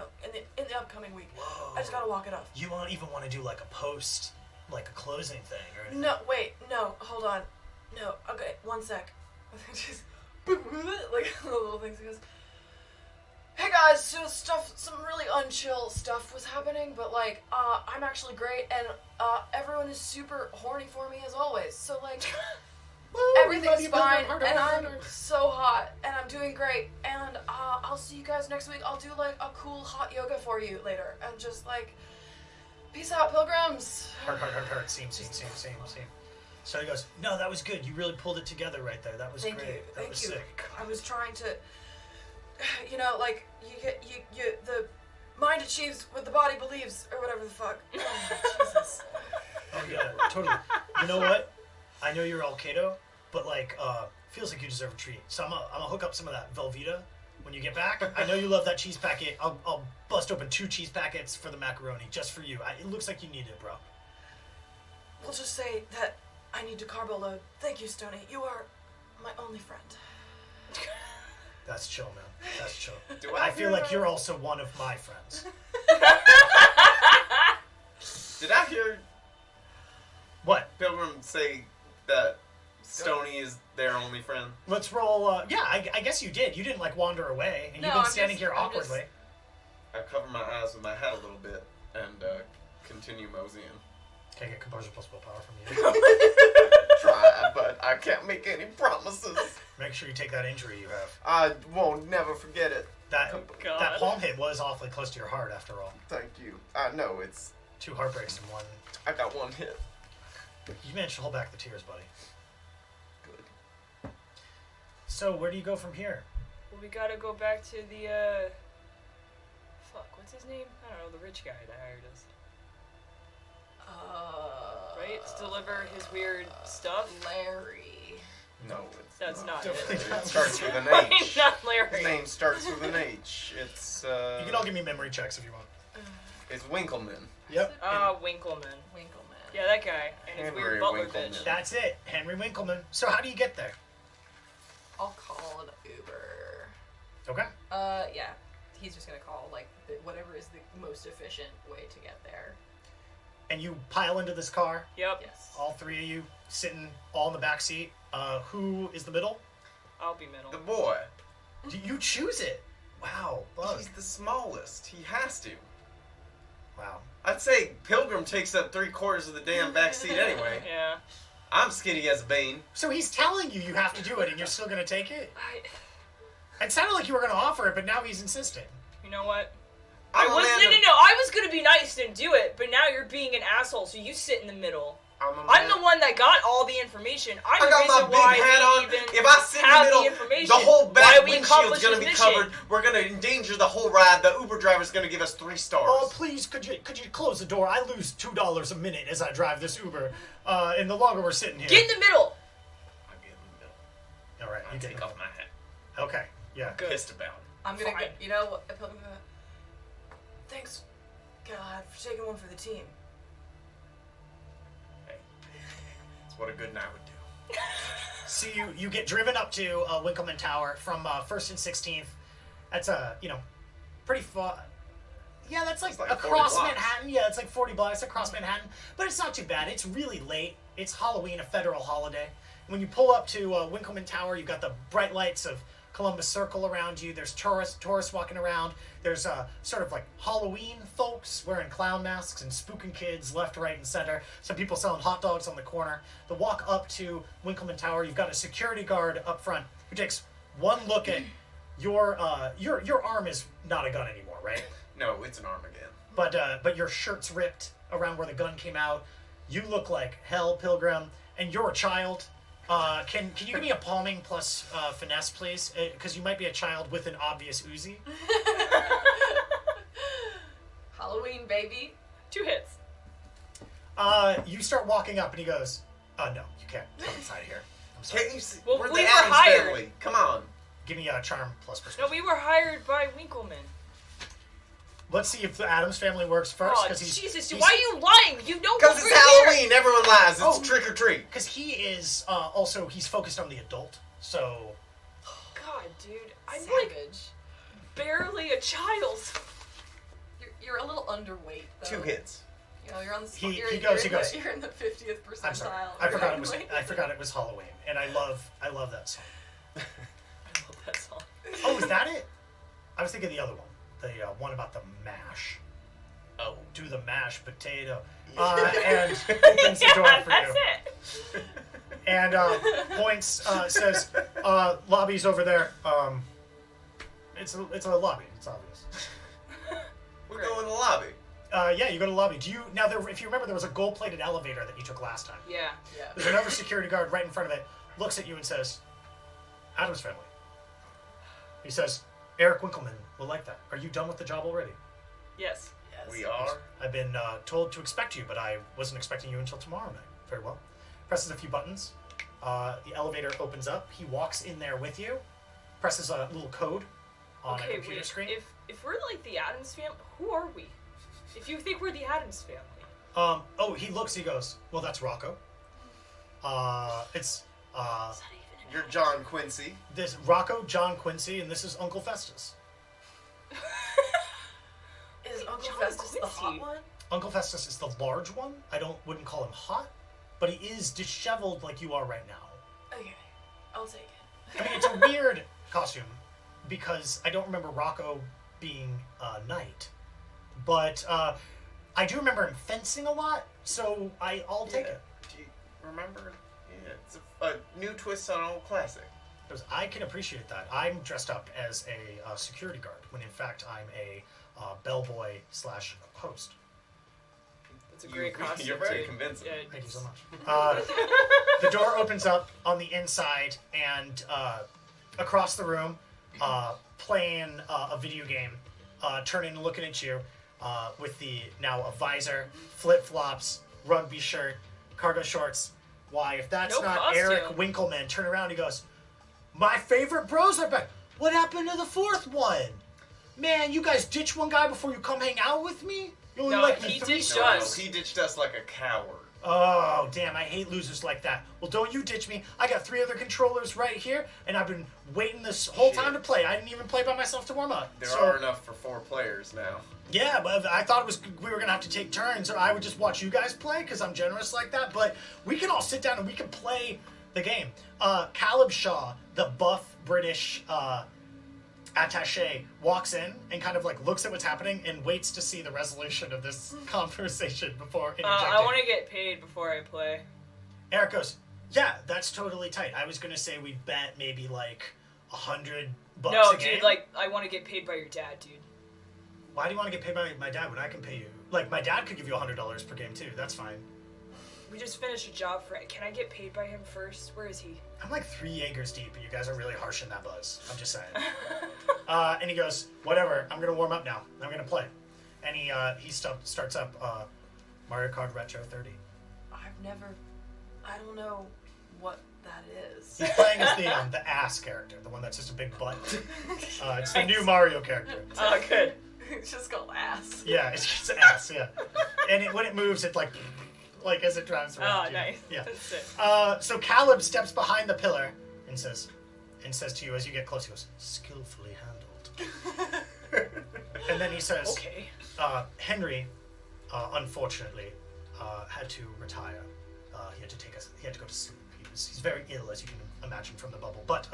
the upcoming week. Whoa. I just gotta walk it off. You won't even want to do like a post, like a closing thing, or anything. No, wait, no, hold on. No, okay, 1 sec. Just, like, little things. He goes, hey guys, so some really unchill stuff was happening, but like, I'm actually great, and everyone is super horny for me as always, so like, everything's fine, and I'm so hot, and I'm doing great, and I'll see you guys next week. I'll do like a cool hot yoga for you later, and just like, peace out, pilgrims. Heart. Same. So he goes, no, that was good. You really pulled it together right there. That was Thank great. you. That Thank was you. sick. I was trying to, like you the mind achieves what the body believes, or whatever the fuck. Oh, Jesus. Oh yeah, totally. You know what? I know you're Al-Qaeda, but like, feels like you deserve a treat. So I'm gonna hook up some of that Velveeta when you get back. I know you love that cheese packet. I'll bust open 2 cheese packets for the macaroni just for you. It looks like you need it, bro. We'll just say that I need to carbo load. Thank you, Stoney. You are my only friend. That's chill, man. That's chill. Do I feel like you're also one of my friends. Did I hear What? Pilgrim say that Stoney is their only friend? Let's roll. Yeah, I guess you did. You didn't like wander away, and No, you've been I'm standing just- here I'm awkwardly. I cover my eyes with my hat a little bit and continue moseying. Can I get composure plus willpower from you? Try, but I can't make any promises. Make sure you take that injury you have. I won't never forget it. That God. that palm hit was awfully close to your heart, after all. Thank you. I know it's. 2 heartbreaks in one. I got one hit. You managed to hold back the tears, buddy. Good. So, where do you go from here? Well, we gotta go back to the, fuck, what's his name? I don't know, the rich guy that hired us. Right? To deliver his weird stuff? Larry. No, it's That's not Definitely it. not. It starts with an Probably H. not His Larry. name starts with an H. It's You can all give me memory checks if you want. It's Winkleman. Yep. Winkleman. Winkleman. Yeah, that guy. And his Henry weird butler Winkleman. bitch. That's it. Henry Winkleman. So, how do you get there? I'll call an Uber. Okay. Yeah. He's just gonna call, like, whatever is the most efficient way to get there. And you pile into this car. Yep. Yes. All 3 of you sitting all in the back seat. Who is the middle? I'll be middle. The boy. You choose it. Wow, Bug. He's the smallest. He has to. Wow. I'd say Pilgrim takes up 3/4 of the damn back seat anyway. Yeah. I'm skinny as a bean. So he's telling you you have to do it, and you're still going to take it? I, It sounded like you were going to offer it, but now he's insisting. you know what? I'm I a was man of- no. I was gonna be nice and do it, but now you're being an asshole. So you sit in the middle. I'm the one that got all the information. I'm I the got reason my big why hat we on. even If I sit in the have middle, the information. the whole Why back we windshield's accomplished gonna this be mission. covered. We're gonna endanger the whole ride. The Uber driver's gonna give us 3 stars. Oh, please, could you close the door? I lose $2 a minute as I drive this Uber, and the longer we're sitting here. Get in the middle. I'll get in the middle. All right, I'll you take get off my hat. Okay, yeah. Good. Pissed about it. I'm gonna Fine. get, you know, Pilgrim. Thanks, God, for taking one for the team. Hey, that's what a good night would do. So you get driven up to Winkleman Tower from 1st and 16th. That's pretty far. Yeah, that's like, It's like across 40 blocks. Manhattan. Yeah, it's like 40 blocks across Manhattan. But it's not too bad. It's really late. It's Halloween, a federal holiday. When you pull up to Winkleman Tower, you've got the bright lights of Columbus Circle around you. There's tourists walking around. There's sort of like Halloween folks wearing clown masks and spooking kids left, right, and center. Some people selling hot dogs on the corner. The walk up to Winkleman Tower, you've got a security guard up front who takes one look at your arm is not a gun anymore, right? No, it's an arm again. But your shirt's ripped around where the gun came out. You look like hell, Pilgrim, and you're a child. Can you give me a palming plus finesse, please? Because you might be a child with an obvious Uzi. Halloween, baby. 2 hits. You start walking up, and he goes, "No, you can't come inside here. I'm sorry. Can't you see? Well, we're we the were Addams hired. family. Come on. Give me a charm plus No, persuasion. we were hired by Winkleman. Let's see if the Addams family works first. Oh, Because Jesus, why are you lying? You know Because what it's we're here. Halloween. Everyone lies. It's Oh. trick or treat. Because he is also he's focused on the adult. So God, dude, I'm like Savage. barely a child. You're a little underweight, though. 2 hits. You know, you're on the He you're, goes, you're he in goes. You're in the 50th percentile. I'm sorry. of I your forgot it was weight. Halloween, and I love that song. I love that song. Oh, is that it? I was thinking the other one, the one about the mash. Oh. Do the mashed potato. And opens the door for that's you. it. And points says, "Lobby's over there." It's a lobby. It's obvious. We go in the lobby. Yeah, you go to the lobby. Do you now? If you remember, there was a gold-plated elevator that you took last time. Yeah. Yeah. There's another security guard right in front of it. Looks at you and says, "Adam's family." He says, "Eric Winkleman will like that. Are you done with the job already?" Yes. We are. I've been told to expect you, but I wasn't expecting you until tomorrow night. Very well. Presses a few buttons. The elevator opens up. He walks in there with you. Presses a little code on a Okay, computer wait. screen. If we're like the Addams family, who are we? If you think we're the Addams family. He looks. He goes, "Well, that's Rocco. It's Is that even You're John Quincy. this Rocco, John Quincy, and this is Uncle Festus. Is Uncle John Festus the hot Quincy. one? Uncle Festus is the large one. Wouldn't call him hot, but he is disheveled like you are right now. Okay, I'll take it. I mean, it's a weird costume because I don't remember Rocco being a knight. But I do remember him fencing a lot, so I'll take it. Do you remember? Yeah, it's a new twist on an old classic. Because I can appreciate that. I'm dressed up as a security guard, when in fact I'm a bellboy / host. That's a great costume. You're very too. convincing. Yeah, Thank you so much. The door opens up on the inside, and across the room, playing a video game, turning and looking at you with now a visor, flip-flops, rugby shirt, cargo shorts. Why, if that's No not costume. Eric Winkleman, turn around, he goes, "My favorite bros are back. What happened to the fourth one? Man, you guys ditch one guy before you come hang out with me? You only No, like me he 3 ditched No, us. he ditched us like a coward. Oh, damn, I hate losers like that. Well, don't you ditch me. I got 3 other controllers right here, and I've been waiting this whole Shit. time to play. I didn't even play by myself to warm up. There So, are enough for 4 players now. yeah, but I thought we were going to have to take turns, or I would just watch you guys play, because I'm generous like that. But we can all sit down and we can play the game. Caleb Shaw, the buff British attaché, walks in and kind of like looks at what's happening and waits to see the resolution of this conversation before interjecting. I want to get paid before I play. Eric goes, "Yeah, that's totally tight. I was gonna say we bet maybe like $100 No, a game." dude, like, I want to get paid by your dad, dude. Why do you want to get paid by my dad when I can pay you? Like, my dad could give you $100 per game too. That's fine. We just finished a job for it. Can I get paid by him first? Where is he? I'm like 3 Jaegers deep, and you guys are really harsh in that buzz. I'm just saying. And he goes, "Whatever. I'm gonna warm up now. I'm gonna play." And he starts up Mario Kart Retro 30. I don't know what that is. He's playing as the ass character, the one that's just a big butt. It's the new Mario character. Oh, good. It's just called ass. Yeah, it's just ass, yeah. And when it moves, it like as it drives around. Oh, nice. Yeah. That's sick. So Caleb steps behind the pillar and says to you as you get close, he goes, "Skillfully handled." And then he says, Okay. "Henry, unfortunately, had to retire. He had to go to sleep. He's very ill, as you can imagine from the bubble. But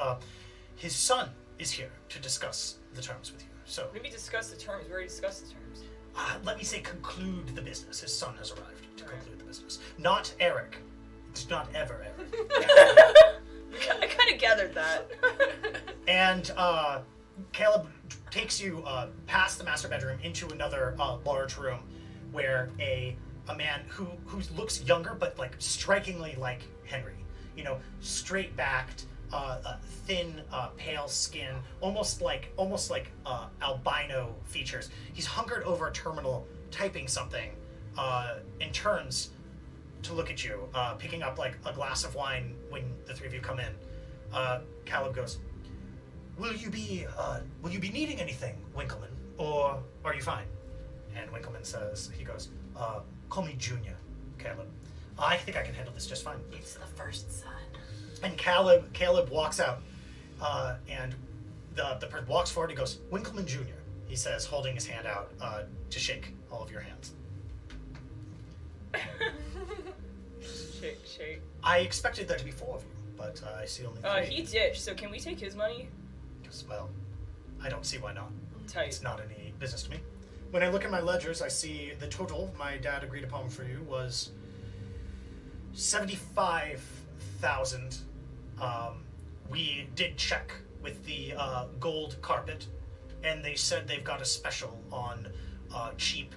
his son is here to discuss the terms with you. So Maybe discuss the terms. We already discussed the terms. let me say conclude the business. His son has arrived to conclude the business. Not Eric. It's not ever Eric." I kind of gathered that. And Caleb takes you past the master bedroom into another large room where a man who looks younger but like strikingly like Henry. You know, straight backed, thin, pale skin, almost like albino features. He's hunkered over a terminal, typing something, and turns to look at you, picking up like a glass of wine when the 3 of you come in. Caleb goes, Will you be needing anything, Winkleman, or are you fine?" And Winkleman says, he goes, "Call me Junior, Caleb. I think I can handle this just fine." It's the first son. And Caleb walks out, and the person walks forward. He goes, "Winkleman Jr." He says, holding his hand out to shake all of your hands. Shake. I expected there to be 4 of you, but I see only 3. He ditched, so can we take his money? Well, I don't see why not. Tight. It's not any business to me. When I look at my ledgers, I see the total my dad agreed upon for you was 75,000. We did check with the gold carpet, and they said they've got a special on cheap,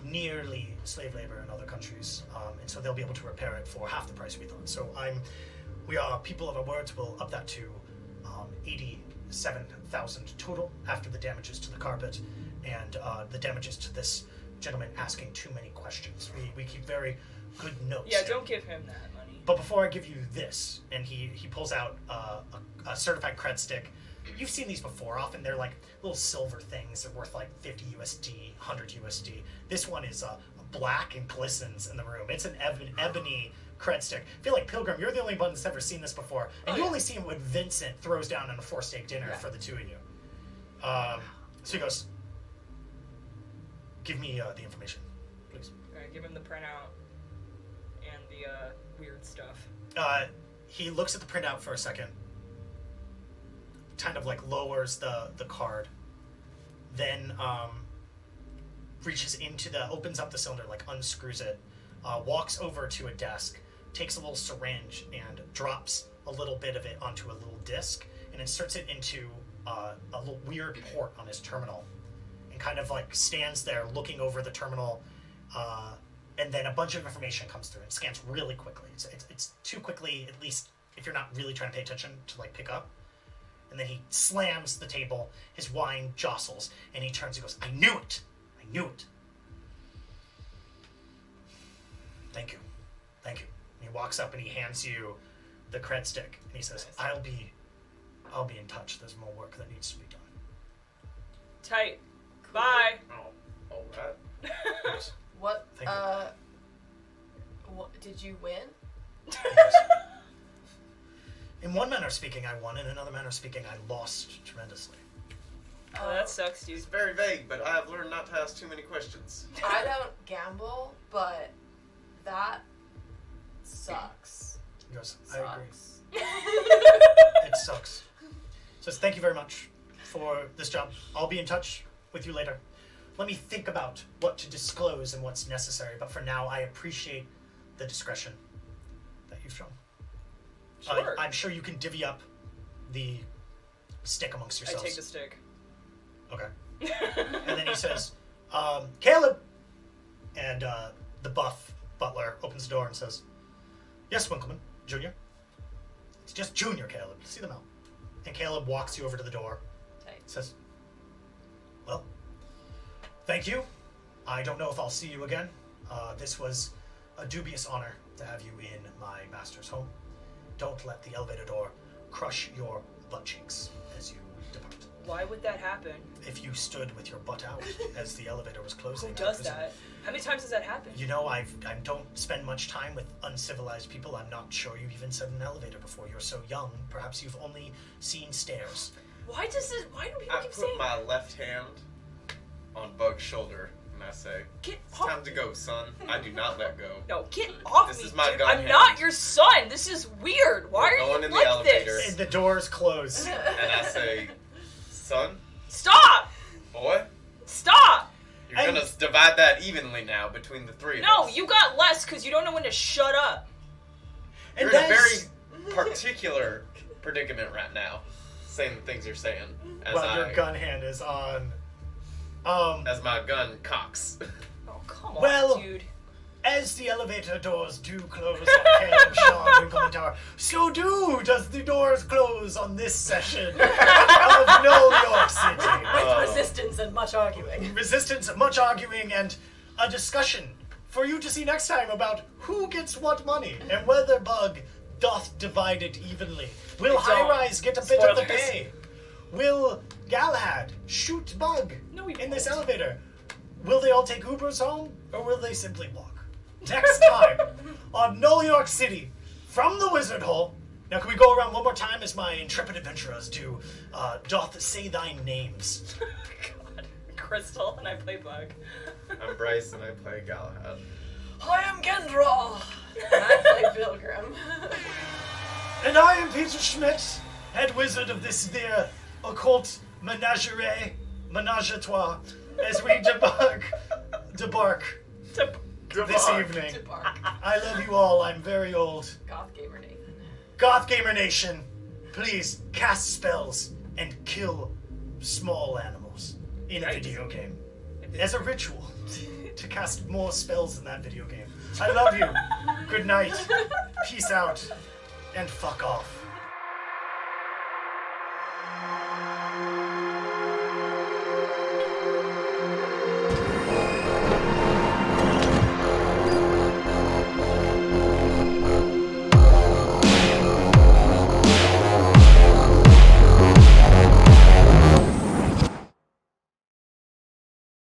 nearly slave labor in other countries, and so they'll be able to repair it for half the price we thought. So we are people of our words. Will up that to 87,000 total after the damages to the carpet and the damages to this gentleman asking too many questions. We keep very good notes. Yeah, here. don't give him that money. But before I give you this, and he pulls out a certified cred stick. You've seen these before. Often they're like little silver things. They're worth like 50 USD, 100 USD. This one is black and glistens in the room. It's an ebony cred stick. I feel like Pilgrim, you're the only one that's ever seen this before. And you only see it when Vincent throws down on a 4-steak dinner for the 2 of you. So he goes, "Give me the information, please." Alright, give him the printout and the weird stuff. He looks at the printout for a second, kind of like lowers the card, then opens up the cylinder, like unscrews it, walks over to a desk, takes a little syringe and drops a little bit of it onto a little disc and inserts it into a little weird port on his terminal, and kind of like stands there looking over the terminal, and then a bunch of information comes through. It scans really quickly. It's too quickly, at least if you're not really trying to pay attention, to like pick up. And then he slams the table, his wine jostles, and he turns and goes, I knew it! I knew it! Thank you. Thank you. And he walks up and he hands you the cred stick, and he says, I'll be in touch. There's more work that needs to be done. Tight. Bye. Oh, all right. What? Thank you. What, did you win? In one manner speaking, I won. In another manner speaking, I lost tremendously. Oh, that sucks, dude. It's very vague, but I have learned not to ask too many questions. I don't gamble, but that sucks. He goes, I agree. Sucks. It sucks. Says, thank you very much for this job. I'll be in touch with you later. Let me think about what to disclose and what's necessary, but for now, I appreciate the discretion that you've shown. Sure. I'm sure you can divvy up the stick amongst I yourselves. take the stick. Okay. And then he says, Caleb! And the buff butler opens the door and says, yes, Winkleman, Junior. It's just Junior, Caleb. See them out. And Caleb walks you over to the door. Tight. Says, well, thank you. I don't know if I'll see you again. This was a dubious honor to have you in my master's home. Don't let the elevator door crush your butt cheeks as you depart. Why would that happen? If you stood with your butt out as the elevator was closing. Who does that? How many times has that happened? You know, I don't spend much time with uncivilized people. I'm not sure you've even said an elevator before. You're so young. Perhaps you've only seen stairs. Why do people I keep put saying my left hand on Bug's shoulder and I say, get it's off? time to go, son. I do not let go. No, get off This me, is my dude. gun I'm hand. not your son. This is weird. Why We're are going you in the like elevator. this? And the doors close. And I say, son, Stop! boy, Stop! you're And- gonna divide that evenly now between the three of No, us. you got less because you don't know when to shut up. And You're in a that's- very particular predicament right now, saying the things you're saying. As Well, your gun hand is on. As my gun cocks. Oh, come on, Well- dude. As the elevator doors do close on Caleb Shaw Winkleman Tower, so does the doors close on this session of Null York City. With resistance and much arguing. Resistance, much arguing, and a discussion for you to see next time about who gets what money and whether Bug doth divide it evenly. Will They don't. Highrise get a bit of the Spoilers. pay? Will Galahad shoot Bug No, he in this won't. elevator? Will they all take Ubers home, or will they simply walk? Next time on Null York City from the Wizard Hole. Now, can we go around one more time as my intrepid adventurers do? Doth say thy names. God. Crystal and I play Bug. I'm Bryce and I play Galahad. I am Gendra! And I play Pilgrim. And I am Peter Schmidt, head wizard of this there occult menage a trois, as we debark this evening. Debark. I love you all. I'm very old. Goth Gamer Nathan. Goth Gamer Nation, please cast spells and kill small animals in a Yikes. video game as a ritual to cast more spells in that video game. I love you. Good night. Peace out. And fuck off.